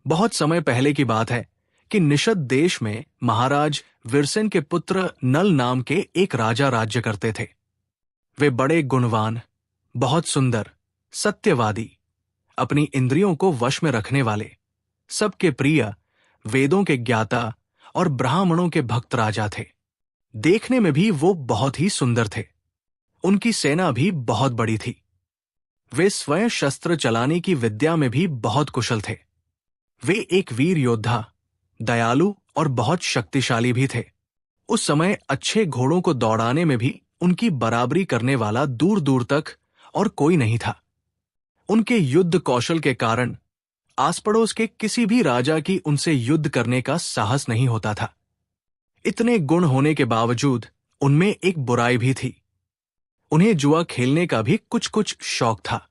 बहुत समय पहले की बात है कि निषद देश में महाराज वीरसेन के पुत्र नल नाम के एक राजा राज्य करते थे। वे बड़े गुणवान, बहुत सुंदर, सत्यवादी, अपनी इंद्रियों को वश में रखने वाले, सबके प्रिय, वेदों के ज्ञाता और ब्राह्मणों के भक्त राजा थे। देखने में भी वो बहुत ही सुंदर थे। उनकी सेना भी बहुत बड़ी थी। वे स्वयं शस्त्र चलाने की विद्या में भी बहुत कुशल थे। वे एक वीर योद्धा, दयालु और बहुत शक्तिशाली भी थे। उस समय अच्छे घोड़ों को दौड़ाने में भी उनकी बराबरी करने वाला दूर दूर तक और कोई नहीं था। उनके युद्ध कौशल के कारण आस पड़ोस के किसी भी राजा की उनसे युद्ध करने का साहस नहीं होता था। इतने गुण होने के बावजूद उनमें एक बुराई भी थी। उन्हें जुआ खेलने का भी कुछ कुछ शौक था।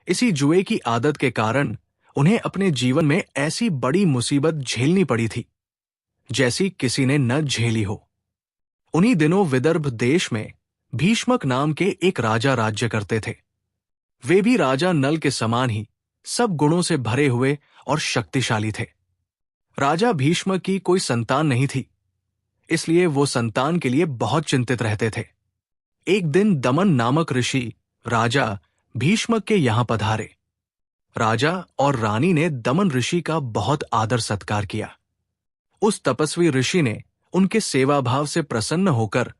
इसी जुए की आदत के कारण उन्हें अपने जीवन में ऐसी बड़ी मुसीबत झेलनी पड़ी थी जैसी किसी ने न झेली हो। उन्हीं दिनों विदर्भ देश में भीष्मक नाम के एक राजा राज्य करते थे। वे भी राजा नल के समान ही सब गुणों से भरे हुए और शक्तिशाली थे। राजा भीष्मक की कोई संतान नहीं थी, इसलिए वो संतान के लिए बहुत चिंतित रहते थे। एक दिन दमन नामक ऋषि राजा भीष्मक के यहां पधारे। राजा और रानी ने दमन ऋषि का बहुत आदर सत्कार किया। उस तपस्वी ऋषि ने उनके सेवा भाव से प्रसन्न होकर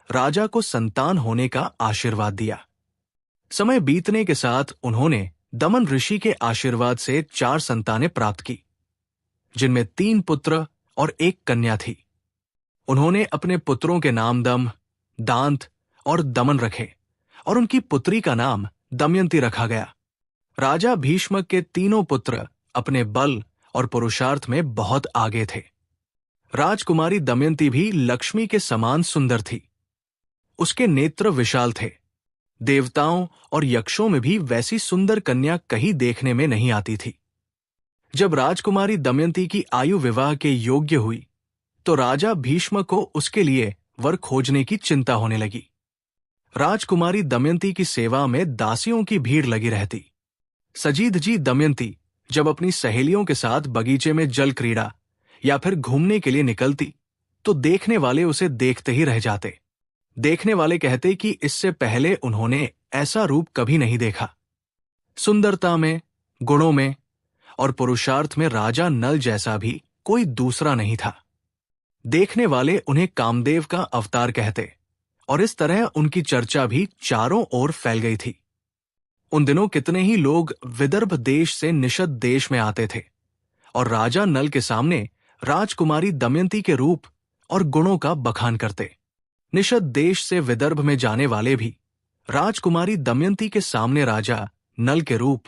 राजा को संतान होने का आशीर्वाद दिया। समय बीतने के साथ उन्होंने दमन ऋषि के आशीर्वाद से 4 संतानें प्राप्त की, जिनमें 3 पुत्र और 1 कन्या थी। उन्होंने अपने पुत्रों के नाम दम, दांत और दमन रखे और उनकी पुत्री का नाम दमयंती रखा गया। राजा भीष्मक के तीनों पुत्र अपने बल और पुरुषार्थ में बहुत आगे थे। राजकुमारी दमयंती भी लक्ष्मी के समान सुंदर थी। उसके नेत्र विशाल थे। देवताओं और यक्षों में भी वैसी सुंदर कन्या कहीं देखने में नहीं आती थी। जब राजकुमारी दमयंती की आयु विवाह के योग्य हुई तो राजा भीष्म को उसके लिए वर खोजने की चिंता होने लगी। राजकुमारी दमयंती की सेवा में दासियों की भीड़ लगी रहती। सजीद जी दमयंती जब अपनी सहेलियों के साथ बगीचे में जल क्रीड़ा या फिर घूमने के लिए निकलती तो देखने वाले उसे देखते ही रह जाते। देखने वाले कहते कि इससे पहले उन्होंने ऐसा रूप कभी नहीं देखा। सुंदरता में, गुणों में और पुरुषार्थ में राजा नल जैसा भी कोई दूसरा नहीं था। देखने वाले उन्हें कामदेव का अवतार कहते और इस तरह उनकी चर्चा भी चारों ओर फैल गई थी। उन दिनों कितने ही लोग विदर्भ देश से निषद देश में आते थे और राजा नल के सामने राजकुमारी दमयंती के रूप और गुणों का बखान करते। निषद देश से विदर्भ में जाने वाले भी राजकुमारी दमयंती के सामने राजा नल के रूप,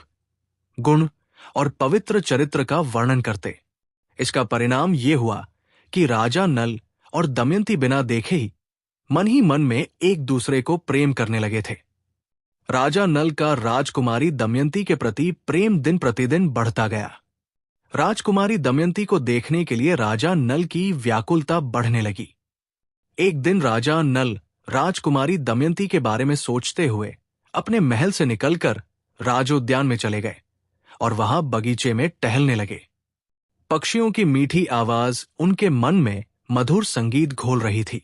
गुण और पवित्र चरित्र का वर्णन करते। इसका परिणाम ये हुआ कि राजा नल और दमयंती बिना देखे ही मन में एक दूसरे को प्रेम करने लगे थे। राजा नल का राजकुमारी दमयंती के प्रति प्रेम दिन प्रतिदिन बढ़ता गया। राजकुमारी दमयंती को देखने के लिए राजा नल की व्याकुलता बढ़ने लगी। एक दिन राजा नल राजकुमारी दमयंती के बारे में सोचते हुए अपने महल से निकलकर राजोद्यान में चले गए और वहां बगीचे में टहलने लगे। पक्षियों की मीठी आवाज उनके मन में मधुर संगीत घोल रही थी।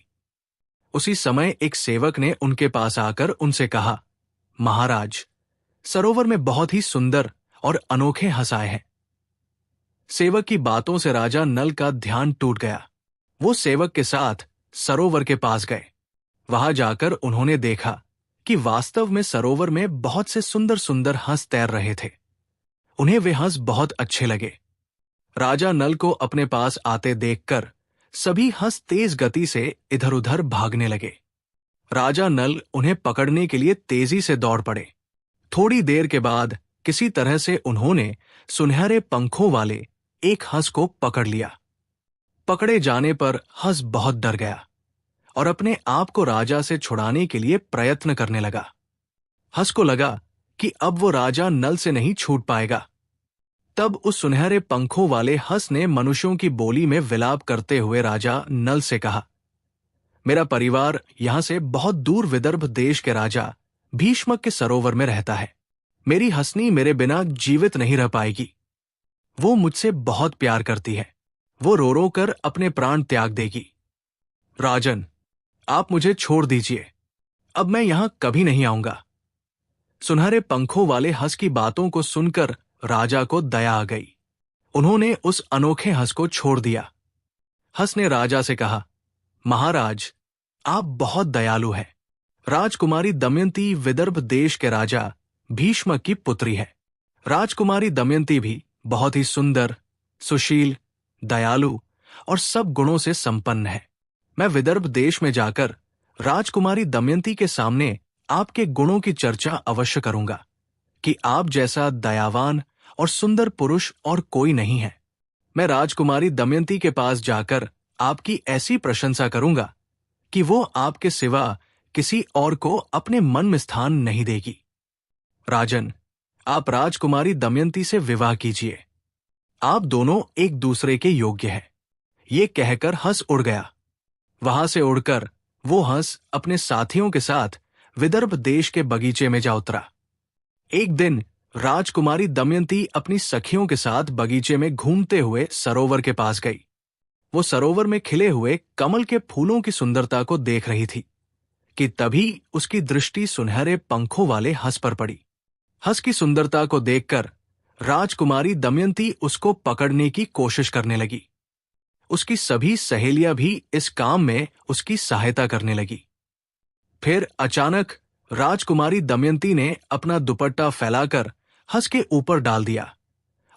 उसी समय एक सेवक ने उनके पास आकर उनसे कहा, महाराज, सरोवर में बहुत ही सुंदर और अनोखे हंस आए हैं। सेवक की बातों से राजा नल का ध्यान टूट गया। वो सेवक के साथ सरोवर के पास गए। वहां जाकर उन्होंने देखा कि वास्तव में सरोवर में बहुत से सुंदर सुंदर हंस तैर रहे थे। उन्हें वे हंस बहुत अच्छे लगे। राजा नल को अपने पास आते देखकर सभी हंस तेज गति से इधर उधर भागने लगे। राजा नल उन्हें पकड़ने के लिए तेजी से दौड़ पड़े। थोड़ी देर के बाद किसी तरह से उन्होंने सुनहरे पंखों वाले एक हंस को पकड़ लिया। पकड़े जाने पर हंस बहुत डर गया और अपने आप को राजा से छुड़ाने के लिए प्रयत्न करने लगा। हंस को लगा कि अब वो राजा नल से नहीं छूट पाएगा। तब उस सुनहरे पंखों वाले हंस ने मनुष्यों की बोली में विलाप करते हुए राजा नल से कहा, मेरा परिवार यहां से बहुत दूर विदर्भ देश के राजा भीष्मक के सरोवर में रहता है। मेरी हंसनी मेरे बिना जीवित नहीं रह पाएगी। वो मुझसे बहुत प्यार करती है। वो रो रो कर अपने प्राण त्याग देगी। राजन, आप मुझे छोड़ दीजिए। अब मैं यहां कभी नहीं आऊंगा। सुनहरे पंखों वाले हंस की बातों को सुनकर राजा को दया आ गई। उन्होंने उस अनोखे हंस को छोड़ दिया। हंस ने राजा से कहा, महाराज, आप बहुत दयालु हैं। राजकुमारी दमयंती विदर्भ देश के राजा भीष्म की पुत्री है। राजकुमारी दमयंती भी बहुत ही सुंदर, सुशील, दयालु और सब गुणों से संपन्न है। मैं विदर्भ देश में जाकर राजकुमारी दमयंती के सामने आपके गुणों की चर्चा अवश्य करूंगा कि आप जैसा दयावान और सुंदर पुरुष और कोई नहीं है। मैं राजकुमारी दमयंती के पास जाकर आपकी ऐसी प्रशंसा करूंगा कि वो आपके सिवा किसी और को अपने मन में स्थान नहीं देगी। राजन, आप राजकुमारी दमयंती से विवाह कीजिए। आप दोनों एक दूसरे के योग्य हैं। ये कहकर हंस उड़ गया। वहां से उड़कर वो हंस अपने साथियों के साथ विदर्भ देश के बगीचे में जा उतरा। एक दिन राजकुमारी दमयंती अपनी सखियों के साथ बगीचे में घूमते हुए सरोवर के पास गई। वो सरोवर में खिले हुए कमल के फूलों की सुंदरता को देख रही थी कि तभी उसकी दृष्टि सुनहरे पंखों वाले हंस पर पड़ी। हंस की सुंदरता को देखकर राजकुमारी दमयंती उसको पकड़ने की कोशिश करने लगी। उसकी सभी सहेलियां भी इस काम में उसकी सहायता करने लगी। फिर अचानक राजकुमारी दमयंती ने अपना दुपट्टा फैलाकर हंस के ऊपर डाल दिया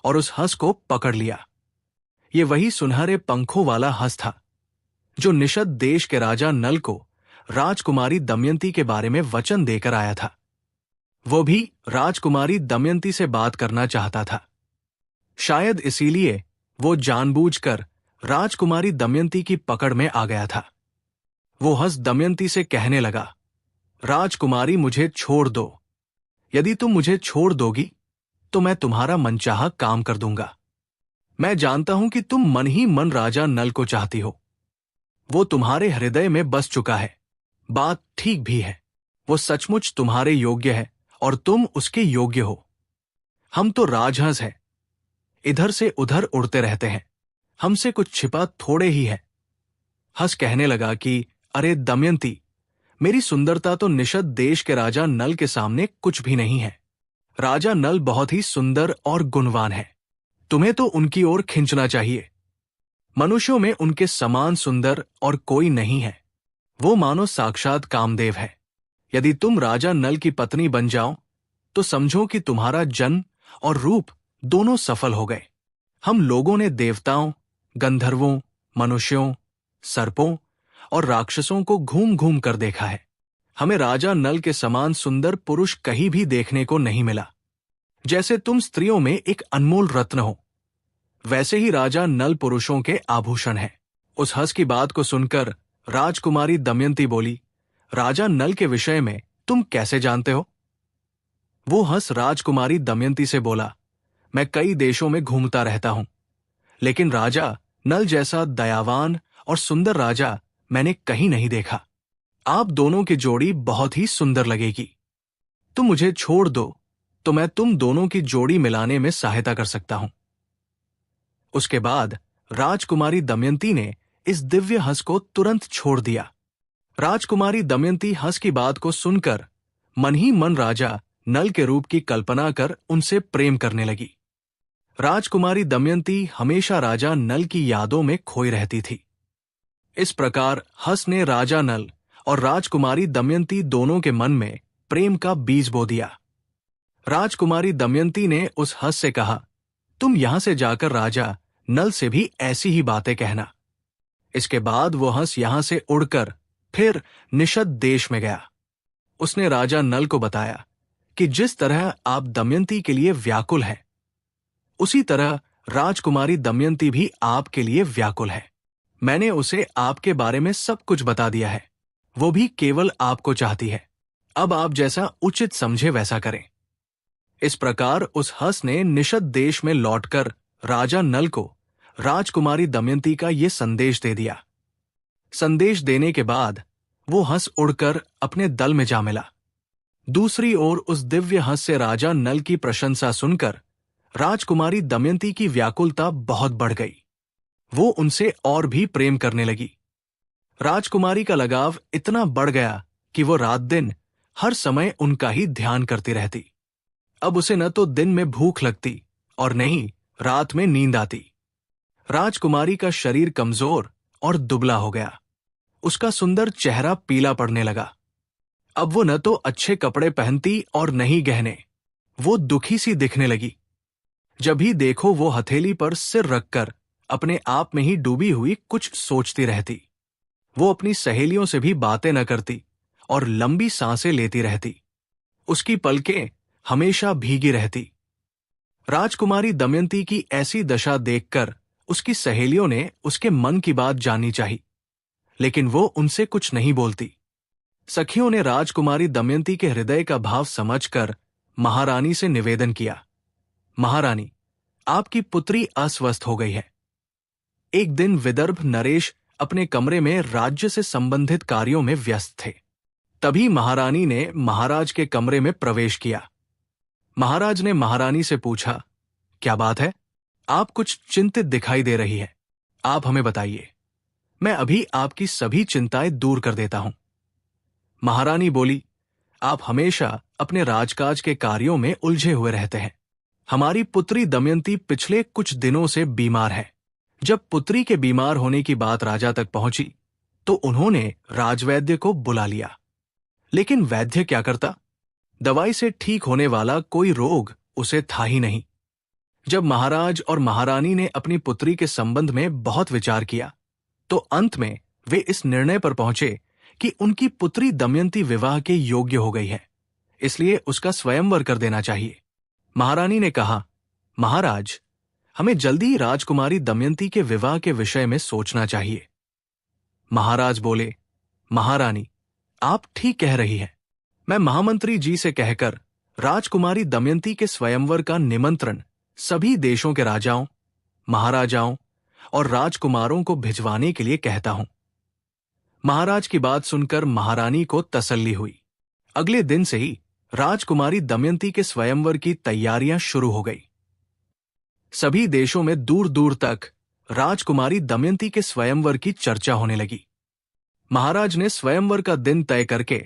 और उस हंस को पकड़ लिया। ये वही सुनहरे पंखों वाला हंस था जो निषद देश के राजा नल को राजकुमारी दमयंती के बारे में वचन देकर आया था। वो भी राजकुमारी दमयंती से बात करना चाहता था। शायद इसीलिए वो जानबूझकर राजकुमारी दमयंती की पकड़ में आ गया था। वो हंस दमयंती से कहने लगा, राजकुमारी, मुझे छोड़ दो। यदि तुम मुझे छोड़ दोगी तो मैं तुम्हारा मनचाहा काम कर दूंगा। मैं जानता हूं कि तुम मन ही मन राजा नल को चाहती हो। वो तुम्हारे हृदय में बस चुका है। बात ठीक भी है। वो सचमुच तुम्हारे योग्य है और तुम उसके योग्य हो। हम तो राजहंस हैं, इधर से उधर उड़ते रहते हैं। हमसे कुछ छिपा थोड़े ही है। हंस कहने लगा कि अरे दमयंती, मेरी सुंदरता तो निषद देश के राजा नल के सामने कुछ भी नहीं है। राजा नल बहुत ही सुंदर और गुणवान है। तुम्हें तो उनकी ओर खिंचना चाहिए। मनुष्यों में उनके समान सुंदर और कोई नहीं है। वो मानो साक्षात कामदेव है। यदि तुम राजा नल की पत्नी बन जाओ तो समझो कि तुम्हारा जन्म और रूप दोनों सफल हो गए। हम लोगों ने देवताओं, गंधर्वों, मनुष्यों, सर्पों और राक्षसों को घूम घूम कर देखा है। हमें राजा नल के समान सुंदर पुरुष कहीं भी देखने को नहीं मिला। जैसे तुम स्त्रियों में एक अनमोल रत्न हो, वैसे ही राजा नल पुरुषों के आभूषण है। उस हंस की बात को सुनकर राजकुमारी दमयंती बोली, राजा नल के विषय में तुम कैसे जानते हो? वो हंस राजकुमारी दमयंती से बोला, मैं कई देशों में घूमता रहता हूं, लेकिन राजा नल जैसा दयावान और सुंदर राजा मैंने कहीं नहीं देखा। आप दोनों की जोड़ी बहुत ही सुंदर लगेगी। तुम मुझे छोड़ दो तो मैं तुम दोनों की जोड़ी मिलाने में सहायता कर सकता हूं। उसके बाद राजकुमारी दमयंती ने इस दिव्य हंस को तुरंत छोड़ दिया। राजकुमारी दमयंती हंस की बात को सुनकर मन ही मन राजा नल के रूप की कल्पना कर उनसे प्रेम करने लगी। राजकुमारी दमयंती हमेशा राजा नल की यादों में खोई रहती थी। इस प्रकार हंस ने राजा नल और राजकुमारी दमयंती दोनों के मन में प्रेम का बीज बो दिया। राजकुमारी दमयंती ने उस हंस से कहा, तुम यहां से जाकर राजा नल से भी ऐसी ही बातें कहना। इसके बाद वो हंस यहां से उड़कर फिर निषद देश में गया। उसने राजा नल को बताया कि जिस तरह आप दमयंती के लिए व्याकुल हैं, उसी तरह राजकुमारी दमयंती भी आपके लिए व्याकुल है। मैंने उसे आपके बारे में सब कुछ बता दिया है। वो भी केवल आपको चाहती है। अब आप जैसा उचित समझे वैसा करें। इस प्रकार उस हंस ने निषद देश में लौटकर राजा नल को राजकुमारी दमयंती का ये संदेश दे दिया। संदेश देने के बाद वो हंस उड़कर अपने दल में जा मिला। दूसरी ओर उस दिव्य हंस से राजा नल की प्रशंसा सुनकर राजकुमारी दमयंती की व्याकुलता बहुत बढ़ गई। वो उनसे और भी प्रेम करने लगी। राजकुमारी का लगाव इतना बढ़ गया कि वो रात दिन हर समय उनका ही ध्यान करती रहती। अब उसे न तो दिन में भूख लगती और न ही रात में नींद आती। राजकुमारी का शरीर कमजोर और दुबला हो गया। उसका सुंदर चेहरा पीला पड़ने लगा। अब वो न तो अच्छे कपड़े पहनती और न ही गहने। वो दुखी सी दिखने लगी। जब भी देखो वो हथेली पर सिर रखकर अपने आप में ही डूबी हुई कुछ सोचती रहती। वो अपनी सहेलियों से भी बातें न करती और लंबी सांसें लेती रहती। उसकी पलकें हमेशा भीगी रहती। राजकुमारी दमयंती की ऐसी दशा देखकर उसकी सहेलियों ने उसके मन की बात जाननी चाहिए, लेकिन वो उनसे कुछ नहीं बोलती। सखियों ने राजकुमारी दमयंती के हृदय का भाव समझकर महारानी से निवेदन किया, महारानी, आपकी पुत्री अस्वस्थ हो गई है। एक दिन विदर्भ नरेश अपने कमरे में राज्य से संबंधित कार्यों में व्यस्त थे। तभी महारानी ने महाराज के कमरे में प्रवेश किया। महाराज ने महारानी से पूछा, क्या बात है? आप कुछ चिंतित दिखाई दे रही है। आप हमें बताइए, मैं अभी आपकी सभी चिंताएं दूर कर देता हूं। महारानी बोली, आप हमेशा अपने राजकाज के कार्यों में उलझे हुए रहते हैं। हमारी पुत्री दमयंती पिछले कुछ दिनों से बीमार है। जब पुत्री के बीमार होने की बात राजा तक पहुंची तो उन्होंने राजवैद्य को बुला लिया, लेकिन वैद्य क्या करता? दवाई से ठीक होने वाला कोई रोग उसे था ही नहीं। जब महाराज और महारानी ने अपनी पुत्री के संबंध में बहुत विचार किया तो अंत में वे इस निर्णय पर पहुंचे कि उनकी पुत्री दमयंती विवाह के योग्य हो गई है, इसलिए उसका स्वयंवर कर देना चाहिए। महारानी ने कहा, महाराज, हमें जल्दी ही राजकुमारी दमयंती के विवाह के विषय में सोचना चाहिए। महाराज बोले, महारानी, आप ठीक कह रही हैं। मैं महामंत्री जी से कहकर राजकुमारी दमयंती के स्वयंवर का निमंत्रण सभी देशों के राजाओं, महाराजाओं और राजकुमारों को भिजवाने के लिए कहता हूं। महाराज की बात सुनकर महारानी को तसल्ली हुई। अगले दिन से ही राजकुमारी दमयंती के स्वयंवर की तैयारियां शुरू हो गई। सभी देशों में दूर दूर तक राजकुमारी दमयंती के स्वयंवर की चर्चा होने लगी। महाराज ने स्वयंवर का दिन तय करके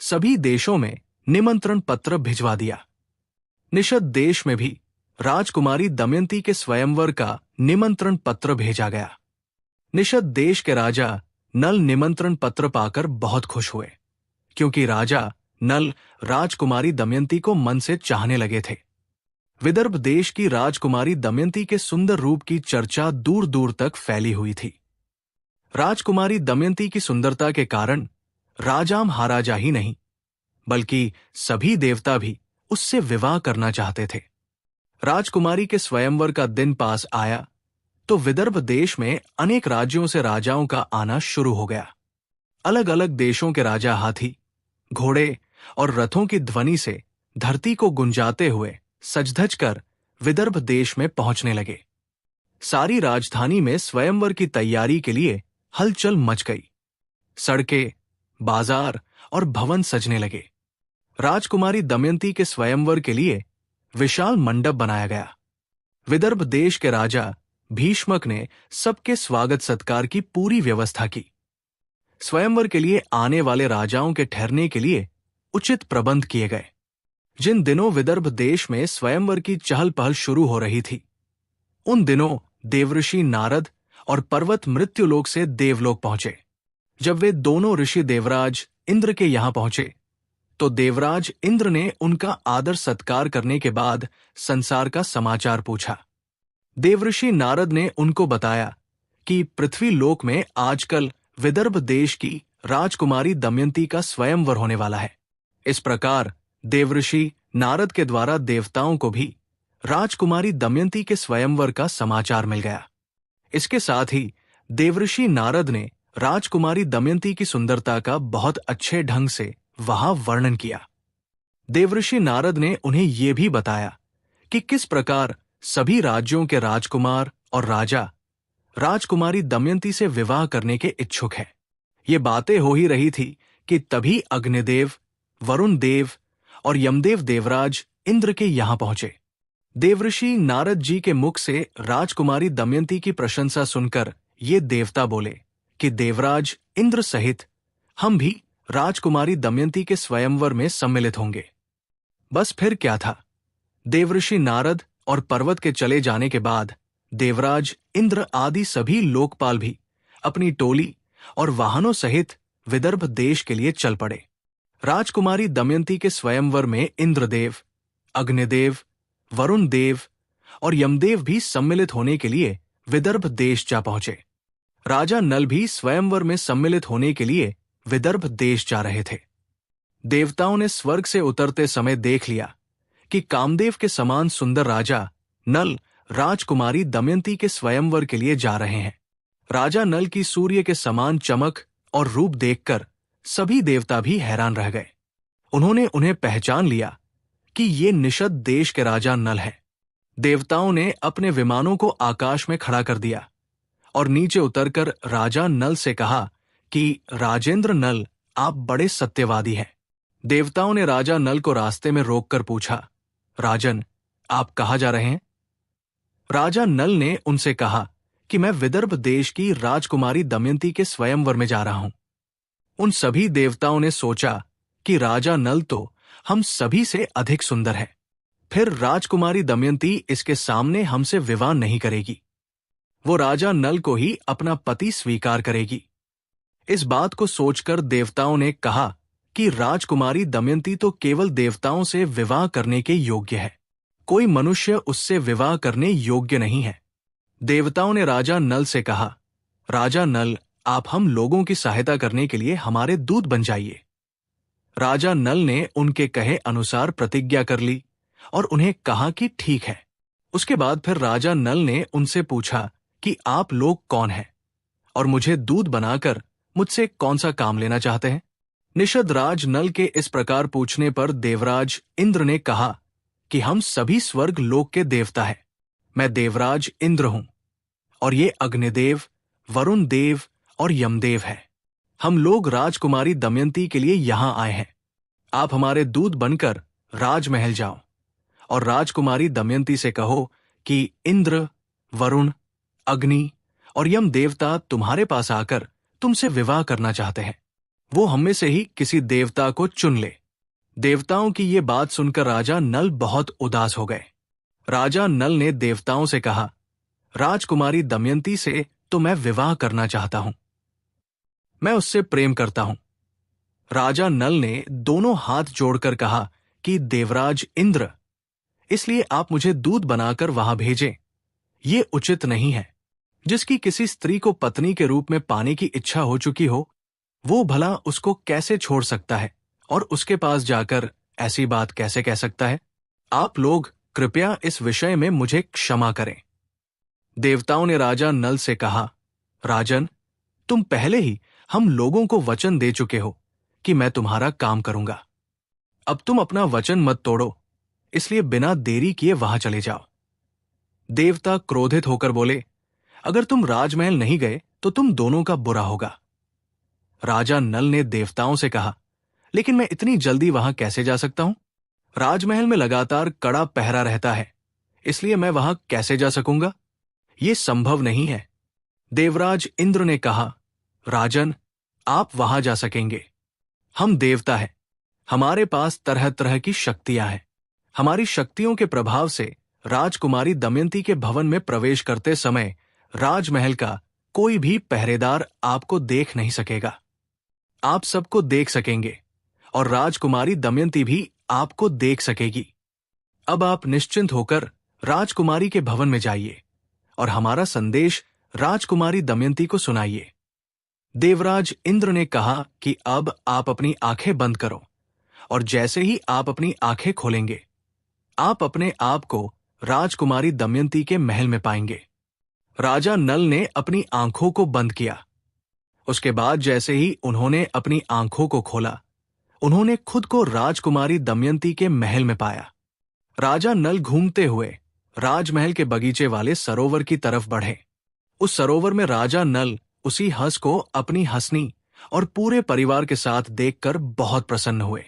सभी देशों में निमंत्रण पत्र भिजवा दिया। निषद देश में भी राजकुमारी दमयंती के स्वयंवर का निमंत्रण पत्र भेजा गया। निषद देश के राजा नल निमंत्रण पत्र पाकर बहुत खुश हुए, क्योंकि राजा नल राजकुमारी दमयंती को मन से चाहने लगे थे। विदर्भ देश की राजकुमारी दमयंती के सुंदर रूप की चर्चा दूर दूर तक फैली हुई थी। राजकुमारी दमयंती की सुंदरता के कारण राजा महाराजा ही नहीं, बल्कि सभी देवता भी उससे विवाह करना चाहते थे। राजकुमारी के स्वयंवर का दिन पास आया तो विदर्भ देश में अनेक राज्यों से राजाओं का आना शुरू हो गया। अलग अलग देशों के राजा हाथी, घोड़े और रथों की ध्वनि से धरती को गुंजाते हुए सज-धज कर विदर्भ देश में पहुंचने लगे। सारी राजधानी में स्वयंवर की तैयारी के लिए हलचल मच गई। सड़कें, बाजार और भवन सजने लगे। राजकुमारी दमयंती के स्वयंवर के लिए विशाल मंडप बनाया गया। विदर्भ देश के राजा भीष्मक ने सबके स्वागत सत्कार की पूरी व्यवस्था की। स्वयंवर के लिए आने वाले राजाओं के ठहरने के लिए उचित प्रबंध किए गए। जिन दिनों विदर्भ देश में स्वयंवर की चहल पहल शुरू हो रही थी, उन दिनों देवऋषि नारद और पर्वत मृत्युलोक से देवलोक पहुंचे। जब वे दोनों ऋषि देवराज इंद्र के यहां पहुंचे तो देवराज इंद्र ने उनका आदर सत्कार करने के बाद संसार का समाचार पूछा। देवऋषि नारद ने उनको बताया कि पृथ्वी लोक में आजकल विदर्भ देश की राजकुमारी दमयंती का स्वयंवर होने वाला है। इस प्रकार देवऋषि नारद के द्वारा देवताओं को भी राजकुमारी दमयंती के स्वयंवर का समाचार मिल गया। इसके साथ ही देवऋषि नारद ने राजकुमारी दमयंती की सुंदरता का बहुत अच्छे ढंग से वहां वर्णन किया। देवऋषि नारद ने उन्हें यह भी बताया कि किस प्रकार सभी राज्यों के राजकुमार और राजा राजकुमारी दमयंती से विवाह करने के इच्छुक हैं। ये बातें हो ही रही थी कि तभी अग्निदेव, वरुण देव और यमदेव देवराज इंद्र के यहां पहुंचे। देवऋषि नारद जी के मुख से राजकुमारी दमयंती की प्रशंसा सुनकर ये देवता बोले कि देवराज इंद्र सहित हम भी राजकुमारी दमयंती के स्वयंवर में सम्मिलित होंगे। बस फिर क्या था, देवऋषि नारद और पर्वत के चले जाने के बाद देवराज इंद्र आदि सभी लोकपाल भी अपनी टोली और वाहनों सहित विदर्भ देश के लिए चल पड़े। राजकुमारी दमयंती के स्वयंवर में इंद्रदेव, अग्निदेव, वरुण देव और यमदेव भी सम्मिलित होने के लिए विदर्भ देश जा पहुंचे। राजा नल भी स्वयंवर में सम्मिलित होने के लिए विदर्भ देश जा रहे थे। देवताओं ने स्वर्ग से उतरते समय देख लिया कि कामदेव के समान सुंदर राजा नल राजकुमारी दमयंती के स्वयंवर के लिए जा रहे हैं। राजा नल की सूर्य के समान चमक और रूप देखकर सभी देवता भी हैरान रह गए। उन्होंने उन्हें पहचान लिया कि ये निषद देश के राजा नल हैं। देवताओं ने अपने विमानों को आकाश में खड़ा कर दिया और नीचे उतरकर राजा नल से कहा कि राजेंद्र नल, आप बड़े सत्यवादी हैं। देवताओं ने राजा नल को रास्ते में रोककर पूछा, राजन, आप कहाँ जा रहे हैं? राजा नल ने उनसे कहा कि मैं विदर्भ देश की राजकुमारी दमयंती के स्वयंवर में जा रहा हूं। उन सभी देवताओं ने सोचा कि राजा नल तो हम सभी से अधिक सुंदर है, फिर राजकुमारी दमयंती इसके सामने हमसे विवाह नहीं करेगी, वो राजा नल को ही अपना पति स्वीकार करेगी। इस बात को सोचकर देवताओं ने कहा कि राजकुमारी दमयंती तो केवल देवताओं से विवाह करने के योग्य है, कोई मनुष्य उससे विवाह करने योग्य नहीं है। देवताओं ने राजा नल से कहा, राजा नल, आप हम लोगों की सहायता करने के लिए हमारे दूत बन जाइए। राजा नल ने उनके कहे अनुसार प्रतिज्ञा कर ली और उन्हें कहा कि ठीक है। उसके बाद फिर राजा नल ने उनसे पूछा कि आप लोग कौन हैं और मुझे दूत बनाकर मुझसे कौन सा काम लेना चाहते हैं? निषद राज नल के इस प्रकार पूछने पर देवराज इंद्र ने कहा कि हम सभी स्वर्ग लोक के देवता हैं। मैं देवराज इंद्र हूं और ये अग्निदेव, वरुण देव और यमदेव है। हम लोग राजकुमारी दमयंती के लिए यहां आए हैं। आप हमारे दूत बनकर राजमहल जाओ और राजकुमारी दमयंती से कहो कि इंद्र, वरुण, अग्नि और यम देवता तुम्हारे पास आकर तुमसे विवाह करना चाहते हैं। वो हम में से ही किसी देवता को चुन ले। देवताओं की ये बात सुनकर राजा नल बहुत उदास हो गए। राजा नल ने देवताओं से कहा, राजकुमारी दमयंती से तो मैं विवाह करना चाहता हूं, मैं उससे प्रेम करता हूं। राजा नल ने दोनों हाथ जोड़कर कहा कि देवराज इंद्र, इसलिए आप मुझे दूत बनाकर वहां भेजें। ये उचित नहीं है। जिसकी किसी स्त्री को पत्नी के रूप में पाने की इच्छा हो चुकी हो, वो भला उसको कैसे छोड़ सकता है और उसके पास जाकर ऐसी बात कैसे कह सकता है? आप लोग कृपया इस विषय में मुझे क्षमा करें। देवताओं ने राजा नल से कहा, राजन, तुम पहले ही हम लोगों को वचन दे चुके हो कि मैं तुम्हारा काम करूंगा। अब तुम अपना वचन मत तोड़ो, इसलिए बिना देरी किए वहां चले जाओ। देवता क्रोधित होकर बोले, अगर तुम राजमहल नहीं गए तो तुम दोनों का बुरा होगा। राजा नल ने देवताओं से कहा, लेकिन मैं इतनी जल्दी वहां कैसे जा सकता हूं? राजमहल में लगातार कड़ा पहरा रहता है, इसलिए मैं वहां कैसे जा सकूंगा? ये संभव नहीं है। देवराज इंद्र ने कहा, राजन, आप वहां जा सकेंगे। हम देवता हैं, हमारे पास तरह तरह की शक्तियां हैं। हमारी शक्तियों के प्रभाव से राजकुमारी दमयंती के भवन में प्रवेश करते समय राजमहल का कोई भी पहरेदार आपको देख नहीं सकेगा। आप सबको देख सकेंगे और राजकुमारी दमयंती भी आपको देख सकेगी। अब आप निश्चिंत होकर राजकुमारी के भवन में जाइए और हमारा संदेश राजकुमारी दमयंती को सुनाइए। देवराज इंद्र ने कहा कि अब आप अपनी आंखें बंद करो और जैसे ही आप अपनी आंखें खोलेंगे, आप अपने आप को राजकुमारी दमयंती के महल में पाएंगे। राजा नल ने अपनी आंखों को बंद किया। उसके बाद जैसे ही उन्होंने अपनी आंखों को खोला, उन्होंने खुद को राजकुमारी दमयंती के महल में पाया। राजा नल घूमते हुए राजमहल के बगीचे वाले सरोवर की तरफ बढ़े। उस सरोवर में राजा नल उसी हंस को अपनी हंसनी और पूरे परिवार के साथ देखकर बहुत प्रसन्न हुए।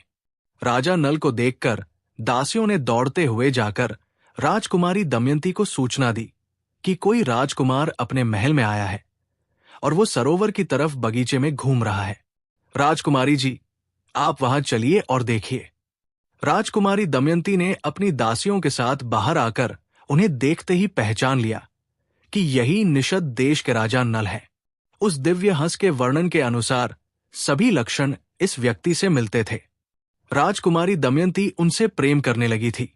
राजा नल को देखकर दासियों ने दौड़ते हुए जाकर राजकुमारी दमयंती को सूचना दी कि कोई राजकुमार अपने महल में आया है और वो सरोवर की तरफ बगीचे में घूम रहा है। राजकुमारी जी, आप वहां चलिए और देखिए। राजकुमारी दमयंती ने अपनी दासियों के साथ बाहर आकर उन्हें देखते ही पहचान लिया कि यही निषद देश के राजा नल हैं। उस दिव्य हंस के वर्णन के अनुसार सभी लक्षण इस व्यक्ति से मिलते थे। राजकुमारी दमयंती उनसे प्रेम करने लगी थी,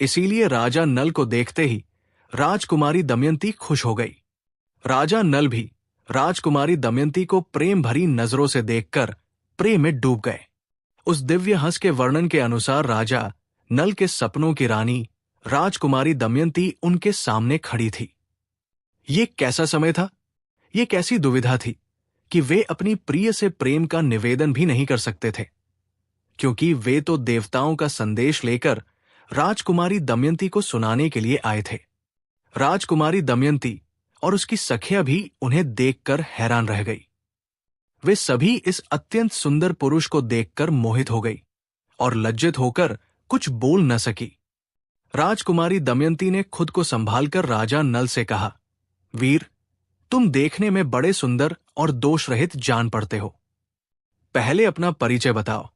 इसीलिए राजा नल को देखते ही राजकुमारी दमयंती खुश हो गई। राजा नल भी राजकुमारी दमयंती को प्रेम भरी नजरों से देखकर प्रेम में डूब गए। उस दिव्य हंस के वर्णन के अनुसार राजा नल के सपनों की रानी राजकुमारी दमयंती उनके सामने खड़ी थी। ये कैसा समय था, ये कैसी दुविधा थी कि वे अपनी प्रिय से प्रेम का निवेदन भी नहीं कर सकते थे, क्योंकि वे तो देवताओं का संदेश लेकर राजकुमारी दमयंती को सुनाने के लिए आए थे। राजकुमारी दमयंती और उसकी सखिया भी उन्हें देखकर हैरान रह गई। वे सभी इस अत्यंत सुंदर पुरुष को देखकर मोहित हो गई और लज्जित होकर कुछ बोल न सकी। राजकुमारी दमयंती ने खुद को संभालकर राजा नल से कहा, वीर, तुम देखने में बड़े सुंदर और दोष रहित जान पड़ते हो। पहले अपना परिचय बताओ।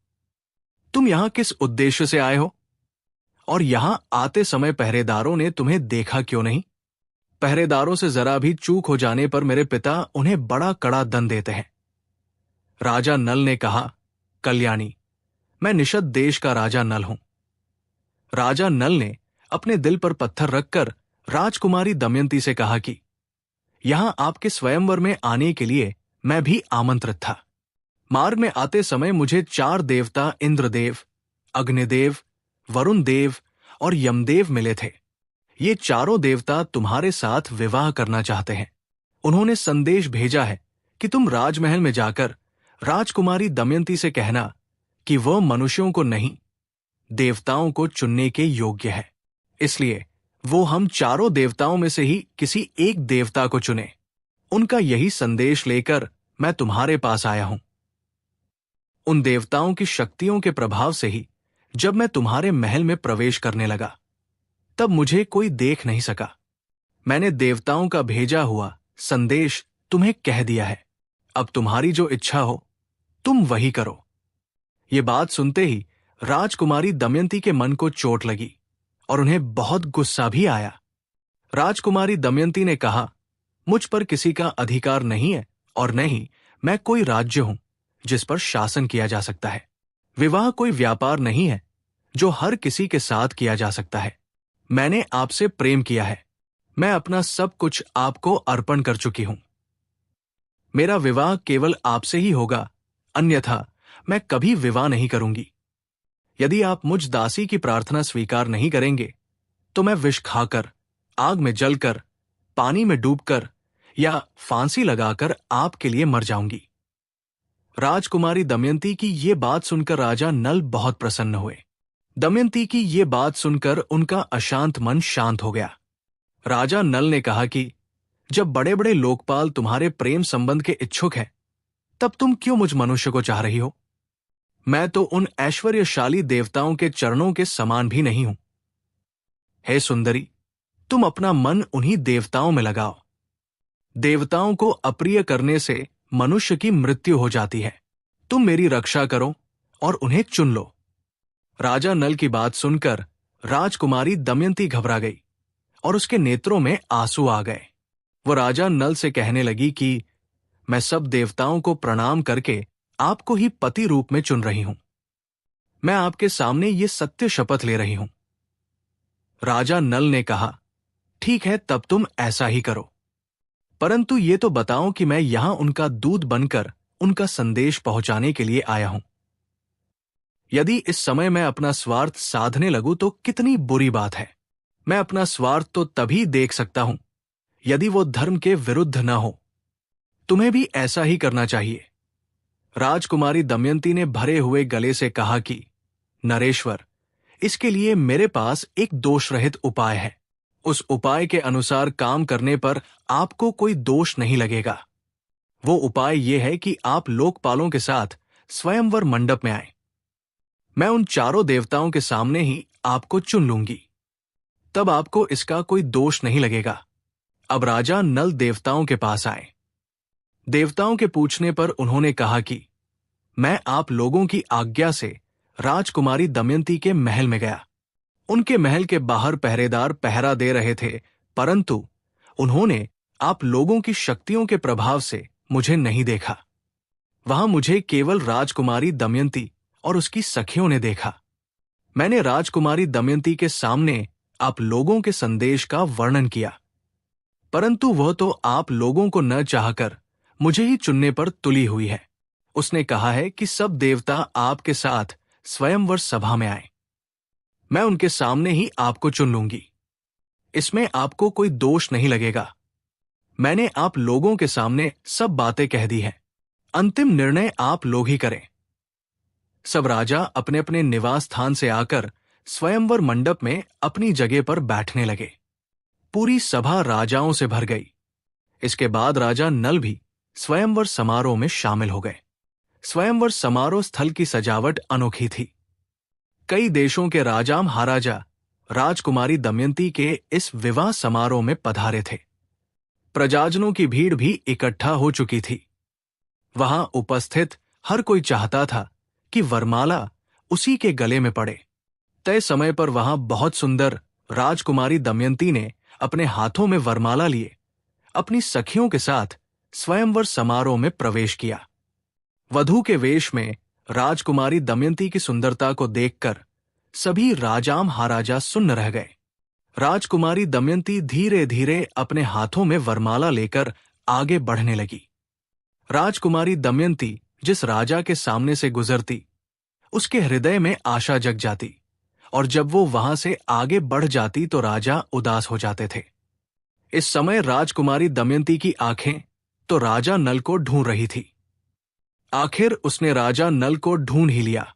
तुम यहां किस उद्देश्य से आए हो और यहां आते समय पहरेदारों ने तुम्हें देखा क्यों नहीं? पहरेदारों से जरा भी चूक हो जाने पर मेरे पिता उन्हें बड़ा कड़ा दंड देते हैं। राजा नल ने कहा, कल्याणी, मैं निषद देश का राजा नल हूं। राजा नल ने अपने दिल पर पत्थर रखकर राजकुमारी दमयंती से कहा कि यहां आपके स्वयंवर में आने के लिए मैं भी आमंत्रित था। मार्ग में आते समय मुझे 4 देवता इंद्रदेव, अग्निदेव, वरुण देव और यमदेव मिले थे। ये चारों देवता तुम्हारे साथ विवाह करना चाहते हैं। उन्होंने संदेश भेजा है कि तुम राजमहल में जाकर राजकुमारी दमयंती से कहना कि वह मनुष्यों को नहीं, देवताओं को चुनने के योग्य है, इसलिए वो हम चारों देवताओं में से ही किसी एक देवता को चुने। उनका यही संदेश लेकर मैं तुम्हारे पास आया हूं। उन देवताओं की शक्तियों के प्रभाव से ही जब मैं तुम्हारे महल में प्रवेश करने लगा, तब मुझे कोई देख नहीं सका। मैंने देवताओं का भेजा हुआ संदेश तुम्हें कह दिया है। अब तुम्हारी जो इच्छा हो तुम वही करो। ये बात सुनते ही राजकुमारी दमयंती के मन को चोट लगी और उन्हें बहुत गुस्सा भी आया। राजकुमारी दमयंती ने कहा, मुझ पर किसी का अधिकार नहीं है और न ही मैं कोई राज्य हूं जिस पर शासन किया जा सकता है। विवाह कोई व्यापार नहीं है जो हर किसी के साथ किया जा सकता है। मैंने आपसे प्रेम किया है। मैं अपना सब कुछ आपको अर्पण कर चुकी हूं। मेरा विवाह केवल आपसे ही होगा, अन्यथा मैं कभी विवाह नहीं करूंगी। यदि आप मुझ दासी की प्रार्थना स्वीकार नहीं करेंगे तो मैं विष खाकर, आग में जलकर, पानी में डूबकर या फांसी लगाकर आपके लिए मर जाऊंगी। राजकुमारी दमयंती की ये बात सुनकर राजा नल बहुत प्रसन्न हुए। दमयंती की ये बात सुनकर उनका अशांत मन शांत हो गया। राजा नल ने कहा कि जब बड़े बड़े लोकपाल तुम्हारे प्रेम संबंध के इच्छुक हैं, तब तुम क्यों मुझ मनुष्य को चाह रही हो? मैं तो उन ऐश्वर्यशाली देवताओं के चरणों के समान भी नहीं हूं। हे सुंदरी, तुम अपना मन उन्हीं देवताओं में लगाओ। देवताओं को अप्रिय करने से मनुष्य की मृत्यु हो जाती है। तुम मेरी रक्षा करो और उन्हें चुन लो। राजा नल की बात सुनकर राजकुमारी दमयंती घबरा गई और उसके नेत्रों में आंसू आ गए। वो राजा नल से कहने लगी कि मैं सब देवताओं को प्रणाम करके आपको ही पति रूप में चुन रही हूं। मैं आपके सामने ये सत्य शपथ ले रही हूं। राजा नल ने कहा, ठीक है, तब तुम ऐसा ही करो, परंतु ये तो बताओ कि मैं यहां उनका दूत बनकर उनका संदेश पहुंचाने के लिए आया हूं। यदि इस समय मैं अपना स्वार्थ साधने लगूं तो कितनी बुरी बात है। मैं अपना स्वार्थ तो तभी देख सकता हूं यदि वो धर्म के विरुद्ध न हो। तुम्हें भी ऐसा ही करना चाहिए। राजकुमारी दमयंती ने भरे हुए गले से कहा कि नरेश्वर, इसके लिए मेरे पास एक दोष रहित उपाय है। उस उपाय के अनुसार काम करने पर आपको कोई दोष नहीं लगेगा। वो उपाय ये है कि आप लोकपालों के साथ स्वयंवर मंडप में आए। मैं उन चारों देवताओं के सामने ही आपको चुन लूंगी। तब आपको इसका कोई दोष नहीं लगेगा। अब राजा नल देवताओं के पास आए। देवताओं के पूछने पर उन्होंने कहा कि मैं आप लोगों की आज्ञा से राजकुमारी दमयंती के महल में गया। उनके महल के बाहर पहरेदार पहरा दे रहे थे, परंतु उन्होंने आप लोगों की शक्तियों के प्रभाव से मुझे नहीं देखा। वहां मुझे केवल राजकुमारी दमयंती और उसकी सखियों ने देखा। मैंने राजकुमारी दमयंती के सामने आप लोगों के संदेश का वर्णन किया, परंतु वह तो आप लोगों को न चाहकर मुझे ही चुनने पर तुली हुई है। उसने कहा है कि सब देवता आपके साथ स्वयंवर सभा में आए। मैं उनके सामने ही आपको चुन लूंगी। इसमें आपको कोई दोष नहीं लगेगा। मैंने आप लोगों के सामने सब बातें कह दी हैं। अंतिम निर्णय आप लोग ही करें। सब राजा अपने अपने निवास स्थान से आकर स्वयंवर मंडप में अपनी जगह पर बैठने लगे। पूरी सभा राजाओं से भर गई। इसके बाद राजा नल भी स्वयंवर समारोह में शामिल हो गए। स्वयंवर समारोह स्थल की सजावट अनोखी थी। कई देशों के राजा महाराजा राजकुमारी दमयंती के इस विवाह समारोह में पधारे थे। प्रजाजनों की भीड़ भी इकट्ठा हो चुकी थी। वहां उपस्थित हर कोई चाहता था कि वरमाला उसी के गले में पड़े। तय समय पर वहां बहुत सुंदर राजकुमारी दमयंती ने अपने हाथों में वरमाला लिए अपनी सखियों के साथ स्वयंवर समारोह में प्रवेश किया। वधू के वेश में राजकुमारी दमयंती की सुंदरता को देखकर सभी राजा महाराजा सुन्न रह गए। राजकुमारी दमयंती धीरे धीरे अपने हाथों में वरमाला लेकर आगे बढ़ने लगी। राजकुमारी दमयंती जिस राजा के सामने से गुजरती, उसके हृदय में आशा जग जाती, और जब वो वहां से आगे बढ़ जाती तो राजा उदास हो जाते थे। इस समय राजकुमारी दमयंती की आंखें तो राजा नल को ढूंढ रही थी। आखिर उसने राजा नल को ढूंढ ही लिया।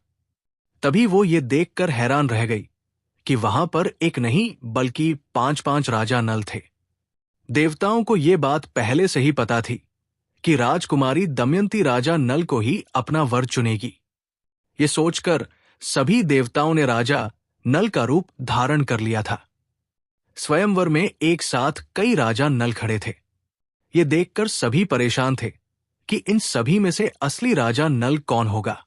तभी वो ये देखकर हैरान रह गई कि वहां पर एक नहीं बल्कि 5-5 राजा नल थे। देवताओं को ये बात पहले से ही पता थी कि राजकुमारी दमयंती राजा नल को ही अपना वर चुनेगी। ये सोचकर सभी देवताओं ने राजा नल का रूप धारण कर लिया था। स्वयंवर में एक साथ कई राजा नल खड़े थे। ये देखकर सभी परेशान थे कि इन सभी में से असली राजा नल कौन होगा।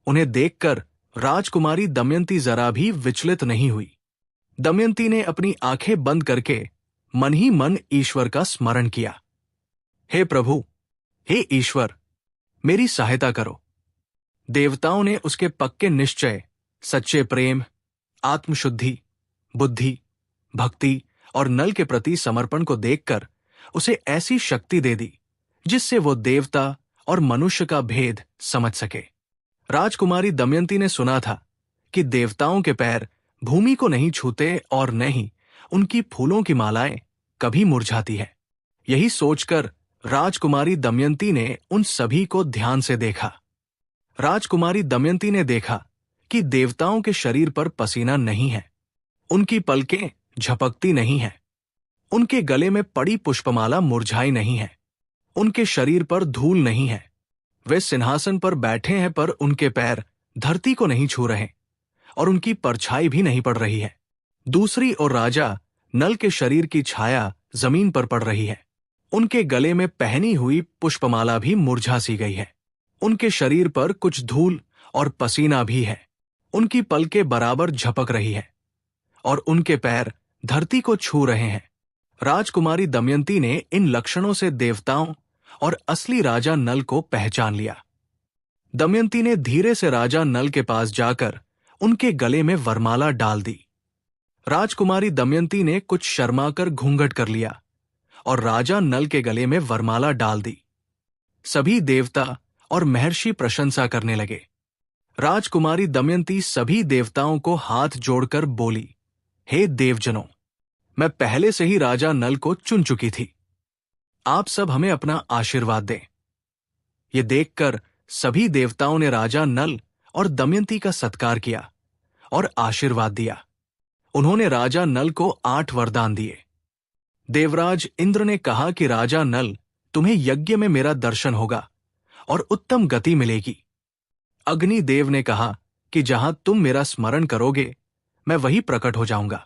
उन्हें देखकर राजकुमारी दमयंती जरा भी विचलित नहीं हुई। दमयंती ने अपनी आंखें बंद करके मन ही मन ईश्वर का स्मरण किया। हे प्रभु, हे ईश्वर, मेरी सहायता करो। देवताओं ने उसके पक्के निश्चय, सच्चे प्रेम, आत्मशुद्धि, बुद्धि, भक्ति और नल के प्रति समर्पण को देखकर उसे ऐसी शक्ति दे दी जिससे वो देवता और मनुष्य का भेद समझ सके। राजकुमारी दमयंती ने सुना था कि देवताओं के पैर भूमि को नहीं छूते और न ही उनकी फूलों की मालाएं कभी मुरझाती है। यही सोचकर राजकुमारी दमयंती ने उन सभी को ध्यान से देखा। राजकुमारी दमयंती ने देखा कि देवताओं के शरीर पर पसीना नहीं है, उनकी पलकें झपकती नहीं है, उनके गले में पड़ी पुष्पमाला मुरझाई नहीं है, उनके शरीर पर धूल नहीं है। वे सिंहासन पर बैठे हैं पर उनके पैर धरती को नहीं छू रहे और उनकी परछाई भी नहीं पड़ रही है। दूसरी ओर राजा नल के शरीर की छाया जमीन पर पड़ रही है। उनके गले में पहनी हुई पुष्पमाला भी मुरझा सी गई है। उनके शरीर पर कुछ धूल और पसीना भी है। उनकी पलकें बराबर झपक रही है और उनके पैर धरती को छू रहे हैं। राजकुमारी दमयंती ने इन लक्षणों से देवताओं और असली राजा नल को पहचान लिया। दमयंती ने धीरे से राजा नल के पास जाकर उनके गले में वरमाला डाल दी। राजकुमारी दमयंती ने कुछ शर्माकर घूंघट कर लिया और राजा नल के गले में वरमाला डाल दी। सभी देवता और महर्षि प्रशंसा करने लगे। राजकुमारी दमयंती सभी देवताओं को हाथ जोड़कर बोली, हे देवजनों, मैं पहले से ही राजा नल को चुन चुकी थी। आप सब हमें अपना आशीर्वाद दें। ये देखकर सभी देवताओं ने राजा नल और दमयंती का सत्कार किया और आशीर्वाद दिया। उन्होंने राजा नल को 8 वरदान दिए। देवराज इंद्र ने कहा कि राजा नल, तुम्हें यज्ञ में मेरा दर्शन होगा और उत्तम गति मिलेगी। अग्निदेव ने कहा कि जहां तुम मेरा स्मरण करोगे मैं वहीं प्रकट हो जाऊंगा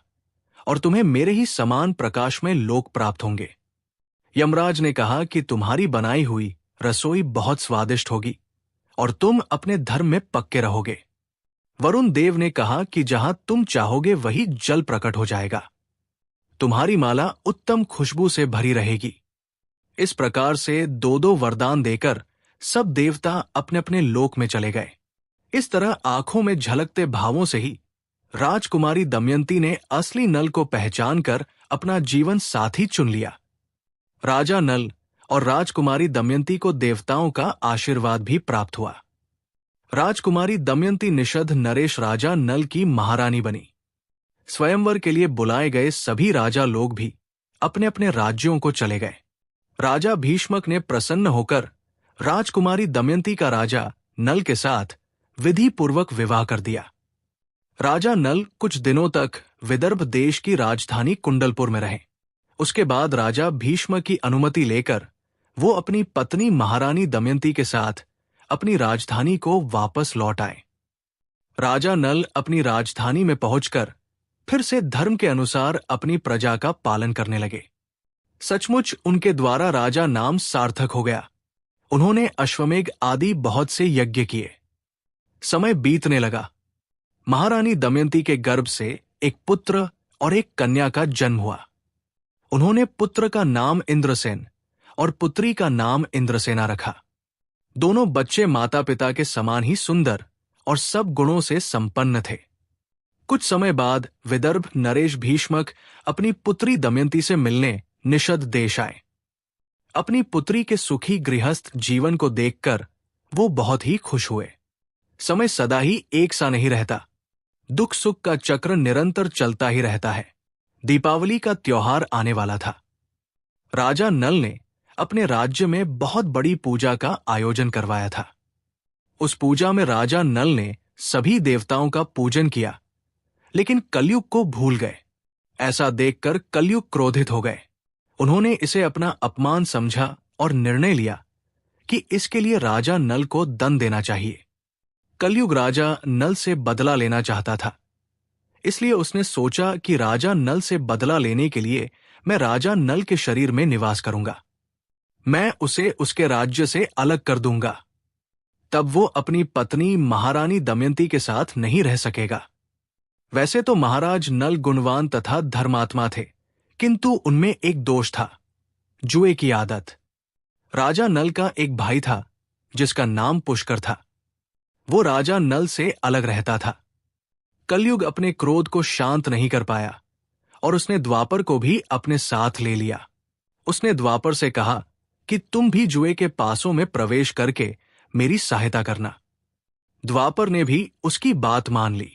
और तुम्हें मेरे ही समान प्रकाश में लोक प्राप्त होंगे। यमराज ने कहा कि तुम्हारी बनाई हुई रसोई बहुत स्वादिष्ट होगी और तुम अपने धर्म में पक्के रहोगे। वरुण देव ने कहा कि जहां तुम चाहोगे वही जल प्रकट हो जाएगा। तुम्हारी माला उत्तम खुशबू से भरी रहेगी। इस प्रकार से दो दो वरदान देकर सब देवता अपने अपने लोक में चले गए। इस तरह आंखों में झलकते भावों से ही राजकुमारी दमयंती ने असली नल को पहचान कर अपना जीवन साथी चुन लिया। राजा नल और राजकुमारी दमयंती को देवताओं का आशीर्वाद भी प्राप्त हुआ। राजकुमारी दमयंती निषद नरेश राजा नल की महारानी बनी। स्वयंवर के लिए बुलाए गए सभी राजा लोग भी अपने अपने राज्यों को चले गए। राजा भीष्मक ने प्रसन्न होकर राजकुमारी दमयंती का राजा नल के साथ विधि पूर्वक विवाह कर दिया। राजा नल कुछ दिनों तक विदर्भ देश की राजधानी कुंडलपुर में रहे। उसके बाद राजा भीष्म की अनुमति लेकर वो अपनी पत्नी महारानी दमयंती के साथ अपनी राजधानी को वापस लौट आए। राजा नल अपनी राजधानी में पहुंचकर फिर से धर्म के अनुसार अपनी प्रजा का पालन करने लगे। सचमुच उनके द्वारा राजा नाम सार्थक हो गया। उन्होंने अश्वमेघ आदि बहुत से यज्ञ किए। समय बीतने लगा। महारानी दमयंती के गर्भ से एक पुत्र और एक कन्या का जन्म हुआ। उन्होंने पुत्र का नाम इंद्रसेन और पुत्री का नाम इंद्रसेना रखा। दोनों बच्चे माता पिता के समान ही सुंदर और सब गुणों से संपन्न थे। कुछ समय बाद विदर्भ नरेश भीष्मक अपनी पुत्री दमयंती से मिलने निषद देश आए। अपनी पुत्री के सुखी गृहस्थ जीवन को देखकर वो बहुत ही खुश हुए। समय सदा ही एक सा नहीं रहता। दुख सुख का चक्र निरंतर चलता ही रहता है। दीपावली का त्योहार आने वाला था। राजा नल ने अपने राज्य में बहुत बड़ी पूजा का आयोजन करवाया था। उस पूजा में राजा नल ने सभी देवताओं का पूजन किया, लेकिन कलयुग को भूल गए। ऐसा देखकर कलयुग क्रोधित हो गए। उन्होंने इसे अपना अपमान समझा और निर्णय लिया कि इसके लिए राजा नल को दंड देना चाहिए। कलयुग राजा नल से बदला लेना चाहता था, इसलिए उसने सोचा कि राजा नल से बदला लेने के लिए मैं राजा नल के शरीर में निवास करूंगा। मैं उसे उसके राज्य से अलग कर दूंगा। तब वो अपनी पत्नी महारानी दमयंती के साथ नहीं रह सकेगा। वैसे तो महाराज नल गुणवान तथा धर्मात्मा थे, किंतु उनमें एक दोष था, जुए की आदत। राजा नल का एक भाई था जिसका नाम पुष्कर था। वो राजा नल से अलग रहता था। कलयुग अपने क्रोध को शांत नहीं कर पाया और उसने द्वापर को भी अपने साथ ले लिया। उसने द्वापर से कहा कि तुम भी जुए के पासों में प्रवेश करके मेरी सहायता करना। द्वापर ने भी उसकी बात मान ली।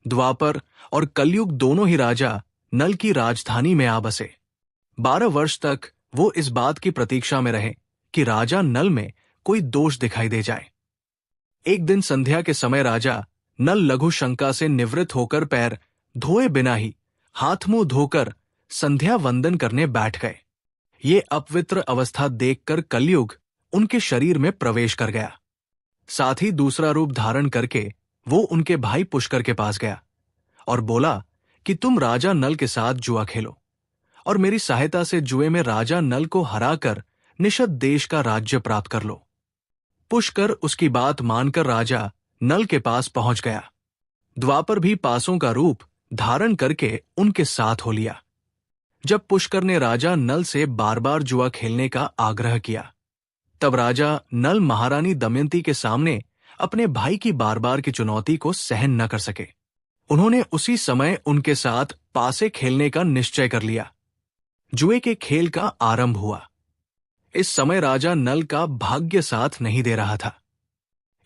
द्वापर और कलयुग दोनों ही राजा नल की राजधानी में आ बसे। 12 वर्ष तक वो इस बात की प्रतीक्षा में रहे कि राजा नल में कोई दोष दिखाई दे जाए। एक दिन संध्या के समय राजा नल लघु शंका से निवृत्त होकर पैर धोए बिना ही हाथ मुंह धोकर संध्या वंदन करने बैठ गए। ये अपवित्र अवस्था देखकर कलयुग उनके शरीर में प्रवेश कर गया। साथ ही दूसरा रूप धारण करके वो उनके भाई पुष्कर के पास गया और बोला कि तुम राजा नल के साथ जुआ खेलो और मेरी सहायता से जुए में राजा नल को हराकर निषद देश का राज्य प्राप्त कर लो। पुष्कर उसकी बात मानकर राजा नल के पास पहुंच गया। द्वापर भी पासों का रूप धारण करके उनके साथ हो लिया। जब पुष्कर ने राजा नल से बार बार जुआ खेलने का आग्रह किया, तब राजा नल महारानी दमयंती के सामने अपने भाई की बार बार की चुनौती को सहन न कर सके। उन्होंने उसी समय उनके साथ पासे खेलने का निश्चय कर लिया। जुए के खेल का आरंभ हुआ। इस समय राजा नल का भाग्य साथ नहीं दे रहा था,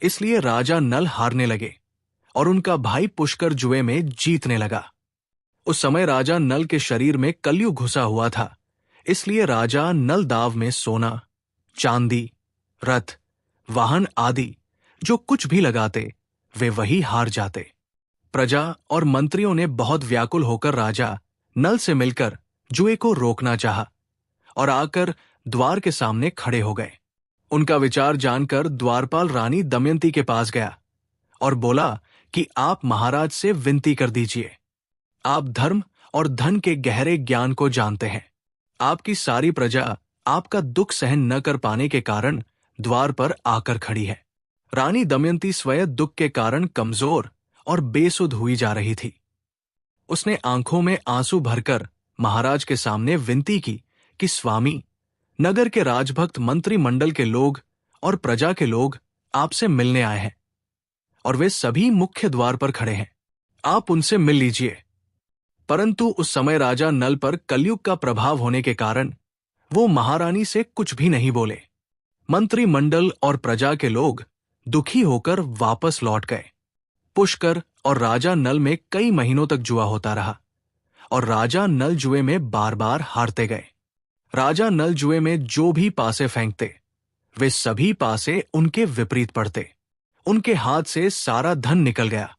इसलिए राजा नल हारने लगे और उनका भाई पुष्कर जुए में जीतने लगा। उस समय राजा नल के शरीर में कलयुग घुसा हुआ था, इसलिए राजा नल दाव में सोना, चांदी, रथ, वाहन आदि जो कुछ भी लगाते वे वही हार जाते। प्रजा और मंत्रियों ने बहुत व्याकुल होकर राजा नल से मिलकर जुए को रोकना चाहा और आकर द्वार के सामने खड़े हो गए। उनका विचार जानकर द्वारपाल रानी दमयंती के पास गया और बोला कि आप महाराज से विनती कर दीजिए। आप धर्म और धन के गहरे ज्ञान को जानते हैं। आपकी सारी प्रजा आपका दुख सहन न कर पाने के कारण द्वार पर आकर खड़ी है। रानी दमयंती स्वयं दुख के कारण कमजोर और बेसुध हुई जा रही थी। उसने आंखों में आंसू भरकर महाराज के सामने विनती की कि स्वामी, नगर के राजभक्त, मंत्रिमंडल के लोग और प्रजा के लोग आपसे मिलने आए हैं और वे सभी मुख्य द्वार पर खड़े हैं। आप उनसे मिल लीजिए। परंतु उस समय राजा नल पर कलयुग का प्रभाव होने के कारण वो महारानी से कुछ भी नहीं बोले। मंत्रिमंडल और प्रजा के लोग दुखी होकर वापस लौट गए। पुष्कर और राजा नल में कई महीनों तक जुआ होता रहा और राजा नल जुए में बार बार हारते गए। राजा नल जुए में जो भी पासे फेंकते, वे सभी पासे उनके विपरीत पड़ते। उनके हाथ से सारा धन निकल गया।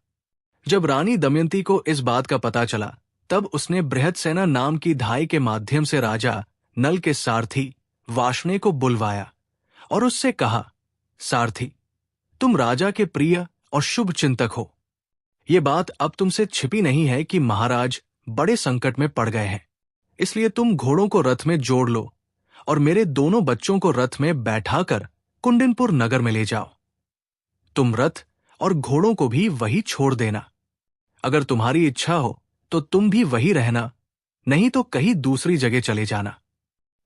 जब रानी दमयंती को इस बात का पता चला, तब उसने बृहत्सेना नाम की धाई के माध्यम से राजा नल के सारथी वाष्णे को बुलवाया और उससे कहा, सारथी, तुम राजा के प्रिय और शुभ चिंतक हो। ये बात अब तुमसे छिपी नहीं है कि महाराज बड़े संकट में पड़ गए हैं। इसलिए तुम घोड़ों को रथ में जोड़ लो और मेरे दोनों बच्चों को रथ में बैठाकर कुंडिनपुर नगर में ले जाओ। तुम रथ और घोड़ों को भी वही छोड़ देना। अगर तुम्हारी इच्छा हो तो तुम भी वही रहना, नहीं तो कहीं दूसरी जगह चले जाना।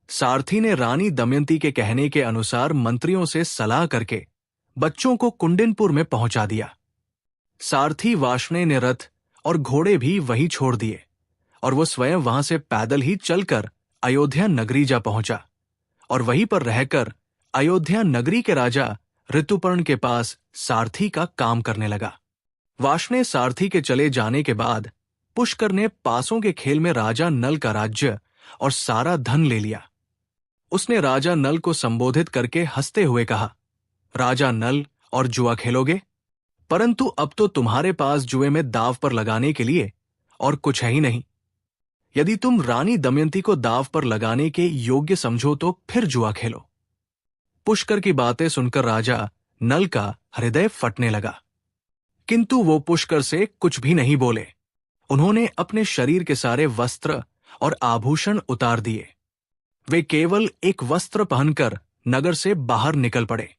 सारथी ने रानी दमयंती के कहने के अनुसार मंत्रियों से सलाह करके बच्चों को कुंडिनपुर में पहुंचा दिया। सारथी वाष्णे ने रथ और घोड़े भी वही छोड़ दिए और वो स्वयं वहां से पैदल ही चलकर अयोध्या नगरी जा पहुंचा और वहीं पर रहकर अयोध्या नगरी के राजा ऋतुपर्ण के पास सारथी का काम करने लगा। वाष्णे सारथी के चले जाने के बाद पुष्कर ने पासों के खेल में राजा नल का राज्य और सारा धन ले लिया। उसने राजा नल को संबोधित करके हंसते हुए कहा, राजा नल, और जुआ खेलोगे? परंतु अब तो तुम्हारे पास जुए में दाव पर लगाने के लिए और कुछ है ही नहीं। यदि तुम रानी दमयंती को दाव पर लगाने के योग्य समझो तो फिर जुआ खेलो। पुष्कर की बातें सुनकर राजा नल का हृदय फटने लगा, किंतु वो पुष्कर से कुछ भी नहीं बोले। उन्होंने अपने शरीर के सारे वस्त्र और आभूषण उतार दिए। वे केवल एक वस्त्र पहनकर नगर से बाहर निकल पड़े।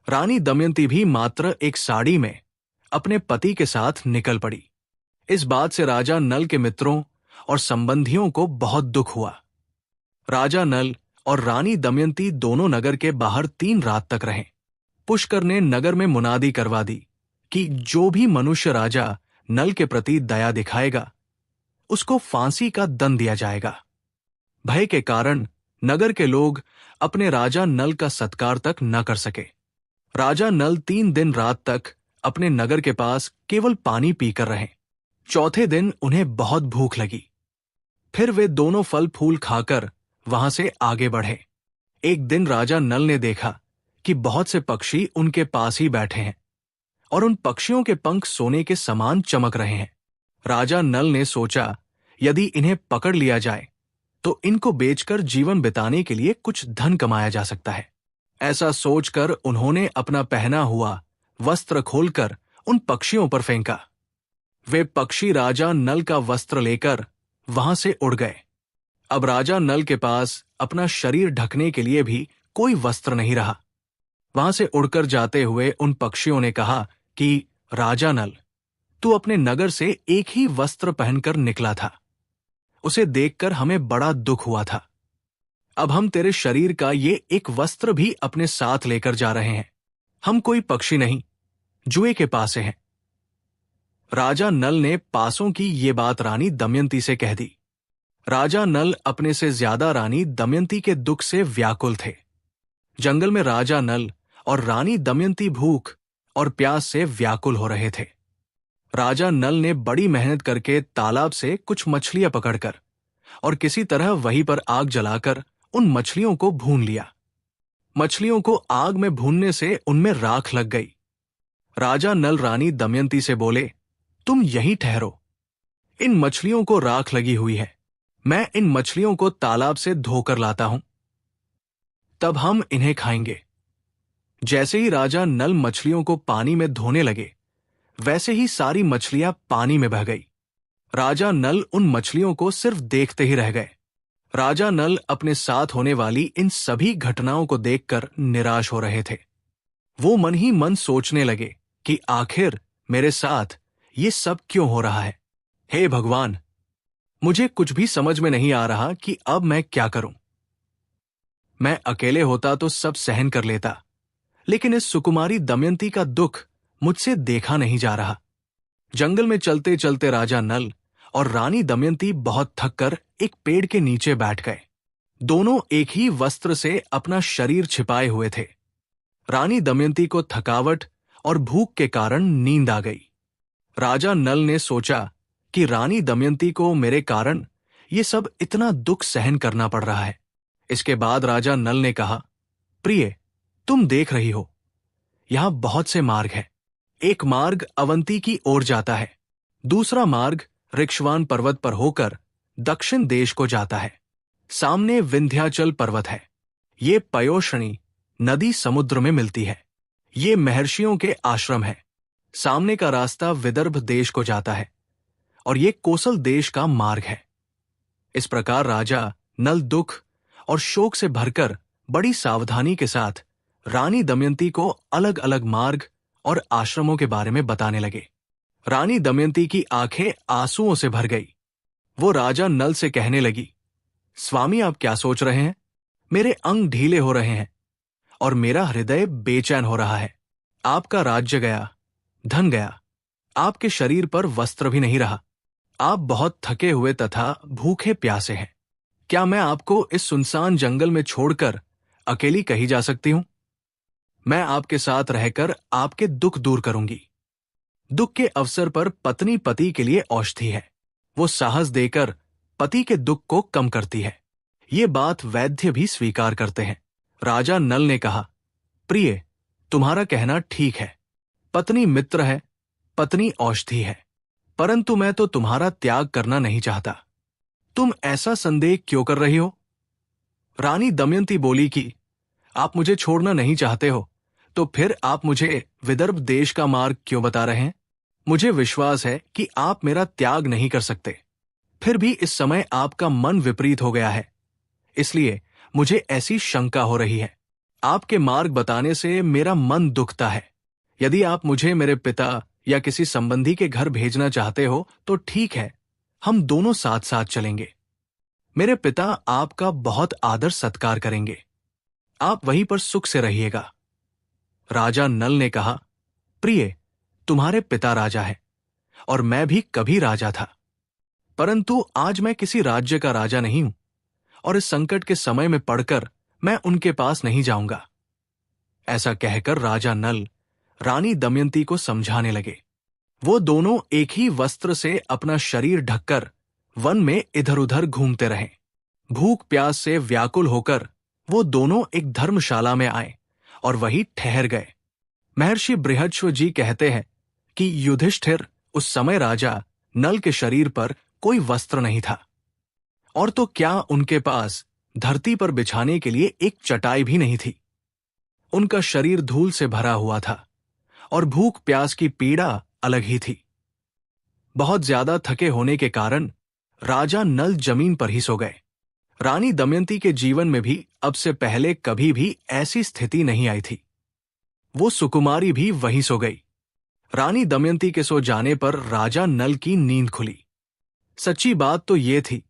रानी दमयंती भी मात्र एक साड़ी में अपने पति के साथ निकल पड़ी। इस बात से राजा नल के मित्रों और संबंधियों को बहुत दुख हुआ। राजा नल और रानी दमयंती दोनों नगर के बाहर 3 रात तक रहे। पुष्कर ने नगर में मुनादी करवा दी कि जो भी मनुष्य राजा नल के प्रति दया दिखाएगा, उसको फांसी का दंड दिया जाएगा। भय के कारण नगर के लोग अपने राजा नल का सत्कार तक न कर सके। राजा नल 3 दिन रात तक अपने नगर के पास केवल पानी पीकर रहे। चौथे दिन उन्हें बहुत भूख लगी। फिर वे दोनों फल फूल खाकर वहां से आगे बढ़े। एक दिन राजा नल ने देखा कि बहुत से पक्षी उनके पास ही बैठे हैं और उन पक्षियों के पंख सोने के समान चमक रहे हैं। राजा नल ने सोचा, यदि इन्हें पकड़ लिया जाए तो इनको बेचकर जीवन बिताने के लिए कुछ धन कमाया जा सकता है। ऐसा सोचकर उन्होंने अपना पहना हुआ वस्त्र खोलकर उन पक्षियों पर फेंका। वे पक्षी राजा नल का वस्त्र लेकर वहां से उड़ गए। अब राजा नल के पास अपना शरीर ढकने के लिए भी कोई वस्त्र नहीं रहा। वहां से उड़कर जाते हुए उन पक्षियों ने कहा कि राजा नल, तू अपने नगर से एक ही वस्त्र पहनकर निकला था। उसे देखकर हमें बड़ा दुख हुआ था। अब हम तेरे शरीर का ये एक वस्त्र भी अपने साथ लेकर जा रहे हैं। हम कोई पक्षी नहीं, जुए के पासे हैं। राजा नल ने पासों की ये बात रानी दमयंती से कह दी। राजा नल अपने से ज्यादा रानी दमयंती के दुख से व्याकुल थे। जंगल में राजा नल और रानी दमयंती भूख और प्यास से व्याकुल हो रहे थे। राजा नल ने बड़ी मेहनत करके तालाब से कुछ मछलियां पकड़कर और किसी तरह वहीं पर आग जलाकर उन मछलियों को भून लिया। मछलियों को आग में भूनने से उनमें राख लग गई। राजा नल रानी दमयंती से बोले, तुम यहीं ठहरो, इन मछलियों को राख लगी हुई है, मैं इन मछलियों को तालाब से धोकर लाता हूं, तब हम इन्हें खाएंगे। जैसे ही राजा नल मछलियों को पानी में धोने लगे, वैसे ही सारी मछलियां पानी में बह गई। राजा नल उन मछलियों को सिर्फ देखते ही रह गए। राजा नल अपने साथ होने वाली इन सभी घटनाओं को देखकर निराश हो रहे थे। वो मन ही मन सोचने लगे कि आखिर मेरे साथ ये सब क्यों हो रहा है। हे भगवान, मुझे कुछ भी समझ में नहीं आ रहा कि अब मैं क्या करूं। मैं अकेले होता तो सब सहन कर लेता, लेकिन इस सुकुमारी दमयंती का दुख मुझसे देखा नहीं जा रहा। जंगल में चलते चलते राजा नल और रानी दमयंती बहुत थककर एक पेड़ के नीचे बैठ गए। दोनों एक ही वस्त्र से अपना शरीर छिपाए हुए थे। रानी दमयंती को थकावट और भूख के कारण नींद आ गई। राजा नल ने सोचा कि रानी दमयंती को मेरे कारण ये सब इतना दुख सहन करना पड़ रहा है। इसके बाद राजा नल ने कहा, प्रिय, तुम देख रही हो, यहां बहुत से मार्ग हैं। एक मार्ग अवंती की ओर जाता है, दूसरा मार्ग ऋक्षवान पर्वत पर होकर दक्षिण देश को जाता है। सामने विंध्याचल पर्वत है। ये पयोष्णी नदी समुद्र में मिलती है। ये महर्षियों के आश्रम है। सामने का रास्ता विदर्भ देश को जाता है और ये कोसल देश का मार्ग है। इस प्रकार राजा नल दुख और शोक से भरकर बड़ी सावधानी के साथ रानी दमयंती को अलग अलग मार्ग और आश्रमों के बारे में बताने लगे। रानी दमयंती की आंखें आंसुओं से भर गई। वो राजा नल से कहने लगी, स्वामी, आप क्या सोच रहे हैं? मेरे अंग ढीले हो रहे हैं और मेरा हृदय बेचैन हो रहा है। आपका राज्य गया, धन गया, आपके शरीर पर वस्त्र भी नहीं रहा। आप बहुत थके हुए तथा भूखे प्यासे हैं। क्या मैं आपको इस सुनसान जंगल में छोड़कर अकेली कहीं जा सकती हूं? मैं आपके साथ रहकर आपके दुख दूर करूंगी। दुख के अवसर पर पत्नी पति के लिए औषधि है। वो साहस देकर पति के दुख को कम करती है। ये बात वैद्य भी स्वीकार करते हैं। राजा नल ने कहा, प्रिय, तुम्हारा कहना ठीक है। पत्नी मित्र है, पत्नी औषधि है, परंतु मैं तो तुम्हारा त्याग करना नहीं चाहता। तुम ऐसा संदेह क्यों कर रही हो? रानी दमयंती बोली कि आप मुझे छोड़ना नहीं चाहते हो, तो फिर आप मुझे विदर्भ देश का मार्ग क्यों बता रहे हैं? मुझे विश्वास है कि आप मेरा त्याग नहीं कर सकते। फिर भी इस समय आपका मन विपरीत हो गया है, इसलिए मुझे ऐसी शंका हो रही है। आपके मार्ग बताने से मेरा मन दुखता है। यदि आप मुझे मेरे पिता या किसी संबंधी के घर भेजना चाहते हो तो ठीक है, हम दोनों साथ साथ चलेंगे। मेरे पिता आपका बहुत आदर सत्कार करेंगे। आप वहीं पर सुख से रहिएगा। राजा नल ने कहा, प्रिय, तुम्हारे पिता राजा है और मैं भी कभी राजा था, परंतु आज मैं किसी राज्य का राजा नहीं हूं और इस संकट के समय में पड़कर मैं उनके पास नहीं जाऊंगा। ऐसा कहकर राजा नल रानी दमयंती को समझाने लगे। वो दोनों एक ही वस्त्र से अपना शरीर ढककर वन में इधर उधर घूमते रहे। भूख प्यास से व्याकुल होकर वो दोनों एक धर्मशाला में आए और वहीं ठहर गए। महर्षि बृहस्पति जी कहते हैं कि युधिष्ठिर उस समय राजा नल के शरीर पर कोई वस्त्र नहीं था, और तो क्या उनके पास धरती पर बिछाने के लिए एक चटाई भी नहीं थी। उनका शरीर धूल से भरा हुआ था और भूख प्यास की पीड़ा अलग ही थी। बहुत ज्यादा थके होने के कारण राजा नल जमीन पर ही सो गए। रानी दमयंती के जीवन में भी अब से पहले कभी भी ऐसी स्थिति नहीं आई थी। वो सुकुमारी भी वहीं सो गई। रानी दमयंती के सो जाने पर राजा नल की नींद खुली। सच्ची बात तो ये थी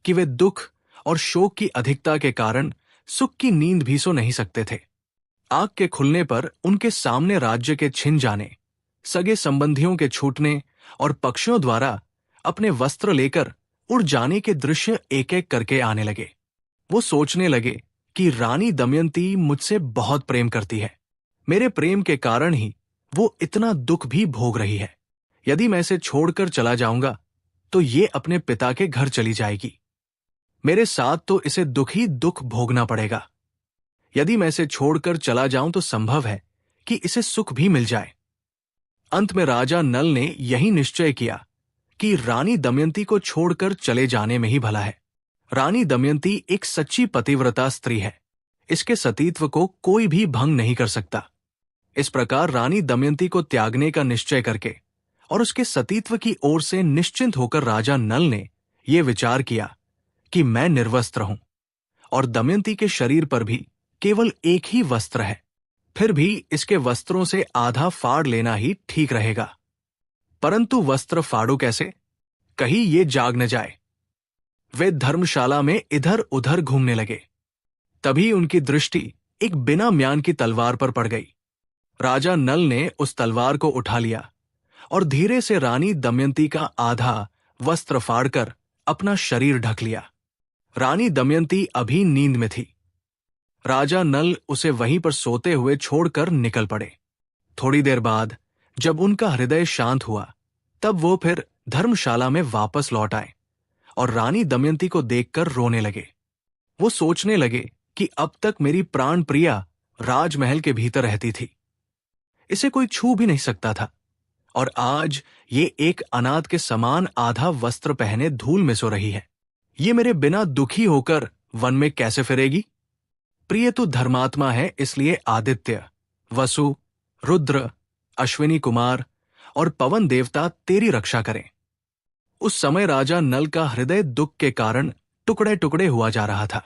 कि वे दुख और शोक की अधिकता के कारण सुख की नींद भी सो नहीं सकते थे। आग के खुलने पर उनके सामने राज्य के छिन जाने, सगे संबंधियों के छूटने और पक्षियों द्वारा अपने वस्त्र लेकर उड़ जाने के दृश्य एक एक करके आने लगे। वो सोचने लगे कि रानी दमयंती मुझसे बहुत प्रेम करती है। मेरे प्रेम के कारण ही वो इतना दुख भी भोग रही है। यदि मैं इसे छोड़कर चला जाऊंगा तो ये अपने पिता के घर चली जाएगी। मेरे साथ तो इसे दुख ही दुख भोगना पड़ेगा। यदि मैं इसे छोड़कर चला जाऊं तो संभव है कि इसे सुख भी मिल जाए। अंत में राजा नल ने यही निश्चय किया कि रानी दमयंती को छोड़कर चले जाने में ही भला है। रानी दमयंती एक सच्ची पतिव्रता स्त्री है। इसके सतीत्व को कोई भी भंग नहीं कर सकता। इस प्रकार रानी दमयंती को त्यागने का निश्चय करके और उसके सतीत्व की ओर से निश्चिंत होकर राजा नल ने यह विचार किया कि मैं निर्वस्त्र हूं और दमयंती के शरीर पर भी केवल एक ही वस्त्र है, फिर भी इसके वस्त्रों से आधा फाड़ लेना ही ठीक रहेगा। परंतु वस्त्र फाड़ू कैसे, कहीं ये जाग न जाए। वे धर्मशाला में इधर उधर घूमने लगे। तभी उनकी दृष्टि एक बिना म्यान की तलवार पर पड़ गई। राजा नल ने उस तलवार को उठा लिया और धीरे से रानी दमयंती का आधा वस्त्र फाड़कर अपना शरीर ढक लिया। रानी दमयंती अभी नींद में थी। राजा नल उसे वहीं पर सोते हुए छोड़कर निकल पड़े। थोड़ी देर बाद जब उनका हृदय शांत हुआ, तब वो फिर धर्मशाला में वापस लौट आए और रानी दमयंती को देखकर रोने लगे। वो सोचने लगे कि अब तक मेरी प्राण प्रिया राजमहल के भीतर रहती थी, इसे कोई छू भी नहीं सकता था, और आज ये एक अनाथ के समान आधा वस्त्र पहने धूल में सो रही है। ये मेरे बिना दुखी होकर वन में कैसे फिरेगी? प्रिय तू धर्मात्मा है, इसलिए आदित्य, वसु, रुद्र, अश्विनी कुमार और पवन देवता तेरी रक्षा करें। उस समय राजा नल का हृदय दुख के कारण टुकड़े टुकड़े हुआ जा रहा था।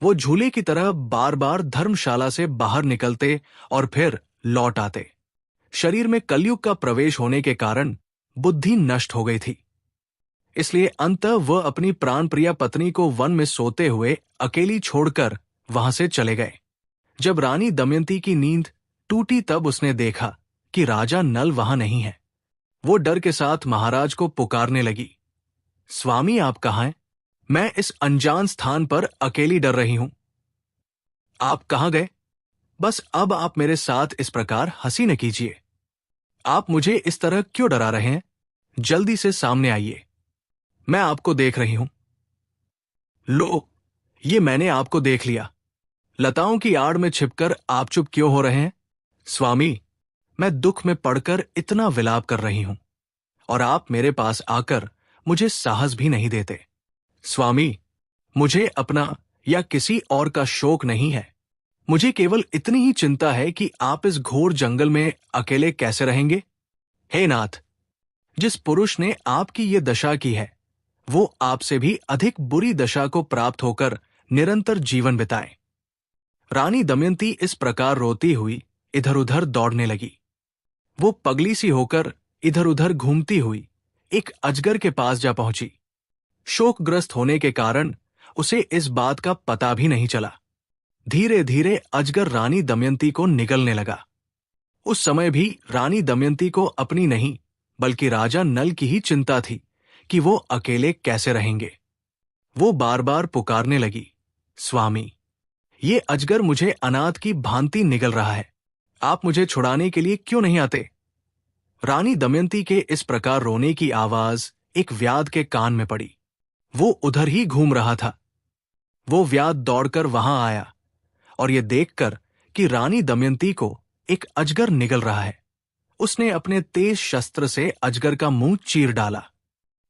वो झूले की तरह बार बार धर्मशाला से बाहर निकलते और फिर लौट आते। शरीर में कलयुग का प्रवेश होने के कारण बुद्धि नष्ट हो गई थी, इसलिए अंततः वह अपनी प्राणप्रिया पत्नी को वन में सोते हुए अकेली छोड़कर वहां से चले गए। जब रानी दमयंती की नींद टूटी तब उसने देखा कि राजा नल वहां नहीं है। वो डर के साथ महाराज को पुकारने लगी, स्वामी आप कहाँ हैं? मैं इस अनजान स्थान पर अकेली डर रही हूं। आप कहाँ गए? बस अब आप मेरे साथ इस प्रकार हंसी न कीजिए। आप मुझे इस तरह क्यों डरा रहे हैं? जल्दी से सामने आइए, मैं आपको देख रही हूं। लो, ये मैंने आपको देख लिया। लताओं की आड़ में छिपकर आप चुप क्यों हो रहे हैं? स्वामी, मैं दुख में पड़कर इतना विलाप कर रही हूं और आप मेरे पास आकर मुझे साहस भी नहीं देते। स्वामी, मुझे अपना या किसी और का शोक नहीं है। मुझे केवल इतनी ही चिंता है कि आप इस घोर जंगल में अकेले कैसे रहेंगे। हे नाथ, जिस पुरुष ने आपकी ये दशा की है, वो आपसे भी अधिक बुरी दशा को प्राप्त होकर निरंतर जीवन बिताए। रानी दमयंती इस प्रकार रोती हुई इधर उधर दौड़ने लगी। वो पगली सी होकर इधर उधर घूमती हुई एक अजगर के पास जा पहुंची। शोकग्रस्त होने के कारण उसे इस बात का पता भी नहीं चला। धीरे धीरे अजगर रानी दमयंती को निगलने लगा। उस समय भी रानी दमयंती को अपनी नहीं बल्कि राजा नल की ही चिंता थी कि वो अकेले कैसे रहेंगे। वो बार बार पुकारने लगी, स्वामी, ये अजगर मुझे अनाथ की भांति निगल रहा है, आप मुझे छुड़ाने के लिए क्यों नहीं आते? रानी दमयंती के इस प्रकार रोने की आवाज एक व्याध के कान में पड़ी। वो उधर ही घूम रहा था। वो व्याध दौड़कर वहां आया और ये देखकर कि रानी दमयंती को एक अजगर निगल रहा है, उसने अपने तेज शस्त्र से अजगर का मुंह चीर डाला।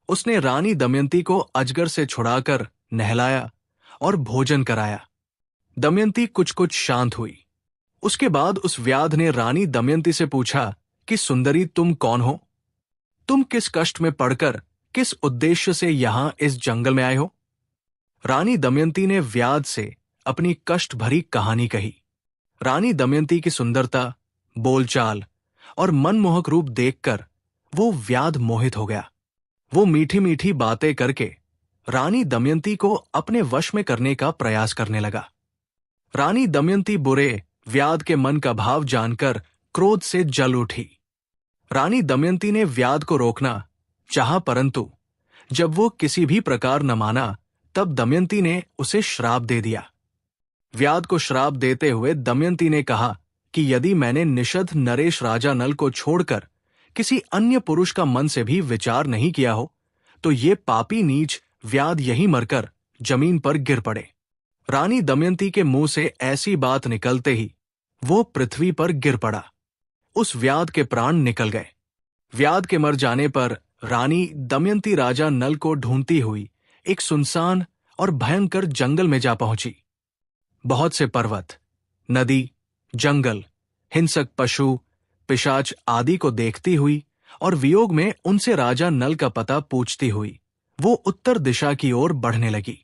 उसने रानी दमयंती को अजगर से छुड़ाकर नहलाया और भोजन कराया। दमयंती कुछ कुछ शांत हुई। उसके बाद उस व्याध ने रानी दमयंती से पूछा कि सुंदरी, तुम कौन हो? तुम किस कष्ट में पड़कर किस उद्देश्य से यहां इस जंगल में आए हो? रानी दमयंती ने व्याध से अपनी कष्ट भरी कहानी कही। रानी दमयंती की सुंदरता, बोलचाल और मनमोहक रूप देखकर वो व्याध मोहित हो गया। वो मीठी मीठी बातें करके रानी दमयंती को अपने वश में करने का प्रयास करने लगा। रानी दमयंती बुरे व्याध के मन का भाव जानकर क्रोध से जल उठी। रानी दमयंती ने व्याध को रोकना चाहा, परंतु जब वो किसी भी प्रकार न माना, तब दमयंती ने उसे श्राप दे दिया। व्याध को श्राप देते हुए दमयंती ने कहा कि यदि मैंने निषद नरेश राजा नल को छोड़कर किसी अन्य पुरुष का मन से भी विचार नहीं किया हो, तो ये पापी नीच व्याध यहीं मरकर जमीन पर गिर पड़े। रानी दमयंती के मुंह से ऐसी बात निकलते ही वो पृथ्वी पर गिर पड़ा। उस व्याध के प्राण निकल गए। व्याध के मर जाने पर रानी दमयंती राजा नल को ढूंढती हुई एक सुनसान और भयंकर जंगल में जा पहुंची। बहुत से पर्वत, नदी, जंगल, हिंसक पशु, पिशाच आदि को देखती हुई और वियोग में उनसे राजा नल का पता पूछती हुई वो उत्तर दिशा की ओर बढ़ने लगी।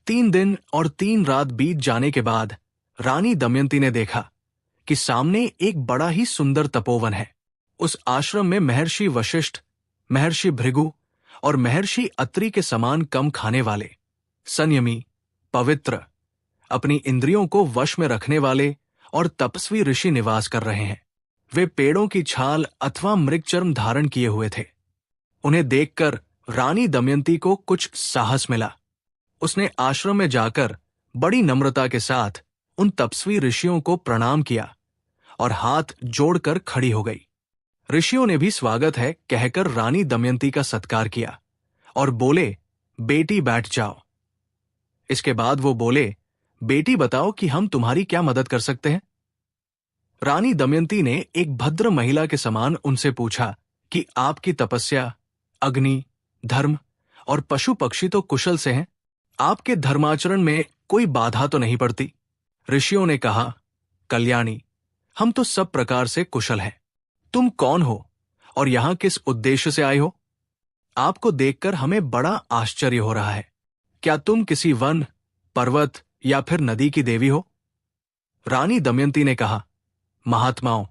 3 दिन और 3 रात बीत जाने के बाद रानी दमयंती ने देखा कि सामने एक बड़ा ही सुंदर तपोवन है। उस आश्रम में महर्षि वशिष्ठ, महर्षि भृगु और महर्षि अत्रि के समान कम खाने वाले, संयमी, पवित्र, अपनी इंद्रियों को वश में रखने वाले और तपस्वी ऋषि निवास कर रहे हैं। वे पेड़ों की छाल अथवा मृगचर्म धारण किए हुए थे। उन्हें देखकर रानी दमयंती को कुछ साहस मिला। उसने आश्रम में जाकर बड़ी नम्रता के साथ उन तपस्वी ऋषियों को प्रणाम किया और हाथ जोड़कर खड़ी हो गई। ऋषियों ने भी स्वागत है कहकर रानी दमयंती का सत्कार किया और बोले, बेटी बैठ जाओ। इसके बाद वो बोले, बेटी बताओ कि हम तुम्हारी क्या मदद कर सकते हैं। रानी दमयंती ने एक भद्र महिला के समान उनसे पूछा कि आपकी तपस्या, अग्नि, धर्म और पशु पक्षी तो कुशल से हैं, आपके धर्माचरण में कोई बाधा तो नहीं पड़ती। ऋषियों ने कहा, कल्याणी, हम तो सब प्रकार से कुशल हैं। तुम कौन हो और यहां किस उद्देश्य से आए हो? आपको देखकर हमें बड़ा आश्चर्य हो रहा है। क्या तुम किसी वन, पर्वत या फिर नदी की देवी हो? रानी दमयंती ने कहा, महात्माओं,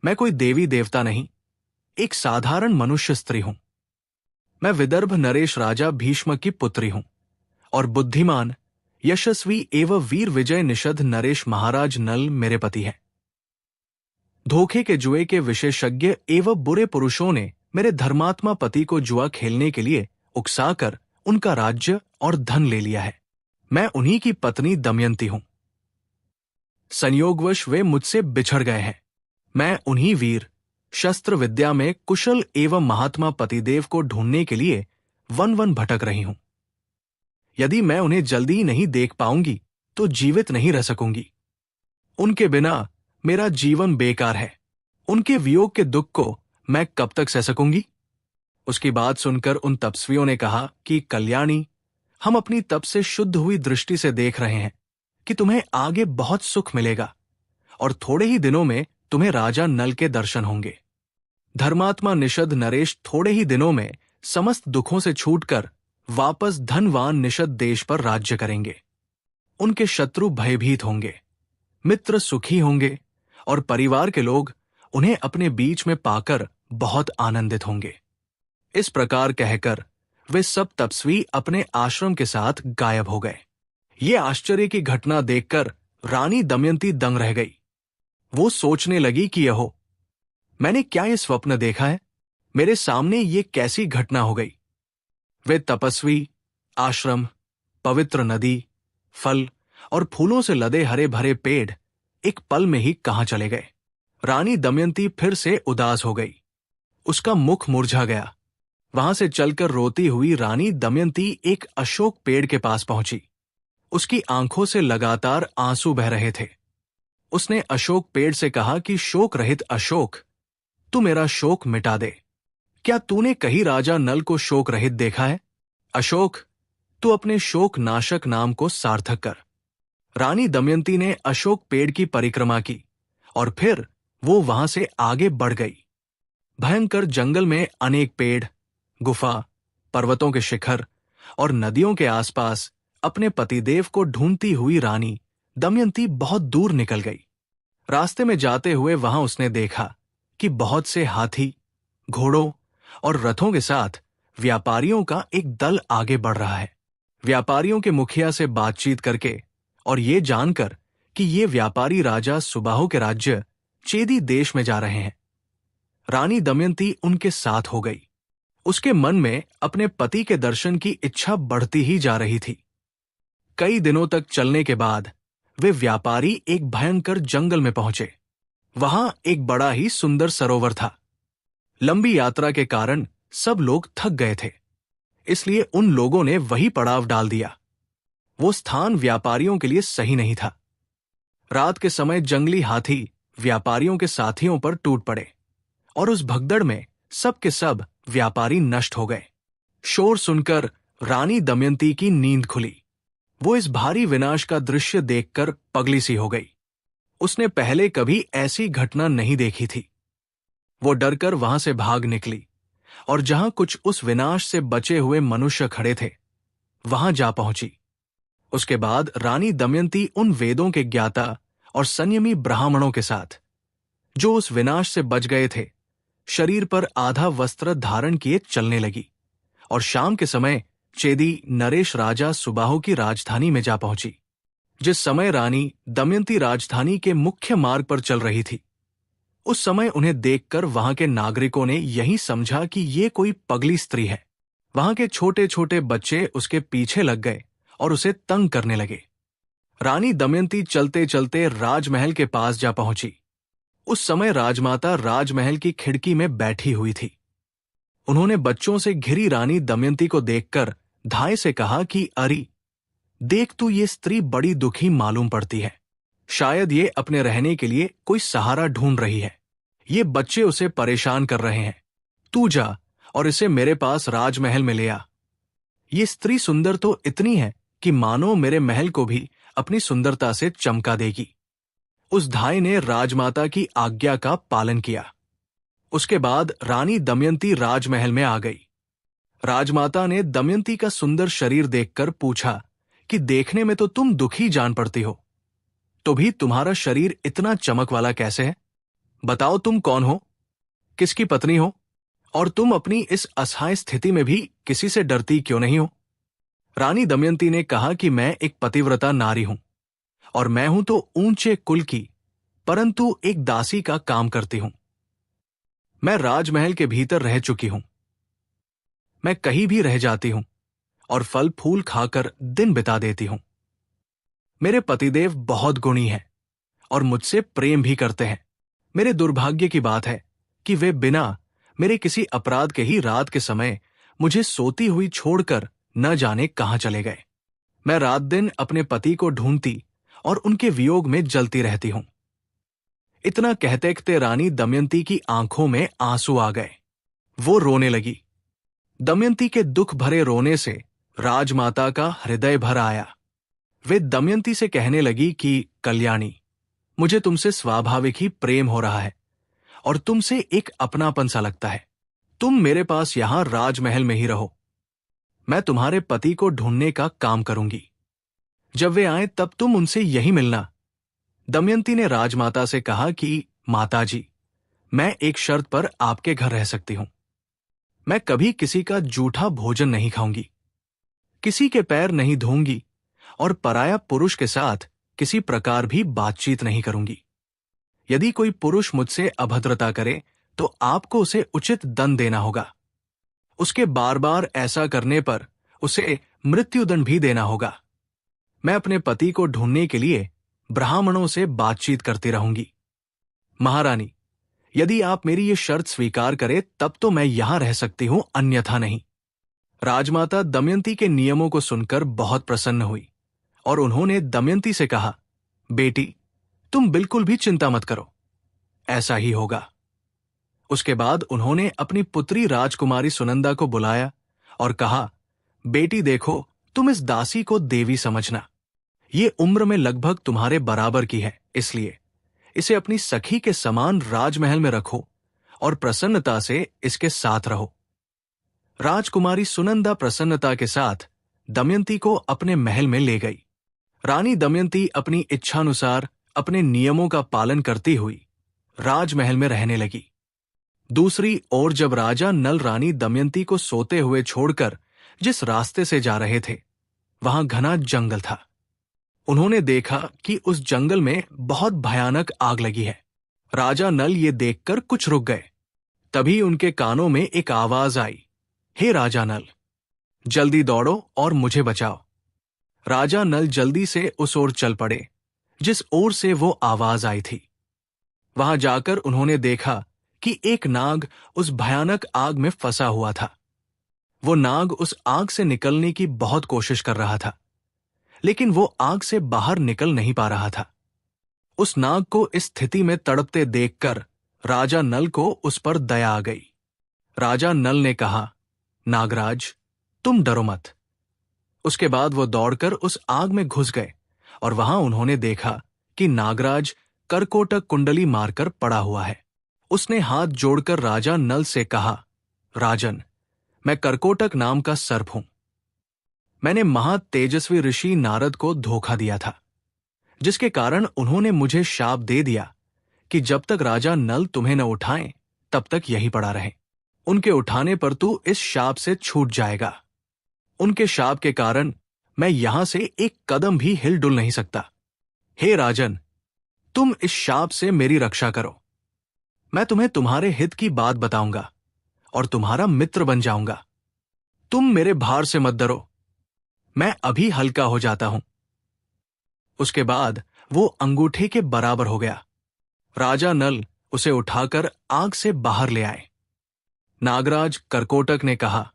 मैं कोई देवी देवता नहीं, एक साधारण मनुष्य स्त्री हूं। मैं विदर्भ नरेश राजा भीष्म की पुत्री हूं और बुद्धिमान, यशस्वी एवं वीर विजय निषद नरेश महाराज नल मेरे पति हैं। धोखे के जुए के विशेषज्ञ एवं बुरे पुरुषों ने मेरे धर्मात्मा पति को जुआ खेलने के लिए उकसाकर उनका राज्य और धन ले लिया है। मैं उन्हीं की पत्नी दमयंती हूं। संयोगवश वे मुझसे बिछड़ गए हैं। मैं उन्हीं वीर, शस्त्र विद्या में कुशल एवं महात्मा पतिदेव को ढूंढने के लिए वन वन भटक रही हूं। यदि मैं उन्हें जल्दी नहीं देख पाऊंगी तो जीवित नहीं रह सकूंगी। उनके बिना मेरा जीवन बेकार है। उनके वियोग के दुख को मैं कब तक सह सकूंगी? उसकी बात सुनकर उन तपस्वियों ने कहा कि कल्याणी, हम अपनी तप से शुद्ध हुई दृष्टि से देख रहे हैं कि तुम्हें आगे बहुत सुख मिलेगा और थोड़े ही दिनों में तुम्हें राजा नल के दर्शन होंगे। धर्मात्मा निषद नरेश थोड़े ही दिनों में समस्त दुखों से छूटकर वापस धनवान निषद देश पर राज्य करेंगे। उनके शत्रु भयभीत होंगे, मित्र सुखी होंगे और परिवार के लोग उन्हें अपने बीच में पाकर बहुत आनंदित होंगे। इस प्रकार कहकर वे सब तपस्वी अपने आश्रम के साथ गायब हो गए। ये आश्चर्य की घटना देखकर रानी दमयंती दंग रह गई। वो सोचने लगी कि यहो, मैंने क्या ये स्वप्न देखा है? मेरे सामने ये कैसी घटना हो गई? वे तपस्वी, आश्रम, पवित्र नदी, फल और फूलों से लदे हरे भरे पेड़ एक पल में ही कहां चले गए? रानी दमयंती फिर से उदास हो गई। उसका मुख मुरझा गया। वहां से चलकर रोती हुई रानी दमयंती एक अशोक पेड़ के पास पहुंची। उसकी आंखों से लगातार आंसू बह रहे थे। उसने अशोक पेड़ से कहा कि शोक रहित अशोक, तू मेरा शोक मिटा दे। क्या तूने कहीं राजा नल को शोक रहित देखा है? अशोक, तू अपने शोक नाशक नाम को सार्थक कर। रानी दमयंती ने अशोक पेड़ की परिक्रमा की और फिर वो वहां से आगे बढ़ गई। भयंकर जंगल में अनेक पेड़, गुफा, पर्वतों के शिखर और नदियों के आसपास अपने पतिदेव को ढूंढती हुई रानी दमयंती बहुत दूर निकल गई। रास्ते में जाते हुए वहां उसने देखा कि बहुत से हाथी, घोड़ों और रथों के साथ व्यापारियों का एक दल आगे बढ़ रहा है। व्यापारियों के मुखिया से बातचीत करके और ये जानकर कि ये व्यापारी राजा सुबाहु के राज्य चेदी देश में जा रहे हैं, रानी दमयंती उनके साथ हो गई। उसके मन में अपने पति के दर्शन की इच्छा बढ़ती ही जा रही थी। कई दिनों तक चलने के बाद वे व्यापारी एक भयंकर जंगल में पहुंचे। वहां एक बड़ा ही सुंदर सरोवर था। लंबी यात्रा के कारण सब लोग थक गए थे, इसलिए उन लोगों ने वही पड़ाव डाल दिया। वो स्थान व्यापारियों के लिए सही नहीं था। रात के समय जंगली हाथी व्यापारियों के साथियों पर टूट पड़े और उस भगदड़ में सब के सब व्यापारी नष्ट हो गए। शोर सुनकर रानी दमयंती की नींद खुली। वो इस भारी विनाश का दृश्य देखकर पगली सी हो गई। उसने पहले कभी ऐसी घटना नहीं देखी थी। वो डरकर वहां से भाग निकली और जहां कुछ उस विनाश से बचे हुए मनुष्य खड़े थे वहां जा पहुंची। उसके बाद रानी दमयंती उन वेदों के ज्ञाता और संयमी ब्राह्मणों के साथ, जो उस विनाश से बच गए थे, शरीर पर आधा वस्त्र धारण किए चलने लगी और शाम के समय चेदी नरेश राजा सुबाहु की राजधानी में जा पहुंची। जिस समय रानी दमयंती राजधानी के मुख्य मार्ग पर चल रही थी, उस समय उन्हें देखकर वहां के नागरिकों ने यही समझा कि ये कोई पगली स्त्री है। वहां के छोटे छोटे बच्चे उसके पीछे लग गए और उसे तंग करने लगे। रानी दमयंती चलते चलते राजमहल के पास जा पहुंची। उस समय राजमाता राजमहल की खिड़की में बैठी हुई थी। उन्होंने बच्चों से घिरी रानी दमयंती को देखकर धाय से कहा कि अरी, देख तू, ये स्त्री बड़ी दुखी मालूम पड़ती है। शायद ये अपने रहने के लिए कोई सहारा ढूंढ रही है। ये बच्चे उसे परेशान कर रहे हैं। तू जा और इसे मेरे पास राजमहल में ले आ। ये स्त्री सुंदर तो इतनी है कि मानो मेरे महल को भी अपनी सुंदरता से चमका देगी। उस धाय ने राजमाता की आज्ञा का पालन किया। उसके बाद रानी दमयंती राजमहल में आ गई। राजमाता ने दमयंती का सुंदर शरीर देखकर पूछा कि देखने में तो तुम दुखी जान पड़ती हो, तो भी तुम्हारा शरीर इतना चमक वाला कैसे है? बताओ, तुम कौन हो, किसकी पत्नी हो, और तुम अपनी इस असहाय स्थिति में भी किसी से डरती क्यों नहीं हो? रानी दमयंती ने कहा कि मैं एक पतिव्रता नारी हूं और मैं हूं तो ऊंचे कुल की, परंतु एक दासी का काम करती हूं। मैं राजमहल के भीतर रह चुकी हूं। मैं कहीं भी रह जाती हूं और फल फूल खाकर दिन बिता देती हूं। मेरे पतिदेव बहुत गुणी हैं और मुझसे प्रेम भी करते हैं। मेरे दुर्भाग्य की बात है कि वे बिना मेरे किसी अपराध के ही रात के समय मुझे सोती हुई छोड़कर न जाने कहां चले गए। मैं रात दिन अपने पति को ढूंढती और उनके वियोग में जलती रहती हूं। इतना कहते कहते रानी दमयंती की आंखों में आंसू आ गए। वो रोने लगी। दमयंती के दुख भरे रोने से राजमाता का हृदय भर आया। वे दमयंती से कहने लगी कि कल्याणी, मुझे तुमसे स्वाभाविक ही प्रेम हो रहा है और तुमसे एक अपनापन सा लगता है। तुम मेरे पास यहां राजमहल में ही रहो। मैं तुम्हारे पति को ढूंढने का काम करूंगी। जब वे आए तब तुम उनसे यही मिलना। दमयंती ने राजमाता से कहा कि माताजी, मैं एक शर्त पर आपके घर रह सकती हूं। मैं कभी किसी का जूठा भोजन नहीं खाऊंगी, किसी के पैर नहीं धोऊंगी और पराया पुरुष के साथ किसी प्रकार भी बातचीत नहीं करूंगी। यदि कोई पुरुष मुझसे अभद्रता करे तो आपको उसे उचित दंड देना होगा। उसके बार बार ऐसा करने पर उसे मृत्युदंड भी देना होगा। मैं अपने पति को ढूंढने के लिए ब्राह्मणों से बातचीत करती रहूंगी। महारानी, यदि आप मेरी ये शर्त स्वीकार करें तब तो मैं यहां रह सकती हूं, अन्यथा नहीं। राजमाता दमयंती के नियमों को सुनकर बहुत प्रसन्न हुई और उन्होंने दमयंती से कहा, बेटी, तुम बिल्कुल भी चिंता मत करो, ऐसा ही होगा। उसके बाद उन्होंने अपनी पुत्री राजकुमारी सुनंदा को बुलाया और कहा, बेटी देखो, तुम इस दासी को देवी समझना। ये उम्र में लगभग तुम्हारे बराबर की है, इसलिए इसे अपनी सखी के समान राजमहल में रखो और प्रसन्नता से इसके साथ रहो। राजकुमारी सुनंदा प्रसन्नता के साथ दमयंती को अपने महल में ले गई। रानी दमयंती अपनी इच्छानुसार अपने नियमों का पालन करती हुई राजमहल में रहने लगी। दूसरी ओर जब राजा नल रानी दमयंती को सोते हुए छोड़कर जिस रास्ते से जा रहे थे, वहां घना जंगल था। उन्होंने देखा कि उस जंगल में बहुत भयानक आग लगी है। राजा नल ये देखकर कुछ रुक गए। तभी उनके कानों में एक आवाज आई, हे राजा नल, जल्दी दौड़ो और मुझे बचाओ। राजा नल जल्दी से उस ओर चल पड़े जिस ओर से वो आवाज आई थी। वहां जाकर उन्होंने देखा कि एक नाग उस भयानक आग में फंसा हुआ था। वो नाग उस आग से निकलने की बहुत कोशिश कर रहा था, लेकिन वो आग से बाहर निकल नहीं पा रहा था। उस नाग को इस स्थिति में तड़पते देखकर राजा नल को उस पर दया आ गई। राजा नल ने कहा, नागराज, तुम डरो मत। उसके बाद वो दौड़कर उस आग में घुस गए और वहां उन्होंने देखा कि नागराज करकोटक कुंडली मारकर पड़ा हुआ है। उसने हाथ जोड़कर राजा नल से कहा, राजन, मैं कर्कोटक नाम का सर्प हूं। मैंने महातेजस्वी ऋषि नारद को धोखा दिया था, जिसके कारण उन्होंने मुझे शाप दे दिया कि जब तक राजा नल तुम्हें न उठाएं तब तक यही पड़ा रहे। उनके उठाने पर तू इस शाप से छूट जाएगा। उनके शाप के कारण मैं यहां से एक कदम भी हिल डुल नहीं सकता। हे राजन, तुम इस शाप से मेरी रक्षा करो। मैं तुम्हें तुम्हारे हित की बात बताऊंगा और तुम्हारा मित्र बन जाऊंगा। तुम मेरे भार से मत डरो, मैं अभी हल्का हो जाता हूं। उसके बाद वो अंगूठे के बराबर हो गया। राजा नल उसे उठाकर आग से बाहर ले आए। नागराज कर्कोटक ने कहा,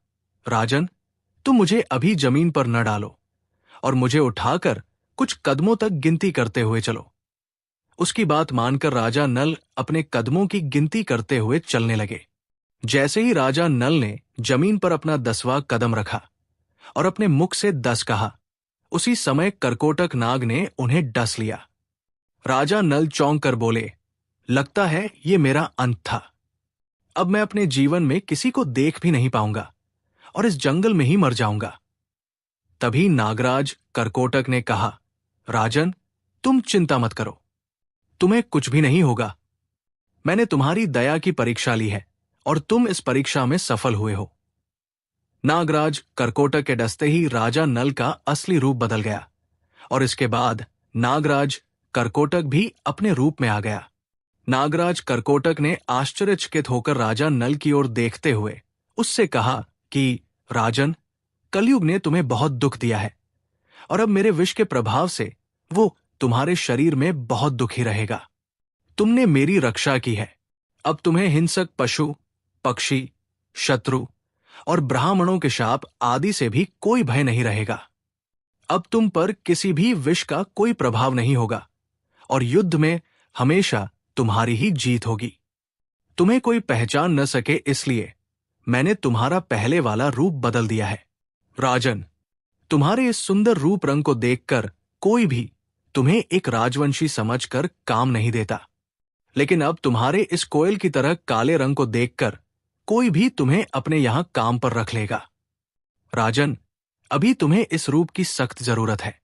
राजन, तुम मुझे अभी जमीन पर न डालो और मुझे उठाकर कुछ कदमों तक गिनती करते हुए चलो। उसकी बात मानकर राजा नल अपने कदमों की गिनती करते हुए चलने लगे। जैसे ही राजा नल ने जमीन पर अपना 10वां कदम रखा और अपने मुख से 10 कहा, उसी समय कर्कोटक नाग ने उन्हें डस लिया। राजा नल चौंक कर बोले, लगता है ये मेरा अंत था। अब मैं अपने जीवन में किसी को देख भी नहीं पाऊंगा और इस जंगल में ही मर जाऊंगा। तभी नागराज कर्कोटक ने कहा, राजन, तुम चिंता मत करो, तुम्हें कुछ भी नहीं होगा। मैंने तुम्हारी दया की परीक्षा ली है और तुम इस परीक्षा में सफल हुए हो। नागराज कर्कोटक के डसते ही राजा नल का असली रूप बदल गया और इसके बाद नागराज कर्कोटक भी अपने रूप में आ गया। नागराज कर्कोटक ने आश्चर्यचकित होकर राजा नल की ओर देखते हुए उससे कहा कि राजन, कलयुग ने तुम्हें बहुत दुख दिया है और अब मेरे विष के प्रभाव से वो तुम्हारे शरीर में बहुत दुखी रहेगा। तुमने मेरी रक्षा की है, अब तुम्हें हिंसक पशु, पक्षी, शत्रु और ब्राह्मणों के शाप आदि से भी कोई भय नहीं रहेगा। अब तुम पर किसी भी विष का कोई प्रभाव नहीं होगा और युद्ध में हमेशा तुम्हारी ही जीत होगी। तुम्हें कोई पहचान न सके इसलिए मैंने तुम्हारा पहले वाला रूप बदल दिया है। राजन, तुम्हारे इस सुंदर रूप रंग को देखकर कोई भी तुम्हें एक राजवंशी समझकर काम नहीं देता, लेकिन अब तुम्हारे इस कोयल की तरह काले रंग को देखकर कोई भी तुम्हें अपने यहां काम पर रख लेगा। राजन, अभी तुम्हें इस रूप की सख्त जरूरत है।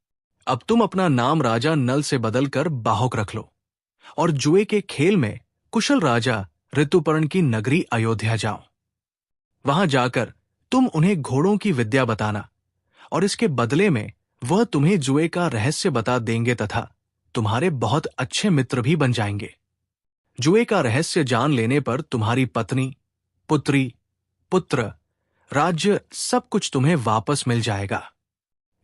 अब तुम अपना नाम राजा नल से बदलकर बाहुक रख लो और जुए के खेल में कुशल राजा ऋतुपर्ण की नगरी अयोध्या जाओ। वहां जाकर तुम उन्हें घोड़ों की विद्या बताना और इसके बदले में वह तुम्हें जुए का रहस्य बता देंगे तथा तुम्हारे बहुत अच्छे मित्र भी बन जाएंगे। जुए का रहस्य जान लेने पर तुम्हारी पत्नी, पुत्री, पुत्र, राज्य सब कुछ तुम्हें वापस मिल जाएगा।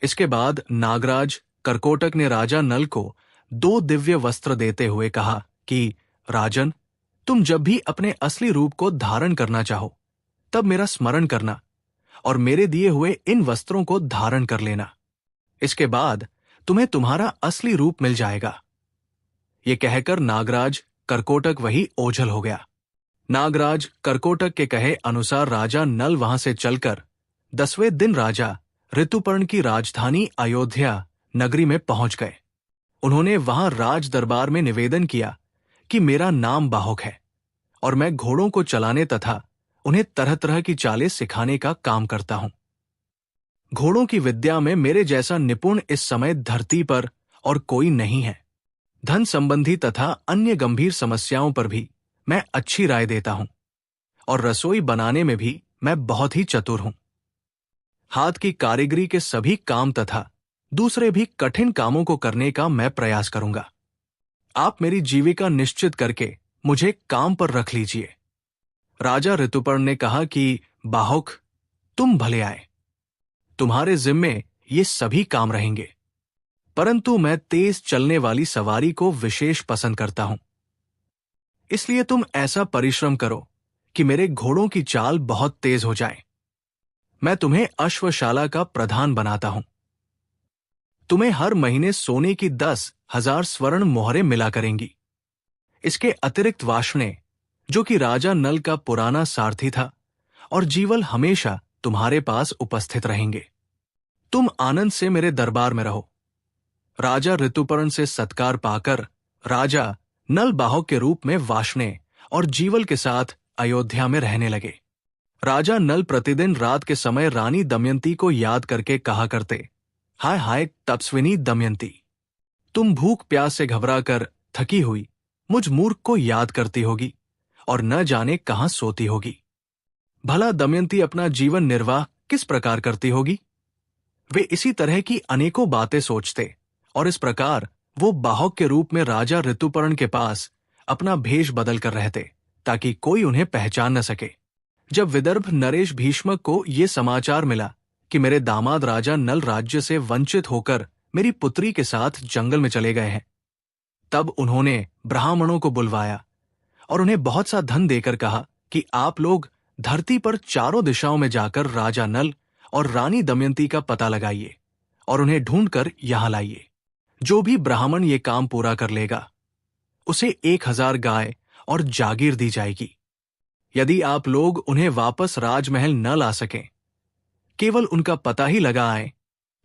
इसके बाद नागराज कर्कोटक ने राजा नल को 2 दिव्य वस्त्र देते हुए कहा कि राजन, तुम जब भी अपने असली रूप को धारण करना चाहो तब मेरा स्मरण करना और मेरे दिए हुए इन वस्त्रों को धारण कर लेना। इसके बाद तुम्हें तुम्हारा असली रूप मिल जाएगा। ये कहकर नागराज कर्कोटक वही ओझल हो गया। नागराज कर्कोटक के कहे अनुसार राजा नल वहां से चलकर 10वें दिन राजा ऋतुपर्ण की राजधानी अयोध्या नगरी में पहुंच गए। उन्होंने वहां राज दरबार में निवेदन किया कि मेरा नाम बाहुक है और मैं घोड़ों को चलाने तथा उन्हें तरह तरह की चालें सिखाने का काम करता हूं। घोड़ों की विद्या में मेरे जैसा निपुण इस समय धरती पर और कोई नहीं है। धन संबंधी तथा अन्य गंभीर समस्याओं पर भी मैं अच्छी राय देता हूं और रसोई बनाने में भी मैं बहुत ही चतुर हूं। हाथ की कारीगरी के सभी काम तथा दूसरे भी कठिन कामों को करने का मैं प्रयास करूंगा। आप मेरी जीविका निश्चित करके मुझे काम पर रख लीजिए। राजा ऋतुपर्ण ने कहा कि बाहुक, तुम भले आए, तुम्हारे जिम्मे ये सभी काम रहेंगे, परंतु मैं तेज चलने वाली सवारी को विशेष पसंद करता हूं। इसलिए तुम ऐसा परिश्रम करो कि मेरे घोड़ों की चाल बहुत तेज हो जाए। मैं तुम्हें अश्वशाला का प्रधान बनाता हूं। तुम्हें हर महीने सोने की 10,000 स्वर्ण मोहरें मिला करेंगी। इसके अतिरिक्त वाष्णे, जो कि राजा नल का पुराना सारथी था, और जीवल हमेशा तुम्हारे पास उपस्थित रहेंगे। तुम आनंद से मेरे दरबार में रहो। राजा ऋतुपर्ण से सत्कार पाकर राजा नल बाहुक के रूप में वाष्णे और जीवल के साथ अयोध्या में रहने लगे। राजा नल प्रतिदिन रात के समय रानी दमयंती को याद करके कहा करते, हाय हाय तपस्विनी दमयंती, तुम भूख प्यास से घबराकर थकी हुई मुझ मूर्ख को याद करती होगी और न जाने कहां सोती होगी। भला दमयंती अपना जीवन निर्वाह किस प्रकार करती होगी? वे इसी तरह की अनेकों बातें सोचते और इस प्रकार वो बाहुक के रूप में राजा ऋतुपर्ण के पास अपना भेष बदल कर रहते ताकि कोई उन्हें पहचान न सके। जब विदर्भ नरेश भीष्मक को ये समाचार मिला कि मेरे दामाद राजा नल राज्य से वंचित होकर मेरी पुत्री के साथ जंगल में चले गए हैं, तब उन्होंने ब्राह्मणों को बुलवाया और उन्हें बहुत सा धन देकर कहा कि आप लोग धरती पर चारों दिशाओं में जाकर राजा नल और रानी दमयंती का पता लगाइए और उन्हें ढूंढकर यहां लाइए। जो भी ब्राह्मण ये काम पूरा कर लेगा उसे 1000 गाय और जागीर दी जाएगी। यदि आप लोग उन्हें वापस राजमहल न ला सकें, केवल उनका पता ही लगा आए,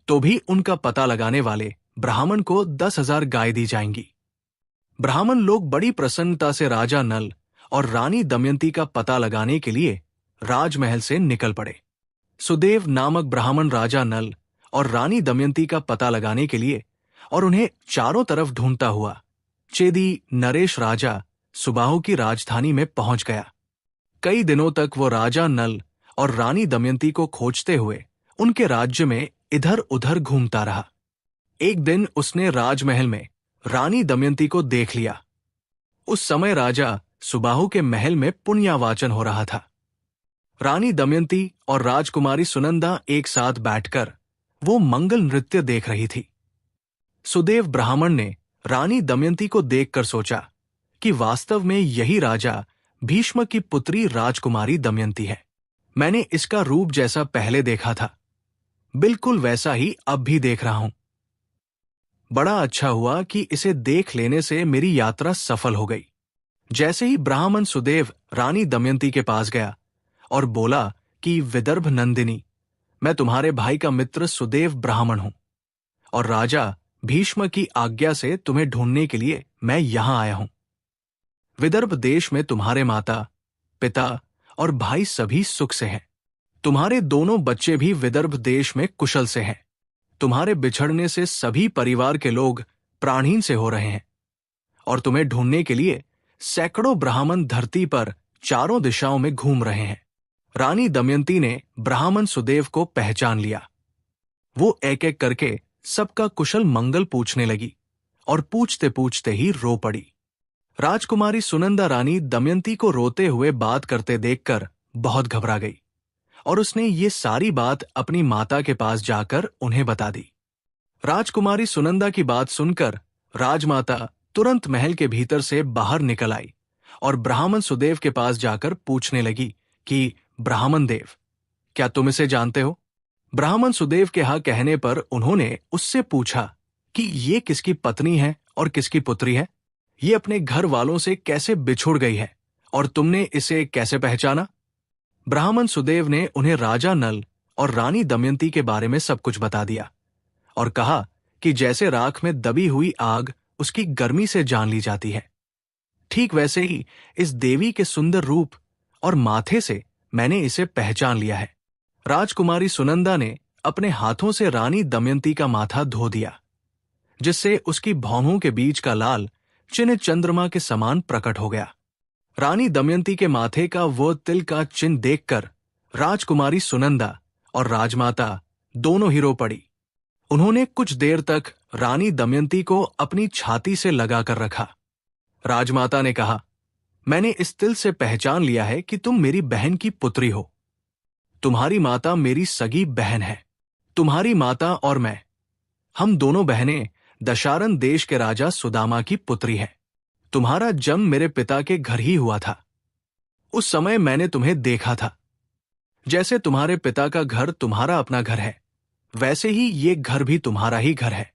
तो भी उनका पता लगाने वाले ब्राह्मण को 10,000 गाय दी जाएंगी। ब्राह्मण लोग बड़ी प्रसन्नता से राजा नल और रानी दमयंती का पता लगाने के लिए राजमहल से निकल पड़े। सुदेव नामक ब्राह्मण राजा नल और रानी दमयंती का पता लगाने के लिए और उन्हें चारों तरफ ढूंढता हुआ चेदी नरेश राजा सुबाहु की राजधानी में पहुंच गया। कई दिनों तक वो राजा नल और रानी दमयंती को खोजते हुए उनके राज्य में इधर उधर घूमता रहा। एक दिन उसने राजमहल में रानी दमयंती को देख लिया। उस समय राजा सुबाहु के महल में पुण्यावाचन हो रहा था। रानी दमयंती और राजकुमारी सुनंदा एक साथ बैठकर वो मंगल नृत्य देख रही थी। सुदेव ब्राह्मण ने रानी दमयंती को देखकर सोचा कि वास्तव में यही राजा भीष्म की पुत्री राजकुमारी दमयंती है। मैंने इसका रूप जैसा पहले देखा था, बिल्कुल वैसा ही अब भी देख रहा हूं। बड़ा अच्छा हुआ कि इसे देख लेने से मेरी यात्रा सफल हो गई। जैसे ही ब्राह्मण सुदेव रानी दमयंती के पास गया और बोला कि विदर्भ नंदिनी, मैं तुम्हारे भाई का मित्र सुदेव ब्राह्मण हूं और राजा भीष्म की आज्ञा से तुम्हें ढूंढने के लिए मैं यहां आया हूं। विदर्भ देश में तुम्हारे माता, पिता और भाई सभी सुख से हैं। तुम्हारे दोनों बच्चे भी विदर्भ देश में कुशल से हैं। तुम्हारे बिछड़ने से सभी परिवार के लोग प्राणहीन से हो रहे हैं और तुम्हें ढूंढने के लिए सैकड़ों ब्राह्मण धरती पर चारों दिशाओं में घूम रहे हैं। रानी दमयंती ने ब्राह्मण सुदेव को पहचान लिया। वो एक एक करके सबका कुशल मंगल पूछने लगी और पूछते पूछते ही रो पड़ी। राजकुमारी सुनंदा रानी दमयंती को रोते हुए बात करते देखकर बहुत घबरा गई और उसने ये सारी बात अपनी माता के पास जाकर उन्हें बता दी। राजकुमारी सुनंदा की बात सुनकर राजमाता तुरंत महल के भीतर से बाहर निकल आई और ब्राह्मण सुदेव के पास जाकर पूछने लगी कि ब्राह्मण देव, क्या तुम इसे जानते हो? ब्राह्मण सुदेव के हाँ कहने पर उन्होंने उससे पूछा कि ये किसकी पत्नी है और किसकी पुत्री है? ये अपने घर वालों से कैसे बिछुड़ गई है और तुमने इसे कैसे पहचाना? ब्राह्मण सुदेव ने उन्हें राजा नल और रानी दमयंती के बारे में सब कुछ बता दिया और कहा कि जैसे राख में दबी हुई आग उसकी गर्मी से जान ली जाती है, ठीक वैसे ही इस देवी के सुंदर रूप और माथे से मैंने इसे पहचान लिया है। राजकुमारी सुनंदा ने अपने हाथों से रानी दमयंती का माथा धो दिया, जिससे उसकी भौहों के बीच का लाल चिन्ह चंद्रमा के समान प्रकट हो गया। रानी दमयंती के माथे का वो तिल का चिन्ह देखकर राजकुमारी सुनंदा और राजमाता दोनों ही रो पड़ी। उन्होंने कुछ देर तक रानी दमयंती को अपनी छाती से लगाकर रखा। राजमाता ने कहा, मैंने इस तिल से पहचान लिया है कि तुम मेरी बहन की पुत्री हो। तुम्हारी माता मेरी सगी बहन है। तुम्हारी माता और मैं, हम दोनों बहनें दशारन देश के राजा सुदामा की पुत्री हैं। तुम्हारा जन्म मेरे पिता के घर ही हुआ था। उस समय मैंने तुम्हें देखा था। जैसे तुम्हारे पिता का घर तुम्हारा अपना घर है, वैसे ही ये घर भी तुम्हारा ही घर है।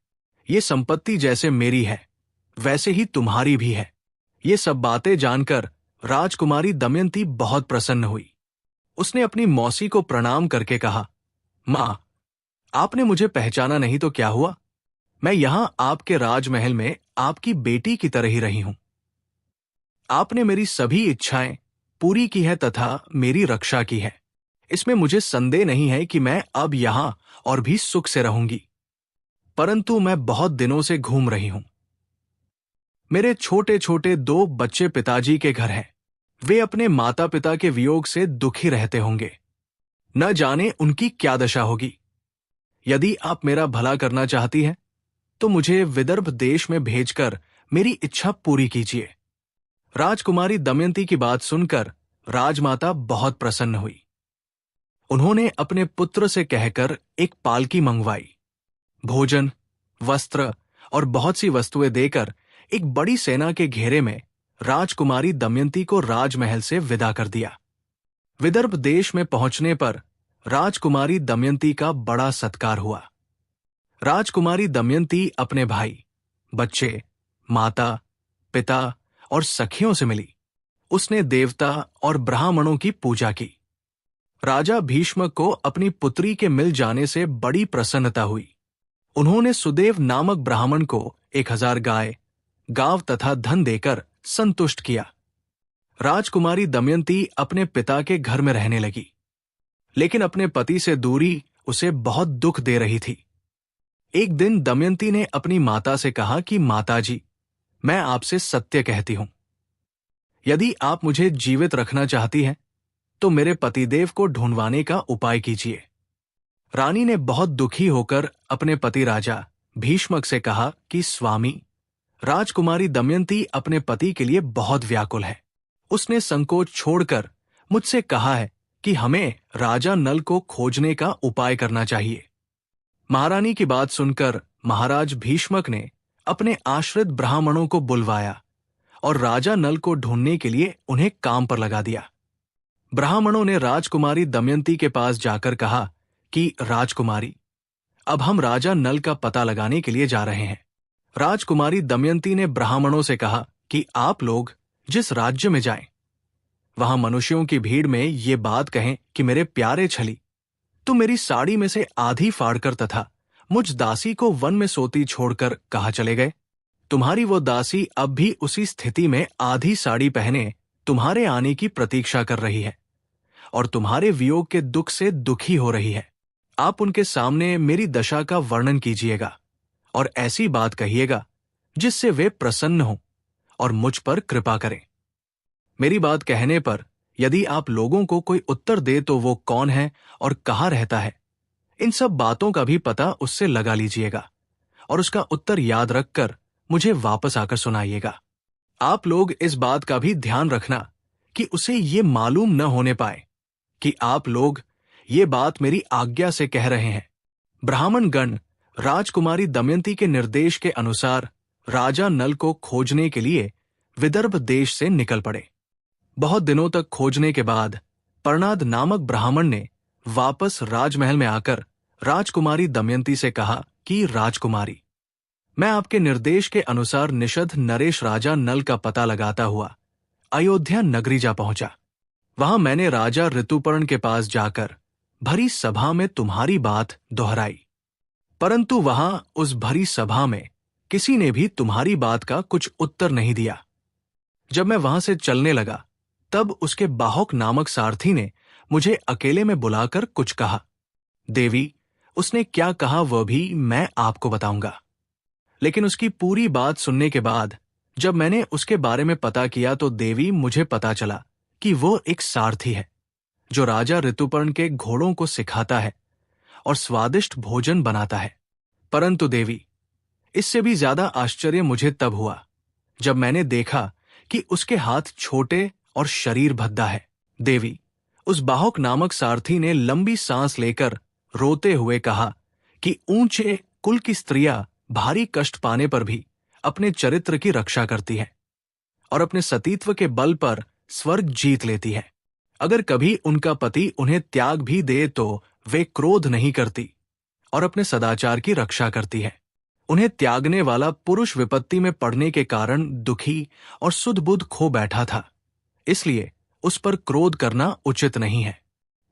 ये संपत्ति जैसे मेरी है, वैसे ही तुम्हारी भी है। ये सब बातें जानकर राजकुमारी दमयंती बहुत प्रसन्न हुई। उसने अपनी मौसी को प्रणाम करके कहा, मां, आपने मुझे पहचाना नहीं तो क्या हुआ? मैं यहां आपके राजमहल में आपकी बेटी की तरह ही रही हूं। आपने मेरी सभी इच्छाएं पूरी की है तथा मेरी रक्षा की है। इसमें मुझे संदेह नहीं है कि मैं अब यहां और भी सुख से रहूंगी। परंतु मैं बहुत दिनों से घूम रही हूं। मेरे छोटे छोटे 2 बच्चे पिताजी के घर हैं। वे अपने माता पिता के वियोग से दुखी रहते होंगे। न जाने उनकी क्या दशा होगी। यदि आप मेरा भला करना चाहती हैं, तो मुझे विदर्भ देश में भेजकर मेरी इच्छा पूरी कीजिए। राजकुमारी दमयंती की बात सुनकर राजमाता बहुत प्रसन्न हुई। उन्होंने अपने पुत्र से कहकर एक पालकी मंगवाई। भोजन, वस्त्र और बहुत सी वस्तुएं देकर एक बड़ी सेना के घेरे में राजकुमारी दमयंती को राजमहल से विदा कर दिया। विदर्भ देश में पहुंचने पर राजकुमारी दमयंती का बड़ा सत्कार हुआ। राजकुमारी दमयंती अपने भाई, बच्चे, माता, पिता और सखियों से मिली। उसने देवता और ब्राह्मणों की पूजा की। राजा भीष्म को अपनी पुत्री के मिल जाने से बड़ी प्रसन्नता हुई। उन्होंने सुदेव नामक ब्राह्मण को 1000 गाय, गांव तथा धन देकर संतुष्ट किया। राजकुमारी दमयंती अपने पिता के घर में रहने लगी, लेकिन अपने पति से दूरी उसे बहुत दुख दे रही थी। एक दिन दमयंती ने अपनी माता से कहा कि माताजी, मैं आपसे सत्य कहती हूं। यदि आप मुझे जीवित रखना चाहती हैं, तो मेरे पतिदेव को ढूंढवाने का उपाय कीजिए। रानी ने बहुत दुखी होकर अपने पति राजा भीष्मक से कहा कि स्वामी, राजकुमारी दमयंती अपने पति के लिए बहुत व्याकुल है। उसने संकोच छोड़कर मुझसे कहा है कि हमें राजा नल को खोजने का उपाय करना चाहिए। महारानी की बात सुनकर महाराज भीष्मक ने अपने आश्रित ब्राह्मणों को बुलवाया और राजा नल को ढूंढने के लिए उन्हें काम पर लगा दिया। ब्राह्मणों ने राजकुमारी दमयंती के पास जाकर कहा कि राजकुमारी, अब हम राजा नल का पता लगाने के लिए जा रहे हैं। राजकुमारी दमयंती ने ब्राह्मणों से कहा कि आप लोग जिस राज्य में जाएं, वहां मनुष्यों की भीड़ में ये बात कहें कि मेरे प्यारे छली, तुम मेरी साड़ी में से आधी फाड़कर तथा मुझ दासी को वन में सोती छोड़कर कहाँ चले गए। तुम्हारी वो दासी अब भी उसी स्थिति में आधी साड़ी पहने तुम्हारे आने की प्रतीक्षा कर रही है और तुम्हारे वियोग के दुख से दुखी हो रही है। आप उनके सामने मेरी दशा का वर्णन कीजिएगा और ऐसी बात कहिएगा जिससे वे प्रसन्न हों और मुझ पर कृपा करें। मेरी बात कहने पर यदि आप लोगों को कोई उत्तर दे तो वो कौन है और कहाँ रहता है, इन सब बातों का भी पता उससे लगा लीजिएगा और उसका उत्तर याद रखकर मुझे वापस आकर सुनाइएगा। आप लोग इस बात का भी ध्यान रखना कि उसे ये मालूम न होने पाए कि आप लोग ये बात मेरी आज्ञा से कह रहे हैं। ब्राह्मण गण राजकुमारी दमयंती के निर्देश के अनुसार राजा नल को खोजने के लिए विदर्भ देश से निकल पड़े। बहुत दिनों तक खोजने के बाद पर्णाद नामक ब्राह्मण ने वापस राजमहल में आकर राजकुमारी दमयंती से कहा कि राजकुमारी, मैं आपके निर्देश के अनुसार निषद नरेश राजा नल का पता लगाता हुआ अयोध्या नगरी जा पहुंचा। वहां मैंने राजा ऋतुपर्ण के पास जाकर भरी सभा में तुम्हारी बात दोहराई, परंतु वहां उस भरी सभा में किसी ने भी तुम्हारी बात का कुछ उत्तर नहीं दिया। जब मैं वहां से चलने लगा, तब उसके बाहुक नामक सारथी ने मुझे अकेले में बुलाकर कुछ कहा। देवी, उसने क्या कहा वह भी मैं आपको बताऊंगा, लेकिन उसकी पूरी बात सुनने के बाद जब मैंने उसके बारे में पता किया तो देवी, मुझे पता चला कि वो एक सारथी है जो राजा ऋतुपर्ण के घोड़ों को सिखाता है और स्वादिष्ट भोजन बनाता है। परंतु देवी, इससे भी ज्यादा आश्चर्य मुझे तब हुआ जब मैंने देखा कि उसके हाथ छोटे और शरीर भद्दा है। देवी, उस बाहुक नामक सारथी ने लंबी सांस लेकर रोते हुए कहा कि ऊंचे कुल की स्त्रियां भारी कष्ट पाने पर भी अपने चरित्र की रक्षा करती हैं और अपने सतीत्व के बल पर स्वर्ग जीत लेती है। अगर कभी उनका पति उन्हें त्याग भी दे तो वे क्रोध नहीं करती और अपने सदाचार की रक्षा करती है। उन्हें त्यागने वाला पुरुष विपत्ति में पड़ने के कारण दुखी और सुध-बुध खो बैठा था, इसलिए उस पर क्रोध करना उचित नहीं है।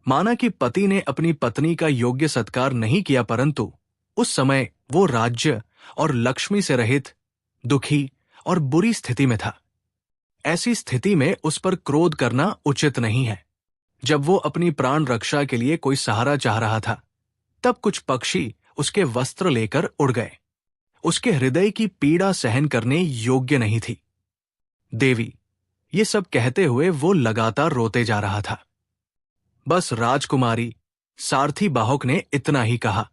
माना कि पति ने अपनी पत्नी का योग्य सत्कार नहीं किया, परंतु उस समय वो राज्य और लक्ष्मी से रहित, दुखी और बुरी स्थिति में था। ऐसी स्थिति में उस पर क्रोध करना उचित नहीं है। जब वो अपनी प्राण रक्षा के लिए कोई सहारा चाह रहा था, तब कुछ पक्षी उसके वस्त्र लेकर उड़ गए। उसके हृदय की पीड़ा सहन करने योग्य नहीं थी। देवी, ये सब कहते हुए वो लगातार रोते जा रहा था। बस राजकुमारी सारथी बाहुक ने इतना ही कहा,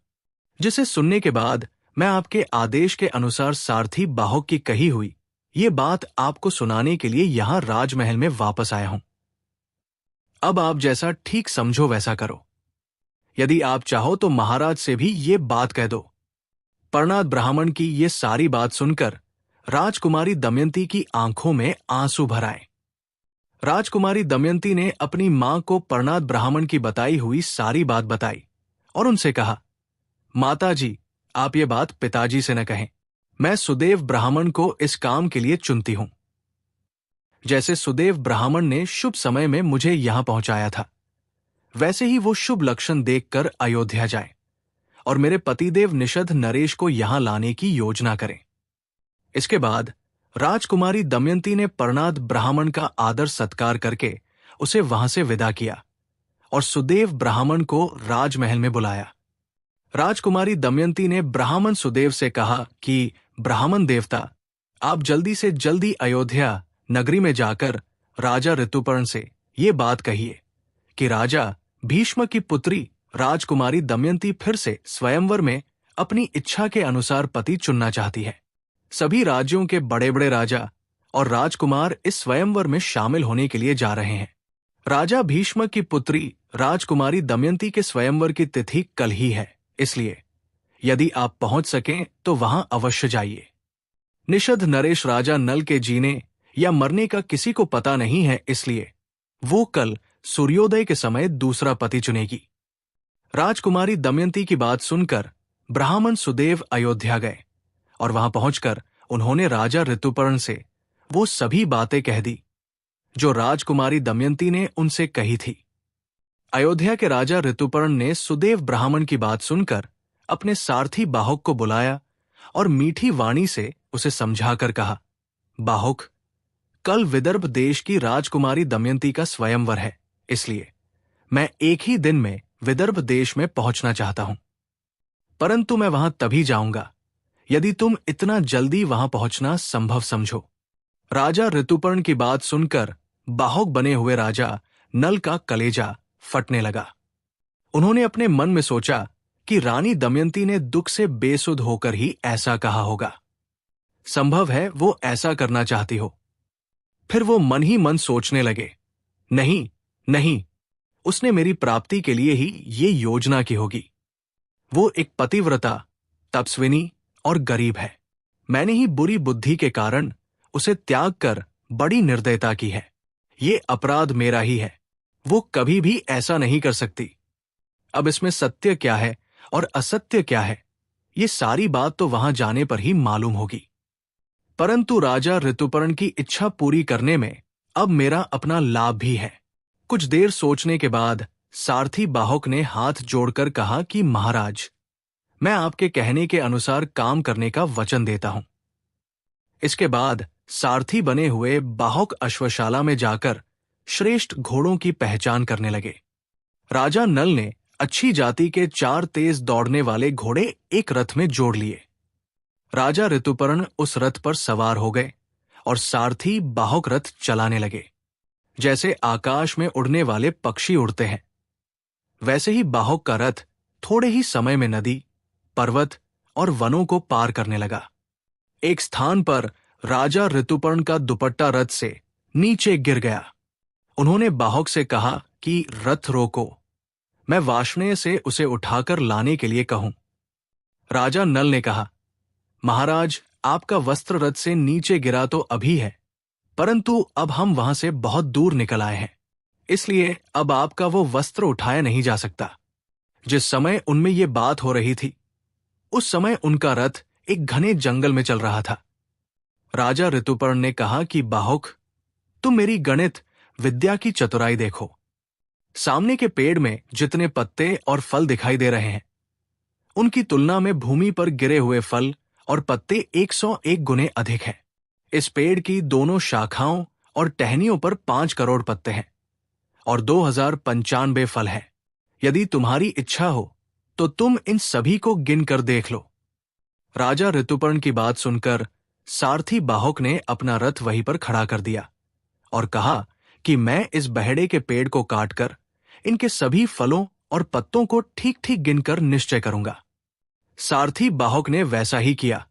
जिसे सुनने के बाद मैं आपके आदेश के अनुसार सारथी बाहुक की कही हुई ये बात आपको सुनाने के लिए यहां राजमहल में वापस आया हूं। अब आप जैसा ठीक समझो वैसा करो। यदि आप चाहो तो महाराज से भी ये बात कह दो। पर्णात ब्राह्मण की ये सारी बात सुनकर राजकुमारी दमयंती की आंखों में आंसू भर आए। राजकुमारी दमयंती ने अपनी मां को पर्णात ब्राह्मण की बताई हुई सारी बात बताई और उनसे कहा, माताजी, आप ये बात पिताजी से न कहें। मैं सुदेव ब्राह्मण को इस काम के लिए चुनती हूं। जैसे सुदेव ब्राह्मण ने शुभ समय में मुझे यहां पहुंचाया था, वैसे ही वो शुभ लक्षण देखकर अयोध्या जाए और मेरे पतिदेव निषद नरेश को यहां लाने की योजना करें। इसके बाद राजकुमारी दमयंती ने पर्णात ब्राह्मण का आदर सत्कार करके उसे वहां से विदा किया और सुदेव ब्राह्मण को राजमहल में बुलाया। राजकुमारी दमयंती ने ब्राह्मण सुदेव से कहा कि ब्राह्मण देवता, आप जल्दी से जल्दी अयोध्या नगरी में जाकर राजा ऋतुपर्ण से ये बात कहिए कि राजा भीष्म की पुत्री राजकुमारी दमयंती फिर से स्वयंवर में अपनी इच्छा के अनुसार पति चुनना चाहती है। सभी राज्यों के बड़े बड़े राजा और राजकुमार इस स्वयंवर में शामिल होने के लिए जा रहे हैं। राजा भीष्म की पुत्री राजकुमारी दमयंती के स्वयंवर की तिथि कल ही है, इसलिए यदि आप पहुंच सकें तो वहां अवश्य जाइए। निषद नरेश राजा नल के जीने या मरने का किसी को पता नहीं है, इसलिए वो कल सूर्योदय के समय दूसरा पति चुनेगी। राजकुमारी दमयंती की बात सुनकर ब्राह्मण सुदेव अयोध्या गए और वहां पहुंचकर उन्होंने राजा ऋतुपर्ण से वो सभी बातें कह दी जो राजकुमारी दमयंती ने उनसे कही थी। अयोध्या के राजा ऋतुपर्ण ने सुदेव ब्राह्मण की बात सुनकर अपने सारथी बाहुक को बुलाया और मीठी वाणी से उसे समझाकर कहा, बाहुक, कल विदर्भ देश की राजकुमारी दमयंती का स्वयंवर है, इसलिए मैं एक ही दिन में विदर्भ देश में पहुंचना चाहता हूं। परंतु मैं वहां तभी जाऊंगा यदि तुम इतना जल्दी वहां पहुंचना संभव समझो। राजा ऋतुपर्ण की बात सुनकर बाहुक बने हुए राजा नल का कलेजा फटने लगा। उन्होंने अपने मन में सोचा कि रानी दमयंती ने दुख से बेसुध होकर ही ऐसा कहा होगा। संभव है वो ऐसा करना चाहती हो। फिर वो मन ही मन सोचने लगे, नहीं नहीं, उसने मेरी प्राप्ति के लिए ही ये योजना की होगी। वो एक पतिव्रता, तपस्विनी और गरीब है। मैंने ही बुरी बुद्धि के कारण उसे त्याग कर बड़ी निर्दयता की है। ये अपराध मेरा ही है। वो कभी भी ऐसा नहीं कर सकती। अब इसमें सत्य क्या है और असत्य क्या है, ये सारी बात तो वहां जाने पर ही मालूम होगी। परंतु राजा ऋतुपर्ण की इच्छा पूरी करने में अब मेरा अपना लाभ भी है। कुछ देर सोचने के बाद सारथी बाहुक ने हाथ जोड़कर कहा कि महाराज, मैं आपके कहने के अनुसार काम करने का वचन देता हूं। इसके बाद सारथी बने हुए बाहुक अश्वशाला में जाकर श्रेष्ठ घोड़ों की पहचान करने लगे। राजा नल ने अच्छी जाति के 4 तेज दौड़ने वाले घोड़े एक रथ में जोड़ लिए। राजा ऋतुपर्ण उस रथ पर सवार हो गए और सारथी बाहुक रथ चलाने लगे। जैसे आकाश में उड़ने वाले पक्षी उड़ते हैं, वैसे ही बाहुक का रथ थोड़े ही समय में नदी, पर्वत और वनों को पार करने लगा। एक स्थान पर राजा ऋतुपर्ण का दुपट्टा रथ से नीचे गिर गया। उन्होंने बाहुक से कहा कि रथ रोको, मैं वाष्णेय से उसे उठाकर लाने के लिए कहूं। राजा नल ने कहा, महाराज, आपका वस्त्र रथ से नीचे गिरा तो अभी है, परंतु अब हम वहां से बहुत दूर निकल आए हैं, इसलिए अब आपका वो वस्त्र उठाया नहीं जा सकता। जिस समय उनमें ये बात हो रही थी, उस समय उनका रथ एक घने जंगल में चल रहा था। राजा ऋतुपर्ण ने कहा कि बाहुक, तुम मेरी गणित विद्या की चतुराई देखो। सामने के पेड़ में जितने पत्ते और फल दिखाई दे रहे हैं, उनकी तुलना में भूमि पर गिरे हुए फल और पत्ते 101 गुने अधिक हैं। इस पेड़ की दोनों शाखाओं और टहनियों पर 5 करोड़ पत्ते हैं और 2095 फल हैं। यदि तुम्हारी इच्छा हो तो तुम इन सभी को गिन कर देख लो। राजा ऋतुपर्ण की बात सुनकर सारथी बाहुक ने अपना रथ वहीं पर खड़ा कर दिया और कहा कि मैं इस बहेड़े के पेड़ को काटकर इनके सभी फलों और पत्तों को ठीक ठीक गिनकर निश्चय करूंगा। सारथी बाहुक ने वैसा ही किया।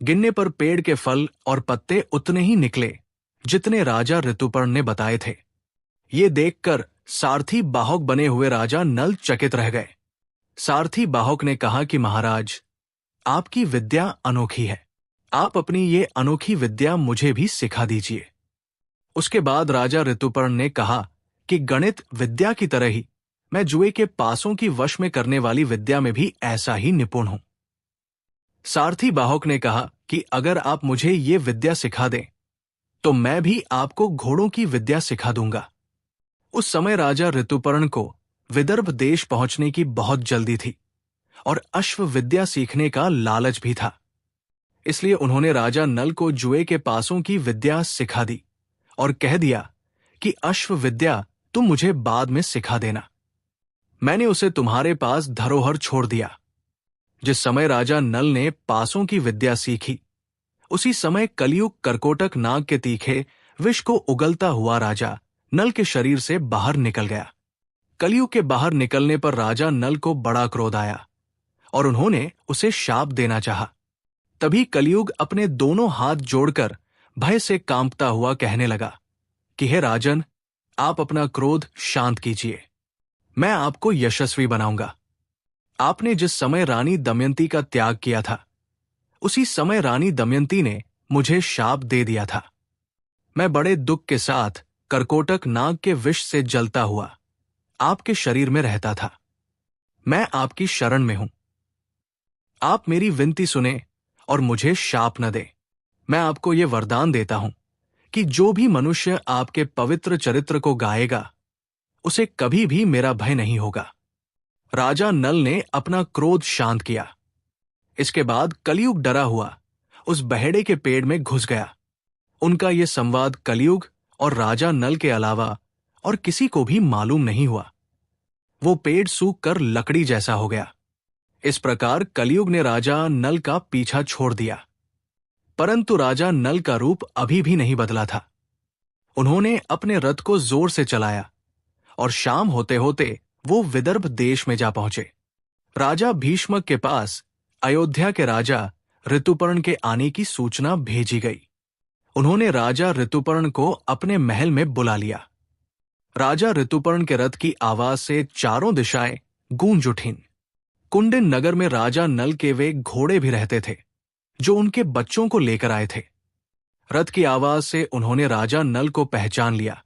गिनने पर पेड़ के फल और पत्ते उतने ही निकले जितने राजा ऋतुपर्ण ने बताए थे। ये देखकर सारथी बाहुक बने हुए राजा नल चकित रह गए। सारथी बाहुक ने कहा कि महाराज, आपकी विद्या अनोखी है। आप अपनी ये अनोखी विद्या मुझे भी सिखा दीजिए। उसके बाद राजा ऋतुपर्ण ने कहा कि गणित विद्या की तरह ही मैं जुए के पासों की वश में करने वाली विद्या में भी ऐसा ही निपुण हूं। सारथी बाहुक ने कहा कि अगर आप मुझे ये विद्या सिखा दें तो मैं भी आपको घोड़ों की विद्या सिखा दूंगा। उस समय राजा ऋतुपर्ण को विदर्भ देश पहुंचने की बहुत जल्दी थी और अश्व विद्या सीखने का लालच भी था। इसलिए उन्होंने राजा नल को जुए के पासों की विद्या सिखा दी और कह दिया कि अश्व विद्या तुम मुझे बाद में सिखा देना। मैंने उसे तुम्हारे पास धरोहर छोड़ दिया। जिस समय राजा नल ने पासों की विद्या सीखी, उसी समय कलयुग करकोटक नाग के तीखे विष को उगलता हुआ राजा नल के शरीर से बाहर निकल गया। कलयुग के बाहर निकलने पर राजा नल को बड़ा क्रोध आया और उन्होंने उसे शाप देना चाहा। तभी कलयुग अपने दोनों हाथ जोड़कर भय से कांपता हुआ कहने लगा कि हे राजन, आप अपना क्रोध शांत कीजिए, मैं आपको यशस्वी बनाऊंगा। आपने जिस समय रानी दमयंती का त्याग किया था, उसी समय रानी दमयंती ने मुझे शाप दे दिया था। मैं बड़े दुख के साथ करकोटक नाग के विष से जलता हुआ आपके शरीर में रहता था। मैं आपकी शरण में हूं। आप मेरी विनती सुने और मुझे शाप न दे। मैं आपको यह वरदान देता हूं कि जो भी मनुष्य आपके पवित्र चरित्र को गाएगा, उसे कभी भी मेरा भय नहीं होगा। राजा नल ने अपना क्रोध शांत किया। इसके बाद कलयुग डरा हुआ उस बहेड़े के पेड़ में घुस गया। उनका यह संवाद कलयुग और राजा नल के अलावा और किसी को भी मालूम नहीं हुआ। वो पेड़ सूख कर लकड़ी जैसा हो गया। इस प्रकार कलयुग ने राजा नल का पीछा छोड़ दिया, परंतु राजा नल का रूप अभी भी नहीं बदला था। उन्होंने अपने रथ को जोर से चलाया और शाम होते होते वो विदर्भ देश में जा पहुंचे। राजा भीष्मक के पास अयोध्या के राजा ऋतुपर्ण के आने की सूचना भेजी गई। उन्होंने राजा ऋतुपर्ण को अपने महल में बुला लिया। राजा ऋतुपर्ण के रथ की आवाज से चारों दिशाएं गूंज उठीं। कुंडिन नगर में राजा नल के वे घोड़े भी रहते थे जो उनके बच्चों को लेकर आए थे। रथ की आवाज से उन्होंने राजा नल को पहचान लिया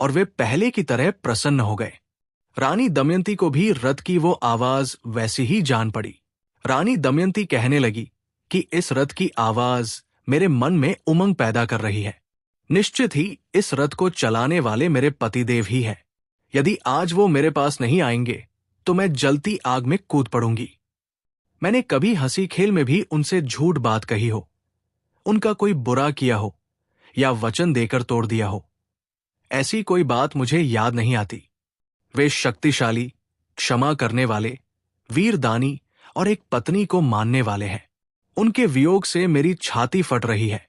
और वे पहले की तरह प्रसन्न हो गए। रानी दमयंती को भी रथ की वो आवाज वैसी ही जान पड़ी। रानी दमयंती कहने लगी कि इस रथ की आवाज मेरे मन में उमंग पैदा कर रही है। निश्चित ही इस रथ को चलाने वाले मेरे पतिदेव ही हैं। यदि आज वो मेरे पास नहीं आएंगे तो मैं जलती आग में कूद पड़ूंगी। मैंने कभी हंसी खेल में भी उनसे झूठ बात कही हो, उनका कोई बुरा किया हो या वचन देकर तोड़ दिया हो, ऐसी कोई बात मुझे याद नहीं आती। वे शक्तिशाली, क्षमा करने वाले, वीरदानी और एक पत्नी को मानने वाले हैं। उनके वियोग से मेरी छाती फट रही है।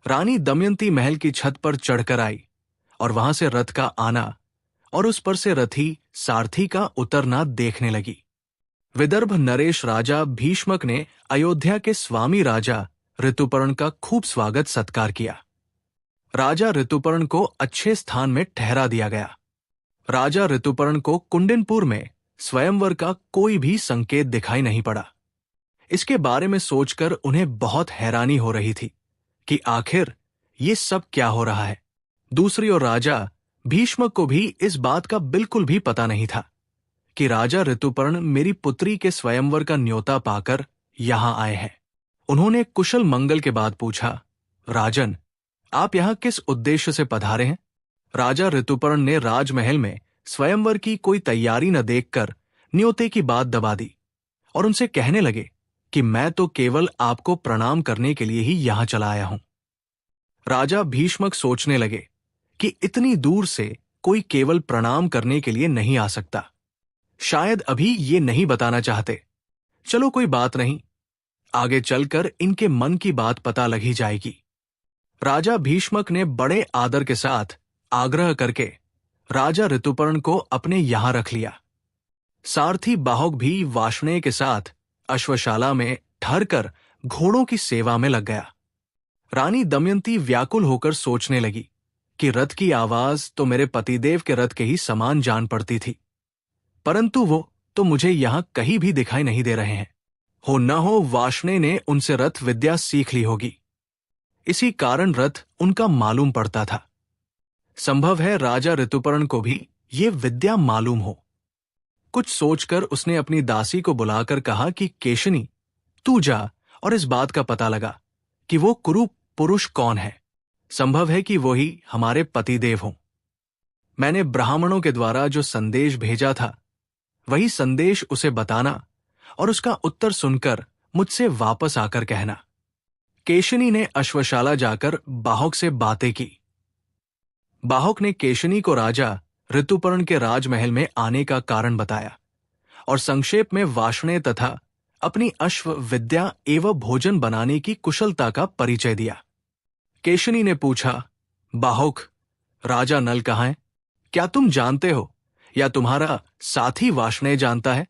रानी दमयंती महल की छत पर चढ़कर आई और वहां से रथ का आना और उस पर से रथी सारथी का उतरना देखने लगी। विदर्भ नरेश राजा भीष्मक ने अयोध्या के स्वामी राजा ऋतुपर्ण का खूब स्वागत सत्कार किया। राजा ऋतुपर्ण को अच्छे स्थान में ठहरा दिया गया। राजा ऋतुपर्ण को कुंडिनपुर में स्वयंवर का कोई भी संकेत दिखाई नहीं पड़ा। इसके बारे में सोचकर उन्हें बहुत हैरानी हो रही थी कि आखिर ये सब क्या हो रहा है। दूसरी ओर राजा भीष्मक को भी इस बात का बिल्कुल भी पता नहीं था कि राजा ऋतुपर्ण मेरी पुत्री के स्वयंवर का न्योता पाकर यहां आए हैं। उन्होंने कुशल मंगल के बाद पूछा, राजन, आप यहां किस उद्देश्य से पधारे हैं? राजा ऋतुपर्ण ने राजमहल में स्वयंवर की कोई तैयारी न देखकर न्योते की बात दबा दी और उनसे कहने लगे कि मैं तो केवल आपको प्रणाम करने के लिए ही यहां चला आया हूं। राजा भीष्मक सोचने लगे कि इतनी दूर से कोई केवल प्रणाम करने के लिए नहीं आ सकता। शायद अभी ये नहीं बताना चाहते। चलो कोई बात नहीं, आगे चलकर इनके मन की बात पता लगी जाएगी। राजा भीष्मक ने बड़े आदर के साथ आग्रह करके राजा ऋतुपर्ण को अपने यहां रख लिया। सारथी बाहुक भी वार्ष्णेय के साथ अश्वशाला में ठहरकर घोड़ों की सेवा में लग गया। रानी दमयंती व्याकुल होकर सोचने लगी कि रथ की आवाज तो मेरे पतिदेव के रथ के ही समान जान पड़ती थी, परंतु वो तो मुझे यहां कहीं भी दिखाई नहीं दे रहे हैं। हो न हो वार्ष्णेय ने उनसे रथ विद्या सीख ली होगी, इसी कारण रथ उनका मालूम पड़ता था। संभव है राजा ऋतुपर्ण को भी ये विद्या मालूम हो। कुछ सोचकर उसने अपनी दासी को बुलाकर कहा कि केशनी, तू जा और इस बात का पता लगा कि वो कुरु पुरुष कौन है। संभव है कि वो ही हमारे पतिदेव हों। मैंने ब्राह्मणों के द्वारा जो संदेश भेजा था वही संदेश उसे बताना और उसका उत्तर सुनकर मुझसे वापस आकर कहना। केशनी ने अश्वशाला जाकर बाहुक से बातें की। बाहुक ने केशनी को राजा ऋतुपर्ण के राजमहल में आने का कारण बताया और संक्षेप में वार्ष्णेय तथा अपनी अश्व विद्या एवं भोजन बनाने की कुशलता का परिचय दिया। केशनी ने पूछा, बाहुक, राजा नल कहाँ है? क्या तुम जानते हो या तुम्हारा साथी वार्ष्णेय जानता है?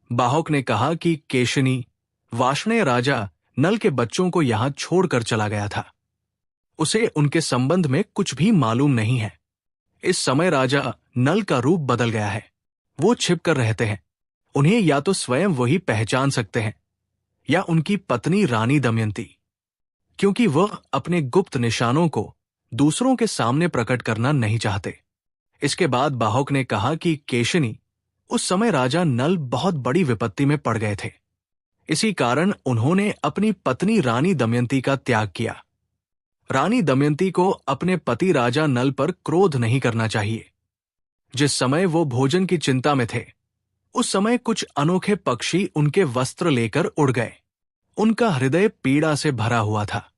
बाहुक ने कहा कि केशनी, वार्ष्णेय राजा नल के बच्चों को यहां छोड़कर चला गया था। उसे उनके संबंध में कुछ भी मालूम नहीं है। इस समय राजा नल का रूप बदल गया है। वो छिपकर रहते हैं। उन्हें या तो स्वयं वही पहचान सकते हैं या उनकी पत्नी रानी दमयंती, क्योंकि वह अपने गुप्त निशानों को दूसरों के सामने प्रकट करना नहीं चाहते। इसके बाद बाहुक ने कहा कि केशनी, उस समय राजा नल बहुत बड़ी विपत्ति में पड़ गए थे। इसी कारण उन्होंने अपनी पत्नी रानी दमयंती का त्याग किया। रानी दमयंती को अपने पति राजा नल पर क्रोध नहीं करना चाहिए। जिस समय वो भोजन की चिंता में थे, उस समय कुछ अनोखे पक्षी उनके वस्त्र लेकर उड़ गए। उनका हृदय पीड़ा से भरा हुआ था।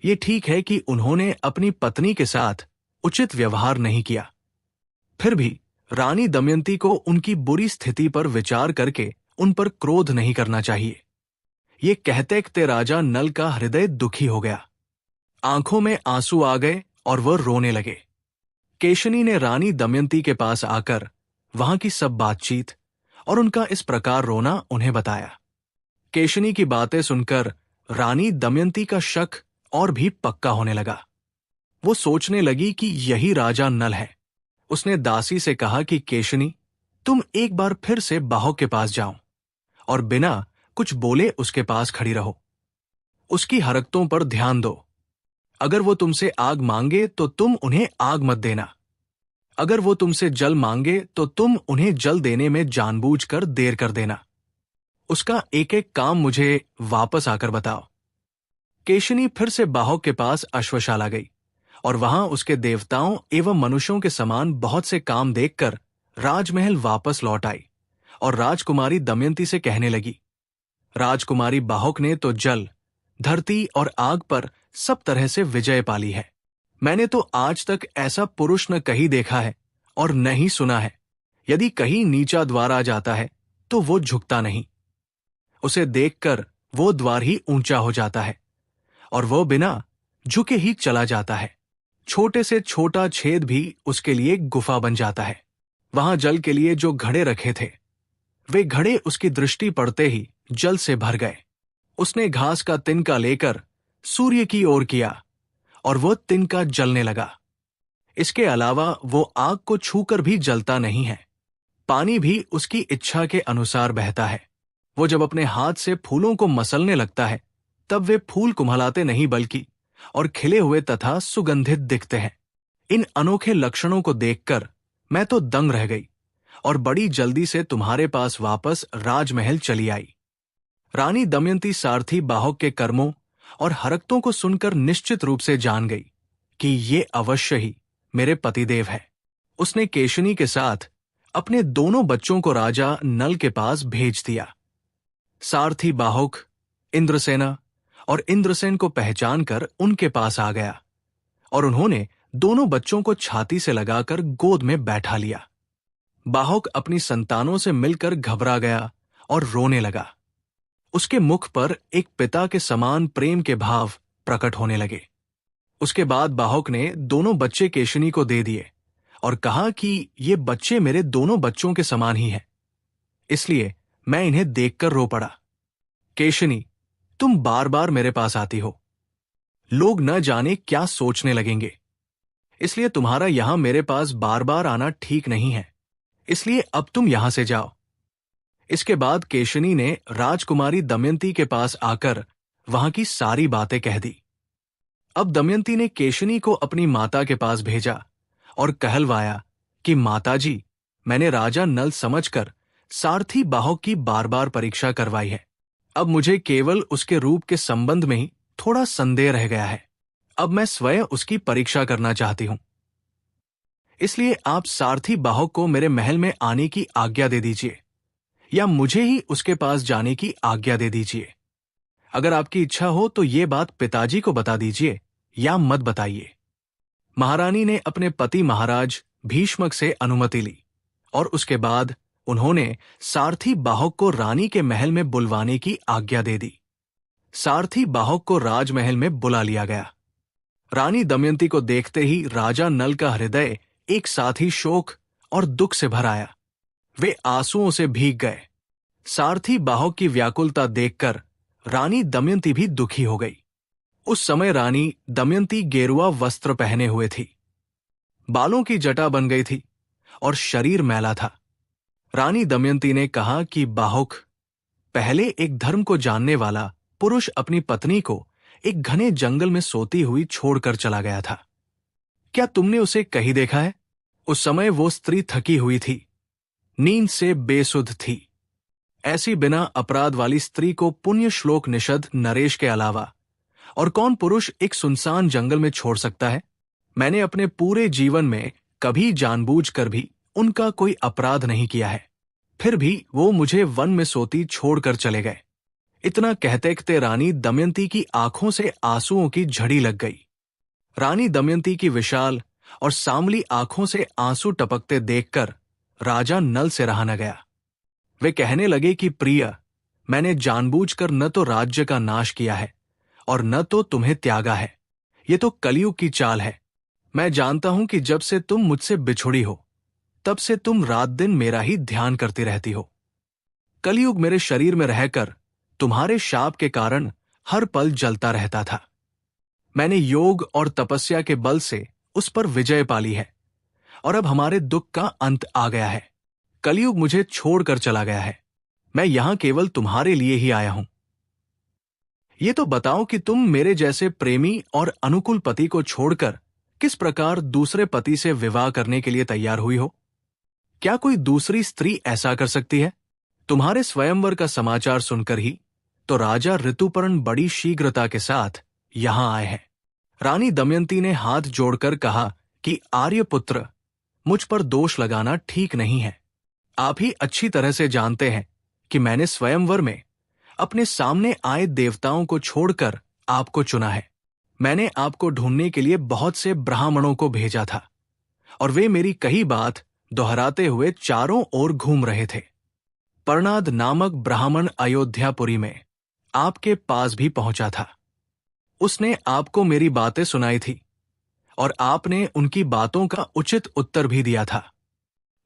ये ठीक है कि उन्होंने अपनी पत्नी के साथ उचित व्यवहार नहीं किया, फिर भी रानी दमयंती को उनकी बुरी स्थिति पर विचार करके उन पर क्रोध नहीं करना चाहिए। ये कहते कहते राजा नल का हृदय दुखी हो गया। आंखों में आंसू आ गए और वह रोने लगे। केशनी ने रानी दमयंती के पास आकर वहां की सब बातचीत और उनका इस प्रकार रोना उन्हें बताया। केशनी की बातें सुनकर रानी दमयंती का शक और भी पक्का होने लगा। वो सोचने लगी कि यही राजा नल है। उसने दासी से कहा कि केशनी, तुम एक बार फिर से बाहुक के पास जाओ और बिना कुछ बोले उसके पास खड़ी रहो। उसकी हरकतों पर ध्यान दो। अगर वो तुमसे आग मांगे तो तुम उन्हें आग मत देना। अगर वो तुमसे जल मांगे तो तुम उन्हें जल देने में जानबूझकर देर कर देना। उसका एक एक काम मुझे वापस आकर बताओ। केशनी फिर से बाहुक के पास अश्वशाला गई और वहां उसके देवताओं एवं मनुष्यों के समान बहुत से काम देखकर राजमहल वापस लौट आई और राजकुमारी दमयंती से कहने लगी, राजकुमारी बाहुक ने तो जल, धरती और आग पर सब तरह से विजय पाली है। मैंने तो आज तक ऐसा पुरुष न कहीं देखा है और न ही सुना है। यदि कहीं नीचा द्वार आ जाता है तो वो झुकता नहीं। उसे देखकर वो द्वार ही ऊंचा हो जाता है और वो बिना झुके ही चला जाता है। छोटे से छोटा छेद भी उसके लिए गुफा बन जाता है। वहां जल के लिए जो घड़े रखे थे, वे घड़े उसकी दृष्टि पड़ते ही जल से भर गए। उसने घास का तिनका लेकर सूर्य की ओर किया और वो तिनका जलने लगा। इसके अलावा वो आग को छूकर भी जलता नहीं है। पानी भी उसकी इच्छा के अनुसार बहता है। वो जब अपने हाथ से फूलों को मसलने लगता है तब वे फूल कुम्हलाते नहीं बल्कि और खिले हुए तथा सुगंधित दिखते हैं। इन अनोखे लक्षणों को देखकर मैं तो दंग रह गई और बड़ी जल्दी से तुम्हारे पास वापस राजमहल चली आई। रानी दमयंती सारथी बाहुक के कर्मों और हरकतों को सुनकर निश्चित रूप से जान गई कि ये अवश्य ही मेरे पतिदेव है। उसने केशनी के साथ अपने दोनों बच्चों को राजा नल के पास भेज दिया। सारथी बाहुक इंद्रसेना और इंद्रसेन को पहचान कर उनके पास आ गया और उन्होंने दोनों बच्चों को छाती से लगाकर गोद में बैठा लिया। बाहुक अपनी संतानों से मिलकर घबरा गया और रोने लगा। उसके मुख पर एक पिता के समान प्रेम के भाव प्रकट होने लगे। उसके बाद बाहुक ने दोनों बच्चे केशिनी को दे दिए और कहा कि ये बच्चे मेरे दोनों बच्चों के समान ही हैं, इसलिए मैं इन्हें देखकर रो पड़ा। केशिनी, तुम बार बार मेरे पास आती हो, लोग न जाने क्या सोचने लगेंगे, इसलिए तुम्हारा यहां मेरे पास बार बार आना ठीक नहीं है, इसलिए अब तुम यहां से जाओ। इसके बाद केशिनी ने राजकुमारी दमयंती के पास आकर वहां की सारी बातें कह दी। अब दमयंती ने केशिनी को अपनी माता के पास भेजा और कहलवाया कि माताजी, मैंने राजा नल समझकर सारथी बाहुक की बार बार परीक्षा करवाई है। अब मुझे केवल उसके रूप के संबंध में ही थोड़ा संदेह रह गया है। अब मैं स्वयं उसकी परीक्षा करना चाहती हूं, इसलिए आप सारथी बाहुक को मेरे महल में आने की आज्ञा दे दीजिए या मुझे ही उसके पास जाने की आज्ञा दे दीजिए। अगर आपकी इच्छा हो तो ये बात पिताजी को बता दीजिए या मत बताइए। महारानी ने अपने पति महाराज भीष्मक से अनुमति ली और उसके बाद उन्होंने सारथी बाहुक को रानी के महल में बुलवाने की आज्ञा दे दी। सारथी बाहुक को राजमहल में बुला लिया गया। रानी दमयंती को देखते ही राजा नल का हृदय एक साथ ही शोक और दुख से भर आया। वे आंसुओं से भीग गए। सारथी बाहुक की व्याकुलता देखकर रानी दमयंती भी दुखी हो गई। उस समय रानी दमयंती गेरुआ वस्त्र पहने हुए थी, बालों की जटा बन गई थी और शरीर मैला था। रानी दमयंती ने कहा कि बाहुक, पहले एक धर्म को जानने वाला पुरुष अपनी पत्नी को एक घने जंगल में सोती हुई छोड़कर चला गया था। क्या तुमने उसे कहीं देखा है? उस समय वो स्त्री थकी हुई थी, नींद से बेसुध थी। ऐसी बिना अपराध वाली स्त्री को पुण्य श्लोक निषद नरेश के अलावा और कौन पुरुष एक सुनसान जंगल में छोड़ सकता है? मैंने अपने पूरे जीवन में कभी जानबूझकर भी उनका कोई अपराध नहीं किया है, फिर भी वो मुझे वन में सोती छोड़कर चले गए। इतना कहते रानी दमयंती की आंखों से आंसुओं की झड़ी लग गई। रानी दमयंती की विशाल और सांवली आंखों से आंसू टपकते देखकर राजा नल से रहा न गया। वे कहने लगे कि प्रिय, मैंने जानबूझकर न तो राज्य का नाश किया है और न तो तुम्हें त्यागा है। ये तो कलयुग की चाल है। मैं जानता हूं कि जब से तुम मुझसे बिछुड़ी हो तब से तुम रात दिन मेरा ही ध्यान करती रहती हो। कलयुग मेरे शरीर में रहकर तुम्हारे शाप के कारण हर पल जलता रहता था। मैंने योग और तपस्या के बल से उस पर विजय पाली है और अब हमारे दुख का अंत आ गया है। कलयुग मुझे छोड़कर चला गया है। मैं यहां केवल तुम्हारे लिए ही आया हूं। ये तो बताओ कि तुम मेरे जैसे प्रेमी और अनुकूल पति को छोड़कर किस प्रकार दूसरे पति से विवाह करने के लिए तैयार हुई हो? क्या कोई दूसरी स्त्री ऐसा कर सकती है? तुम्हारे स्वयंवर का समाचार सुनकर ही तो राजा ऋतुपर्ण बड़ी शीघ्रता के साथ यहां आए हैं। रानी दमयंती ने हाथ जोड़कर कहा कि आर्यपुत्र, मुझ पर दोष लगाना ठीक नहीं है। आप ही अच्छी तरह से जानते हैं कि मैंने स्वयंवर में अपने सामने आए देवताओं को छोड़कर आपको चुना है। मैंने आपको ढूंढने के लिए बहुत से ब्राह्मणों को भेजा था और वे मेरी कही बात दोहराते हुए चारों ओर घूम रहे थे। पर्णाद नामक ब्राह्मण अयोध्यापुरी में आपके पास भी पहुंचा था। उसने आपको मेरी बातें सुनाई थी और आपने उनकी बातों का उचित उत्तर भी दिया था।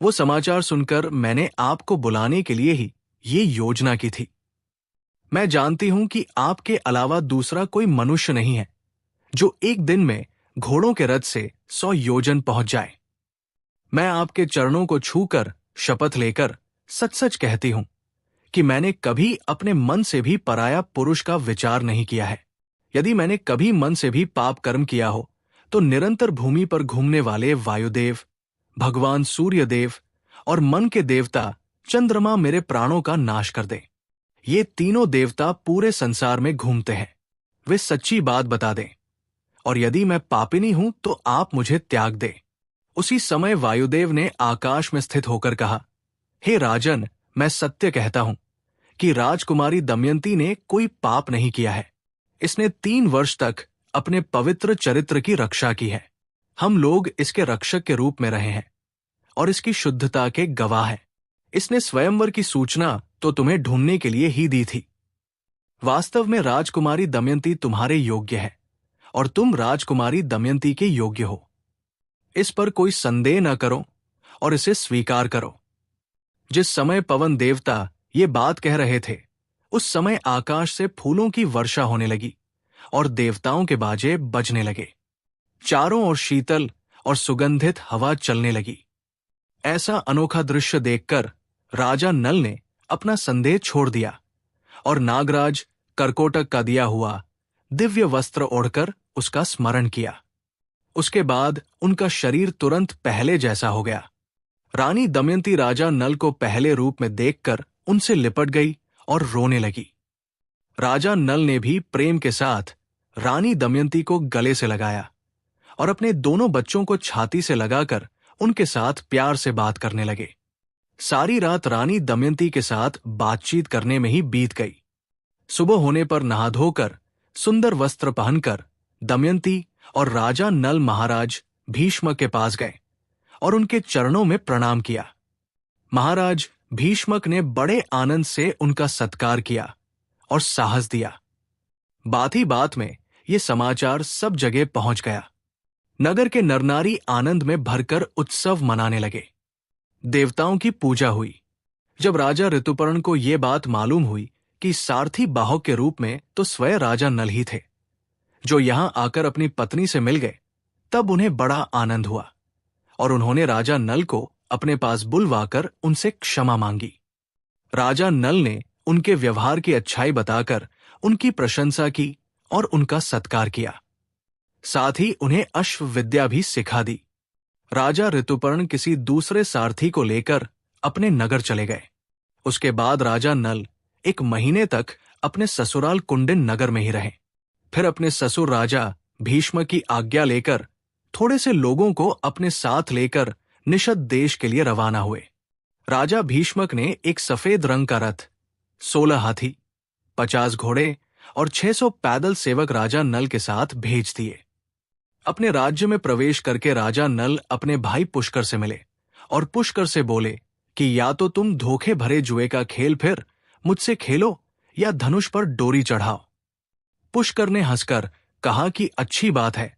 वो समाचार सुनकर मैंने आपको बुलाने के लिए ही ये योजना की थी। मैं जानती हूं कि आपके अलावा दूसरा कोई मनुष्य नहीं है जो एक दिन में घोड़ों के रथ से 100 योजन पहुंच जाए। मैं आपके चरणों को छूकर शपथ लेकर सच सच कहती हूं कि मैंने कभी अपने मन से भी पराया पुरुष का विचार नहीं किया है। यदि मैंने कभी मन से भी पाप कर्म किया हो तो निरंतर भूमि पर घूमने वाले वायुदेव, भगवान सूर्यदेव और मन के देवता चंद्रमा मेरे प्राणों का नाश कर दे। ये तीनों देवता पूरे संसार में घूमते हैं, वे सच्ची बात बता दें और यदि मैं पापिनी हूं तो आप मुझे त्याग दे। उसी समय वायुदेव ने आकाश में स्थित होकर कहा, हे राजन, मैं सत्य कहता हूं कि राजकुमारी दमयंती ने कोई पाप नहीं किया है। इसने 3 वर्ष तक अपने पवित्र चरित्र की रक्षा की है। हम लोग इसके रक्षक के रूप में रहे हैं और इसकी शुद्धता के गवाह हैं। इसने स्वयंवर की सूचना तो तुम्हें ढूंढने के लिए ही दी थी। वास्तव में राजकुमारी दमयंती तुम्हारे योग्य है और तुम राजकुमारी दमयंती के योग्य हो। इस पर कोई संदेह न करो और इसे स्वीकार करो। जिस समय पवन देवता ये बात कह रहे थे, उस समय आकाश से फूलों की वर्षा होने लगी और देवताओं के बाजे बजने लगे। चारों ओर शीतल और सुगंधित हवा चलने लगी। ऐसा अनोखा दृश्य देखकर राजा नल ने अपना संदेह छोड़ दिया और नागराज करकोटक का दिया हुआ दिव्य वस्त्र ओढ़कर उसका स्मरण किया। उसके बाद उनका शरीर तुरंत पहले जैसा हो गया। रानी दमयंती राजा नल को पहले रूप में देखकर उनसे लिपट गई और रोने लगी। राजा नल ने भी प्रेम के साथ रानी दमयंती को गले से लगाया और अपने दोनों बच्चों को छाती से लगाकर उनके साथ प्यार से बात करने लगे। सारी रात रानी दमयंती के साथ बातचीत करने में ही बीत गई। सुबह होने पर नहा धोकर सुंदर वस्त्र पहनकर दमयंती और राजा नल महाराज भीष्म के पास गए और उनके चरणों में प्रणाम किया। महाराज भीष्मक ने बड़े आनंद से उनका सत्कार किया और साहस दिया। बात ही बात में ये समाचार सब जगह पहुंच गया। नगर के नरनारी आनंद में भरकर उत्सव मनाने लगे। देवताओं की पूजा हुई। जब राजा ऋतुपर्ण को यह बात मालूम हुई कि सारथी बाहक के रूप में तो स्वयं राजा नल ही थे, जो यहां आकर अपनी पत्नी से मिल गए, तब उन्हें बड़ा आनंद हुआ और उन्होंने राजा नल को अपने पास बुलवाकर उनसे क्षमा मांगी। राजा नल ने उनके व्यवहार की अच्छाई बताकर उनकी प्रशंसा की और उनका सत्कार किया। साथ ही उन्हें अश्व विद्या भी सिखा दी। राजा ऋतुपर्ण किसी दूसरे सारथी को लेकर अपने नगर चले गए। उसके बाद राजा नल 1 महीने तक अपने ससुराल कुंडिन नगर में ही रहे। फिर अपने ससुर राजा भीष्म की आज्ञा लेकर थोड़े से लोगों को अपने साथ लेकर निषद देश के लिए रवाना हुए। राजा भीष्मक ने एक सफेद रंग का रथ, 16 हाथी, 50 घोड़े और 600 पैदल सेवक राजा नल के साथ भेज दिए। अपने राज्य में प्रवेश करके राजा नल अपने भाई पुष्कर से मिले और पुष्कर से बोले कि या तो तुम धोखे भरे जुए का खेल फिर मुझसे खेलो या धनुष पर डोरी चढ़ाओ। पुष्कर ने हंसकर कहा कि अच्छी बात है,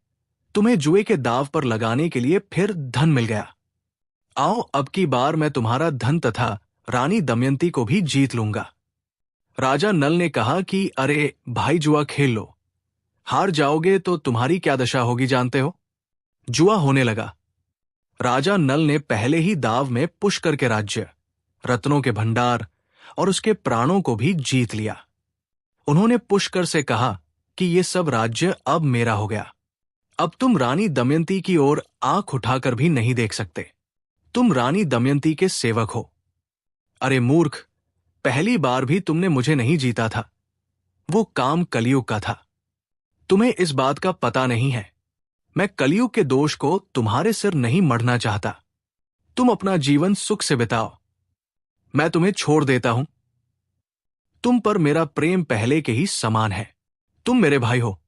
तुम्हें जुए के दाव पर लगाने के लिए फिर धन मिल गया। आओ, अब की बार मैं तुम्हारा धन तथा रानी दमयंती को भी जीत लूंगा। राजा नल ने कहा कि अरे भाई, जुआ खेल लो, हार जाओगे तो तुम्हारी क्या दशा होगी जानते हो। जुआ होने लगा। राजा नल ने पहले ही दाव में पुष्कर के राज्य, रत्नों के भंडार और उसके प्राणों को भी जीत लिया। उन्होंने पुष्कर से कहा कि ये सब राज्य अब मेरा हो गया। अब तुम रानी दमयंती की ओर आंख उठाकर भी नहीं देख सकते। तुम रानी दमयंती के सेवक हो। अरे मूर्ख, पहली बार भी तुमने मुझे नहीं जीता था। वो काम कलयुग का था। तुम्हें इस बात का पता नहीं है। मैं कलयुग के दोष को तुम्हारे सिर नहीं मढ़ना चाहता। तुम अपना जीवन सुख से बिताओ। मैं तुम्हें छोड़ देता हूं। तुम पर मेरा प्रेम पहले के ही समान है। तुम मेरे भाई हो।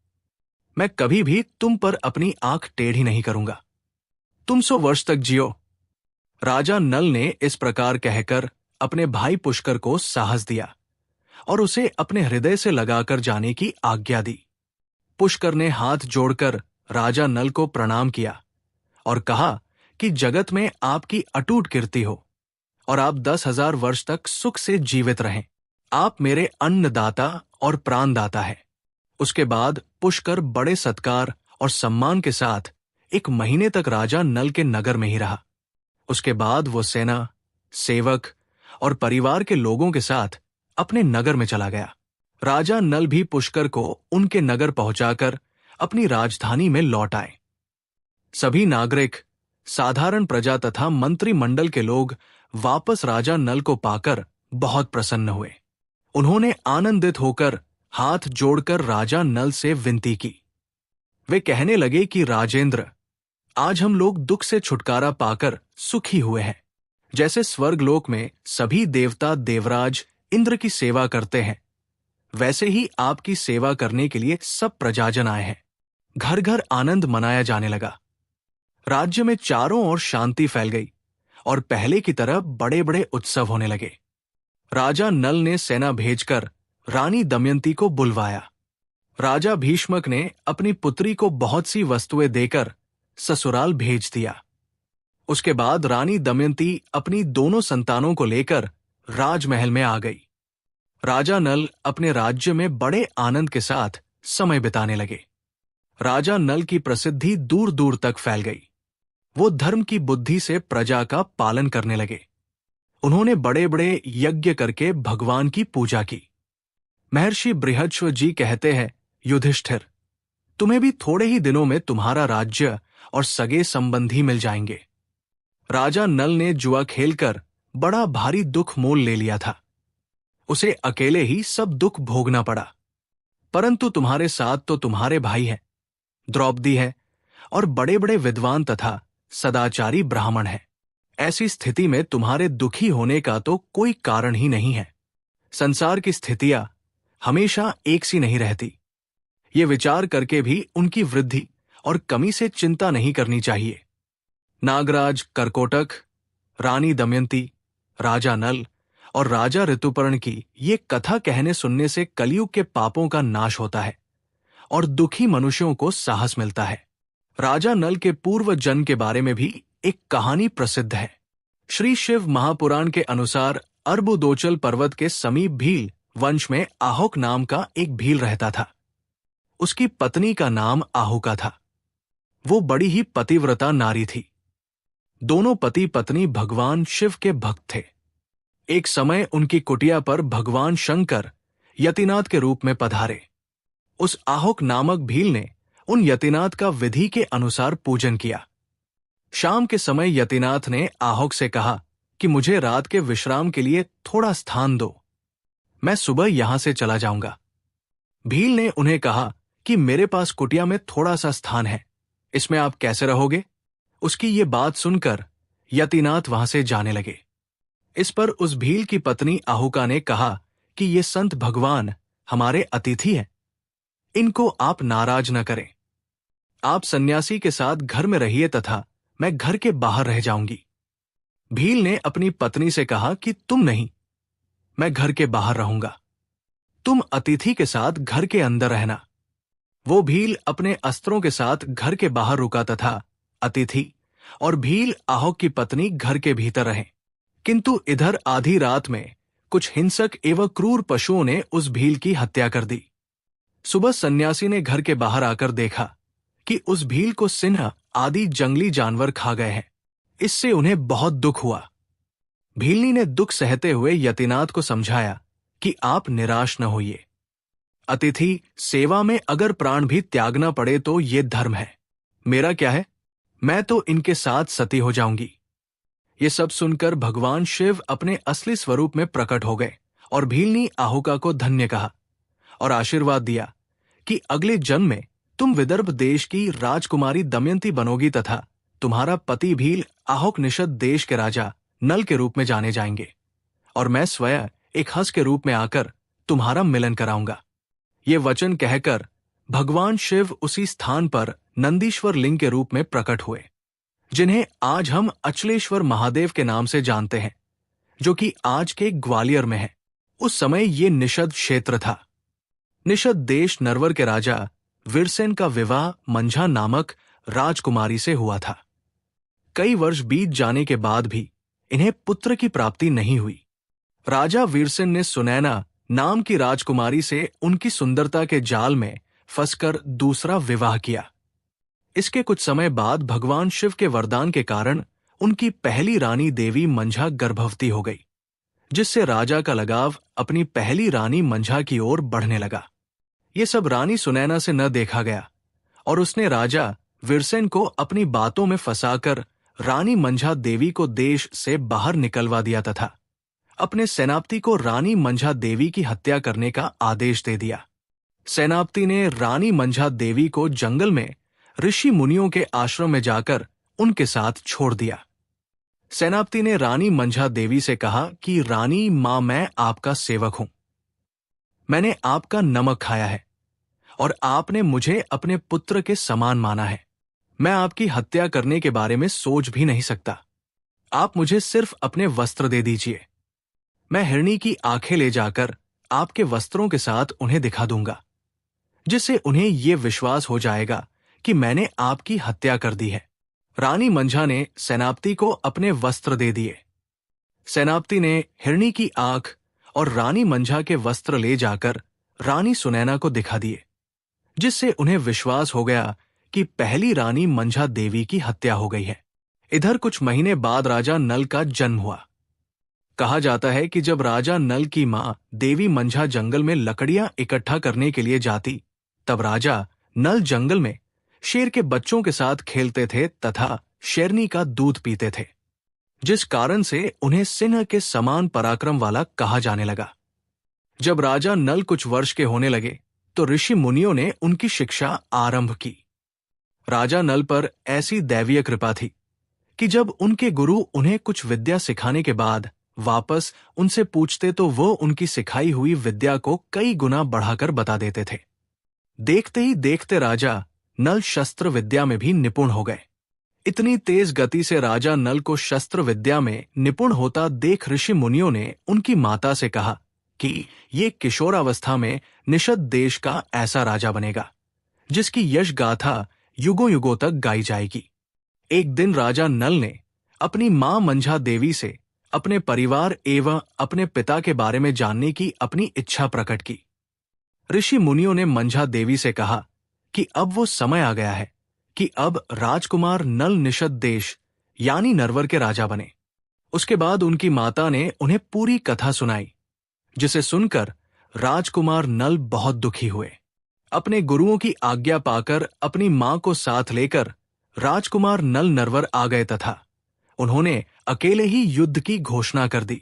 मैं कभी भी तुम पर अपनी आंख टेढ़ी नहीं करूंगा। तुम 100 वर्ष तक जियो। राजा नल ने इस प्रकार कहकर अपने भाई पुष्कर को साहस दिया और उसे अपने हृदय से लगाकर जाने की आज्ञा दी। पुष्कर ने हाथ जोड़कर राजा नल को प्रणाम किया और कहा कि जगत में आपकी अटूट कीर्ति हो और आप 10,000 वर्ष तक सुख से जीवित रहें। आप मेरे अन्नदाता और प्राणदाता है। उसके बाद पुष्कर बड़े सत्कार और सम्मान के साथ 1 महीने तक राजा नल के नगर में ही रहा। उसके बाद वो सेना, सेवक और परिवार के लोगों के साथ अपने नगर में चला गया। राजा नल भी पुष्कर को उनके नगर पहुंचाकर अपनी राजधानी में लौट आए। सभी नागरिक, साधारण प्रजा तथा मंत्रिमंडल के लोग वापस राजा नल को पाकर बहुत प्रसन्न हुए। उन्होंने आनंदित होकर हाथ जोड़कर राजा नल से विनती की। वे कहने लगे कि राजेंद्र, आज हम लोग दुख से छुटकारा पाकर सुखी हुए हैं। जैसे स्वर्गलोक में सभी देवता देवराज इंद्र की सेवा करते हैं, वैसे ही आपकी सेवा करने के लिए सब प्रजाजन आए हैं। घर घर आनंद मनाया जाने लगा। राज्य में चारों ओर शांति फैल गई और पहले की तरह बड़े बड़े उत्सव होने लगे। राजा नल ने सेना भेजकर रानी दमयंती को बुलवाया। राजा भीष्मक ने अपनी पुत्री को बहुत सी वस्तुएं देकर ससुराल भेज दिया। उसके बाद रानी दमयंती अपनी दोनों संतानों को लेकर राजमहल में आ गई। राजा नल अपने राज्य में बड़े आनंद के साथ समय बिताने लगे। राजा नल की प्रसिद्धि दूर दूर तक फैल गई। वो धर्म की बुद्धि से प्रजा का पालन करने लगे। उन्होंने बड़े बड़े यज्ञ करके भगवान की पूजा की। महर्षि बृहस्पति जी कहते हैं, युधिष्ठिर, तुम्हें भी थोड़े ही दिनों में तुम्हारा राज्य और सगे संबंधी मिल जाएंगे। राजा नल ने जुआ खेलकर बड़ा भारी दुख मोल ले लिया था। उसे अकेले ही सब दुख भोगना पड़ा। परंतु तुम्हारे साथ तो तुम्हारे भाई हैं, द्रौपदी है और बड़े बड़े विद्वान तथा सदाचारी ब्राह्मण हैं। ऐसी स्थिति में तुम्हारे दुखी होने का तो कोई कारण ही नहीं है। संसार की स्थितियां हमेशा एक सी नहीं रहती। ये विचार करके भी उनकी वृद्धि और कमी से चिंता नहीं करनी चाहिए। नागराज कर्कोटक, रानी दमयंती, राजा नल और राजा ऋतुपर्ण की ये कथा कहने सुनने से कलयुग के पापों का नाश होता है और दुखी मनुष्यों को साहस मिलता है। राजा नल के पूर्व जन्म के बारे में भी एक कहानी प्रसिद्ध है। श्री शिव महापुराण के अनुसार अर्बुदोचल पर्वत के समीप भील वंश में आहुक नाम का एक भील रहता था। उसकी पत्नी का नाम आहुका था। वो बड़ी ही पतिव्रता नारी थी। दोनों पति पत्नी भगवान शिव के भक्त थे। एक समय उनकी कुटिया पर भगवान शंकर यतिनाथ के रूप में पधारे। उस आहुक नामक भील ने उन यतिनाथ का विधि के अनुसार पूजन किया। शाम के समय यतिनाथ ने आहुक से कहा कि मुझे रात के विश्राम के लिए थोड़ा स्थान दो, मैं सुबह यहां से चला जाऊंगा। भील ने उन्हें कहा कि मेरे पास कुटिया में थोड़ा सा स्थान है, इसमें आप कैसे रहोगे? उसकी ये बात सुनकर यतिनाथ वहां से जाने लगे। इस पर उस भील की पत्नी आहुका ने कहा कि ये संत भगवान हमारे अतिथि हैं, इनको आप नाराज न करें। आप सन्यासी के साथ घर में रहिए तथा मैं घर के बाहर रह जाऊंगी। भील ने अपनी पत्नी से कहा कि तुम नहीं, मैं घर के बाहर रहूंगा, तुम अतिथि के साथ घर के अंदर रहना। वो भील अपने अस्त्रों के साथ घर के बाहर रुका तथा अतिथि और भील आहुक की पत्नी घर के भीतर रहे। किंतु इधर आधी रात में कुछ हिंसक एवं क्रूर पशुओं ने उस भील की हत्या कर दी। सुबह सन्यासी ने घर के बाहर आकर देखा कि उस भील को सिंह आदि जंगली जानवर खा गए हैं। इससे उन्हें बहुत दुख हुआ। भीलनी ने दुख सहते हुए यतिनाथ को समझाया कि आप निराश न होइए। अतिथि सेवा में अगर प्राण भी त्यागना पड़े तो ये धर्म है। मेरा क्या है, मैं तो इनके साथ सती हो जाऊंगी। ये सब सुनकर भगवान शिव अपने असली स्वरूप में प्रकट हो गए और भीलनी आहुका को धन्य कहा और आशीर्वाद दिया कि अगले जन्म में तुम विदर्भ देश की राजकुमारी दमयंती बनोगी तथा तुम्हारा पति भील आहुक निषद देश के राजा नल के रूप में जाने जाएंगे और मैं स्वयं एक हंस के रूप में आकर तुम्हारा मिलन कराऊंगा। ये वचन कहकर भगवान शिव उसी स्थान पर नंदीश्वर लिंग के रूप में प्रकट हुए, जिन्हें आज हम अचलेश्वर महादेव के नाम से जानते हैं, जो कि आज के ग्वालियर में है। उस समय ये निषद क्षेत्र था। निषद देश नरवर के राजा वीरसेन का विवाह मंझा नामक राजकुमारी से हुआ था। कई वर्ष बीत जाने के बाद भी इन्हें पुत्र की प्राप्ति नहीं हुई। राजा वीरसेन ने सुनैना नाम की राजकुमारी से उनकी सुंदरता के जाल में फंसकर दूसरा विवाह किया। इसके कुछ समय बाद भगवान शिव के वरदान के कारण उनकी पहली रानी देवी मंझा गर्भवती हो गई, जिससे राजा का लगाव अपनी पहली रानी मंझा की ओर बढ़ने लगा। ये सब रानी सुनैना से न देखा गया और उसने राजा वीरसेन को अपनी बातों में फंसाकर रानी मंझा देवी को देश से बाहर निकलवा दिया तथा अपने सेनापति को रानी मंझा देवी की हत्या करने का आदेश दे दिया। सेनापति ने रानी मंझा देवी को जंगल में ऋषि मुनियों के आश्रम में जाकर उनके साथ छोड़ दिया। सेनापति ने रानी मंझा देवी से कहा कि रानी मां, मैं आपका सेवक हूं। मैंने आपका नमक खाया है और आपने मुझे अपने पुत्र के समान माना है। मैं आपकी हत्या करने के बारे में सोच भी नहीं सकता। आप मुझे सिर्फ अपने वस्त्र दे दीजिए। मैं हिरणी की आंखें ले जाकर आपके वस्त्रों के साथ उन्हें दिखा दूंगा, जिससे उन्हें यह विश्वास हो जाएगा कि मैंने आपकी हत्या कर दी है। रानी मंझा ने सेनापति को अपने वस्त्र दे दिए। सेनापति ने हिरणी की आंख और रानी मंझा के वस्त्र ले जाकर रानी सुनैना को दिखा दिए, जिससे उन्हें विश्वास हो गया कि पहली रानी मंझा देवी की हत्या हो गई है। इधर कुछ महीने बाद राजा नल का जन्म हुआ। कहा जाता है कि जब राजा नल की मां देवी मंझा जंगल में लकड़ियां इकट्ठा करने के लिए जाती, तब राजा नल जंगल में शेर के बच्चों के साथ खेलते थे तथा शेरनी का दूध पीते थे, जिस कारण से उन्हें सिंह के समान पराक्रम वाला कहा जाने लगा। जब राजा नल कुछ वर्ष के होने लगे तो ऋषि मुनियों ने उनकी शिक्षा आरंभ की। राजा नल पर ऐसी दैवीय कृपा थी कि जब उनके गुरु उन्हें कुछ विद्या सिखाने के बाद वापस उनसे पूछते तो वो उनकी सिखाई हुई विद्या को कई गुना बढ़ाकर बता देते थे। देखते ही देखते राजा नल शस्त्र विद्या में भी निपुण हो गए। इतनी तेज गति से राजा नल को शस्त्र विद्या में निपुण होता देख ऋषि मुनियों ने उनकी माता से कहा कि ये किशोरावस्था में निषद देश का ऐसा राजा बनेगा जिसकी यश गाथा युगों युगों तक गाई जाएगी। एक दिन राजा नल ने अपनी मां मंझा देवी से अपने परिवार एवं अपने पिता के बारे में जानने की अपनी इच्छा प्रकट की। ऋषि मुनियों ने मंझा देवी से कहा कि अब वो समय आ गया है कि अब राजकुमार नल निषद देश यानी नरवर के राजा बने। उसके बाद उनकी माता ने उन्हें पूरी कथा सुनाई, जिसे सुनकर राजकुमार नल बहुत दुखी हुए। अपने गुरुओं की आज्ञा पाकर अपनी मां को साथ लेकर राजकुमार नल नरवर आ गए तथा उन्होंने अकेले ही युद्ध की घोषणा कर दी।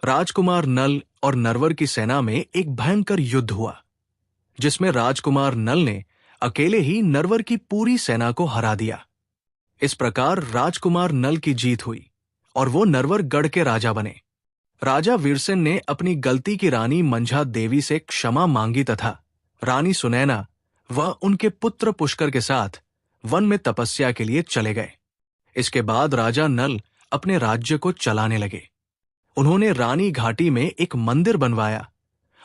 राजकुमार नल और नरवर की सेना में एक भयंकर युद्ध हुआ, जिसमें राजकुमार नल ने अकेले ही नरवर की पूरी सेना को हरा दिया। इस प्रकार राजकुमार नल की जीत हुई और वो नरवर गढ़ के राजा बने। राजा वीरसेन ने अपनी गलती की रानी मंझा देवी से क्षमा मांगी तथा रानी सुनैना व उनके पुत्र पुष्कर के साथ वन में तपस्या के लिए चले गए। इसके बाद राजा नल अपने राज्य को चलाने लगे। उन्होंने रानी घाटी में एक मंदिर बनवाया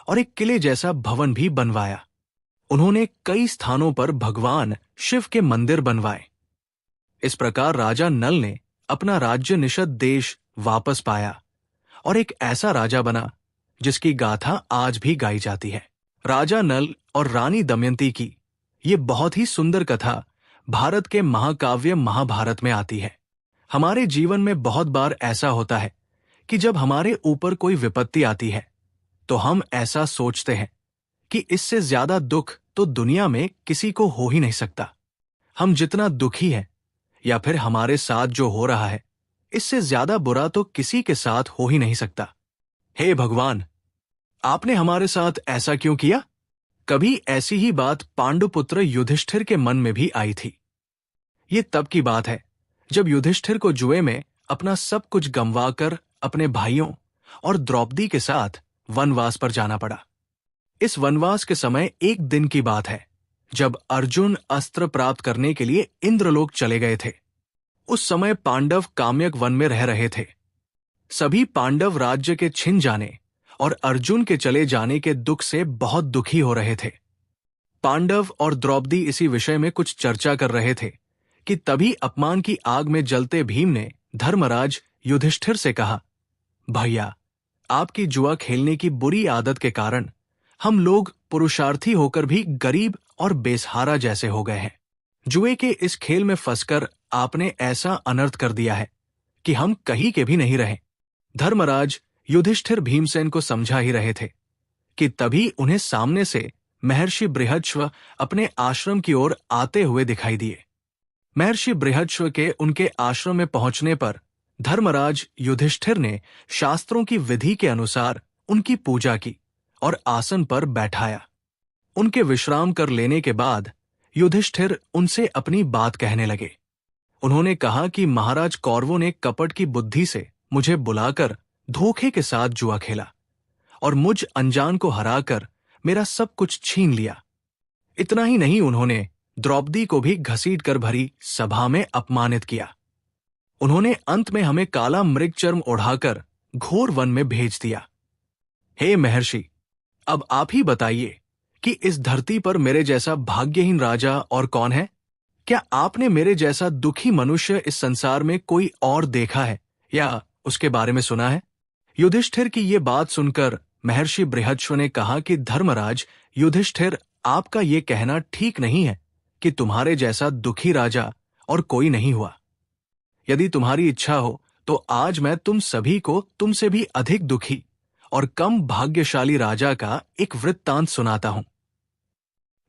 और एक किले जैसा भवन भी बनवाया। उन्होंने कई स्थानों पर भगवान शिव के मंदिर बनवाए। इस प्रकार राजा नल ने अपना राज्य निषद देश वापस पाया और एक ऐसा राजा बना जिसकी गाथा आज भी गाई जाती है। राजा नल और रानी दमयंती की ये बहुत ही सुंदर कथा भारत के महाकाव्य महाभारत में आती है। हमारे जीवन में बहुत बार ऐसा होता है कि जब हमारे ऊपर कोई विपत्ति आती है तो हम ऐसा सोचते हैं कि इससे ज्यादा दुख तो दुनिया में किसी को हो ही नहीं सकता। हम जितना दुखी हैं या फिर हमारे साथ जो हो रहा है, इससे ज्यादा बुरा तो किसी के साथ हो ही नहीं सकता। हे भगवान, आपने हमारे साथ ऐसा क्यों किया? कभी ऐसी ही बात पांडुपुत्र युधिष्ठिर के मन में भी आई थी। ये तब की बात है जब युधिष्ठिर को जुए में अपना सब कुछ गंवाकर अपने भाइयों और द्रौपदी के साथ वनवास पर जाना पड़ा। इस वनवास के समय एक दिन की बात है जब अर्जुन अस्त्र प्राप्त करने के लिए इंद्रलोक चले गए थे। उस समय पांडव काम्यक वन में रह रहे थे। सभी पांडव राज्य के छिन जाने और अर्जुन के चले जाने के दुख से बहुत दुखी हो रहे थे। पांडव और द्रौपदी इसी विषय में कुछ चर्चा कर रहे थे कि तभी अपमान की आग में जलते भीम ने धर्मराज युधिष्ठिर से कहा, भैया, आपकी जुआ खेलने की बुरी आदत के कारण हम लोग पुरुषार्थी होकर भी गरीब और बेसहारा जैसे हो गए हैं। जुए के इस खेल में फंसकर आपने ऐसा अनर्थ कर दिया है कि हम कहीं के भी नहीं रहे। धर्मराज युधिष्ठिर भीमसेन को समझा ही रहे थे कि तभी उन्हें सामने से महर्षि बृहस्पति अपने आश्रम की ओर आते हुए दिखाई दिए। महर्षि बृहस्पति के उनके आश्रम में पहुंचने पर धर्मराज युधिष्ठिर ने शास्त्रों की विधि के अनुसार उनकी पूजा की और आसन पर बैठाया। उनके विश्राम कर लेने के बाद युधिष्ठिर उनसे अपनी बात कहने लगे। उन्होंने कहा कि महाराज कौरवों ने कपट की बुद्धि से मुझे बुलाकर धोखे के साथ जुआ खेला और मुझ अनजान को हराकर मेरा सब कुछ छीन लिया। इतना ही नहीं, उन्होंने द्रौपदी को भी घसीटकर भरी सभा में अपमानित किया। उन्होंने अंत में हमें काला मृगचर्म ओढ़ाकर घोर वन में भेज दिया। हे महर्षि, अब आप ही बताइए कि इस धरती पर मेरे जैसा भाग्यहीन राजा और कौन है? क्या आपने मेरे जैसा दुखी मनुष्य इस संसार में कोई और देखा है या उसके बारे में सुना है? युधिष्ठिर की ये बात सुनकर महर्षि बृहद्श्व ने कहा कि धर्मराज युधिष्ठिर, आपका ये कहना ठीक नहीं है कि तुम्हारे जैसा दुखी राजा और कोई नहीं हुआ। यदि तुम्हारी इच्छा हो तो आज मैं तुम सभी को तुमसे भी अधिक दुखी और कम भाग्यशाली राजा का एक वृत्तांत सुनाता हूं।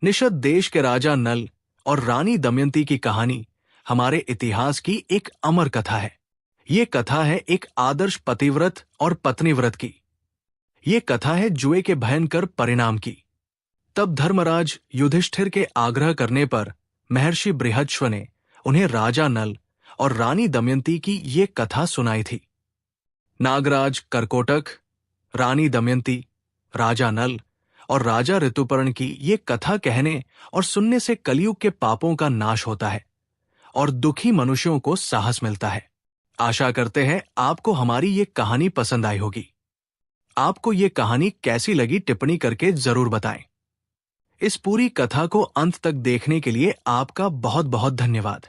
निषद देश के राजा नल और रानी दमयंती की कहानी हमारे इतिहास की एक अमर कथा है। ये कथा है एक आदर्श पतिव्रत और पत्नीव्रत की। ये कथा है जुए के भयंकर परिणाम की। तब धर्मराज युधिष्ठिर के आग्रह करने पर महर्षि बृहद्श्व ने उन्हें राजा नल और रानी दमयंती की ये कथा सुनाई थी। नागराज कर्कोटक, रानी दमयंती, राजा नल और राजा ऋतुपर्ण की ये कथा कहने और सुनने से कलयुग के पापों का नाश होता है और दुखी मनुष्यों को साहस मिलता है। आशा करते हैं आपको हमारी ये कहानी पसंद आई होगी। आपको ये कहानी कैसी लगी टिप्पणी करके जरूर बताएं। इस पूरी कथा को अंत तक देखने के लिए आपका बहुत बहुत धन्यवाद।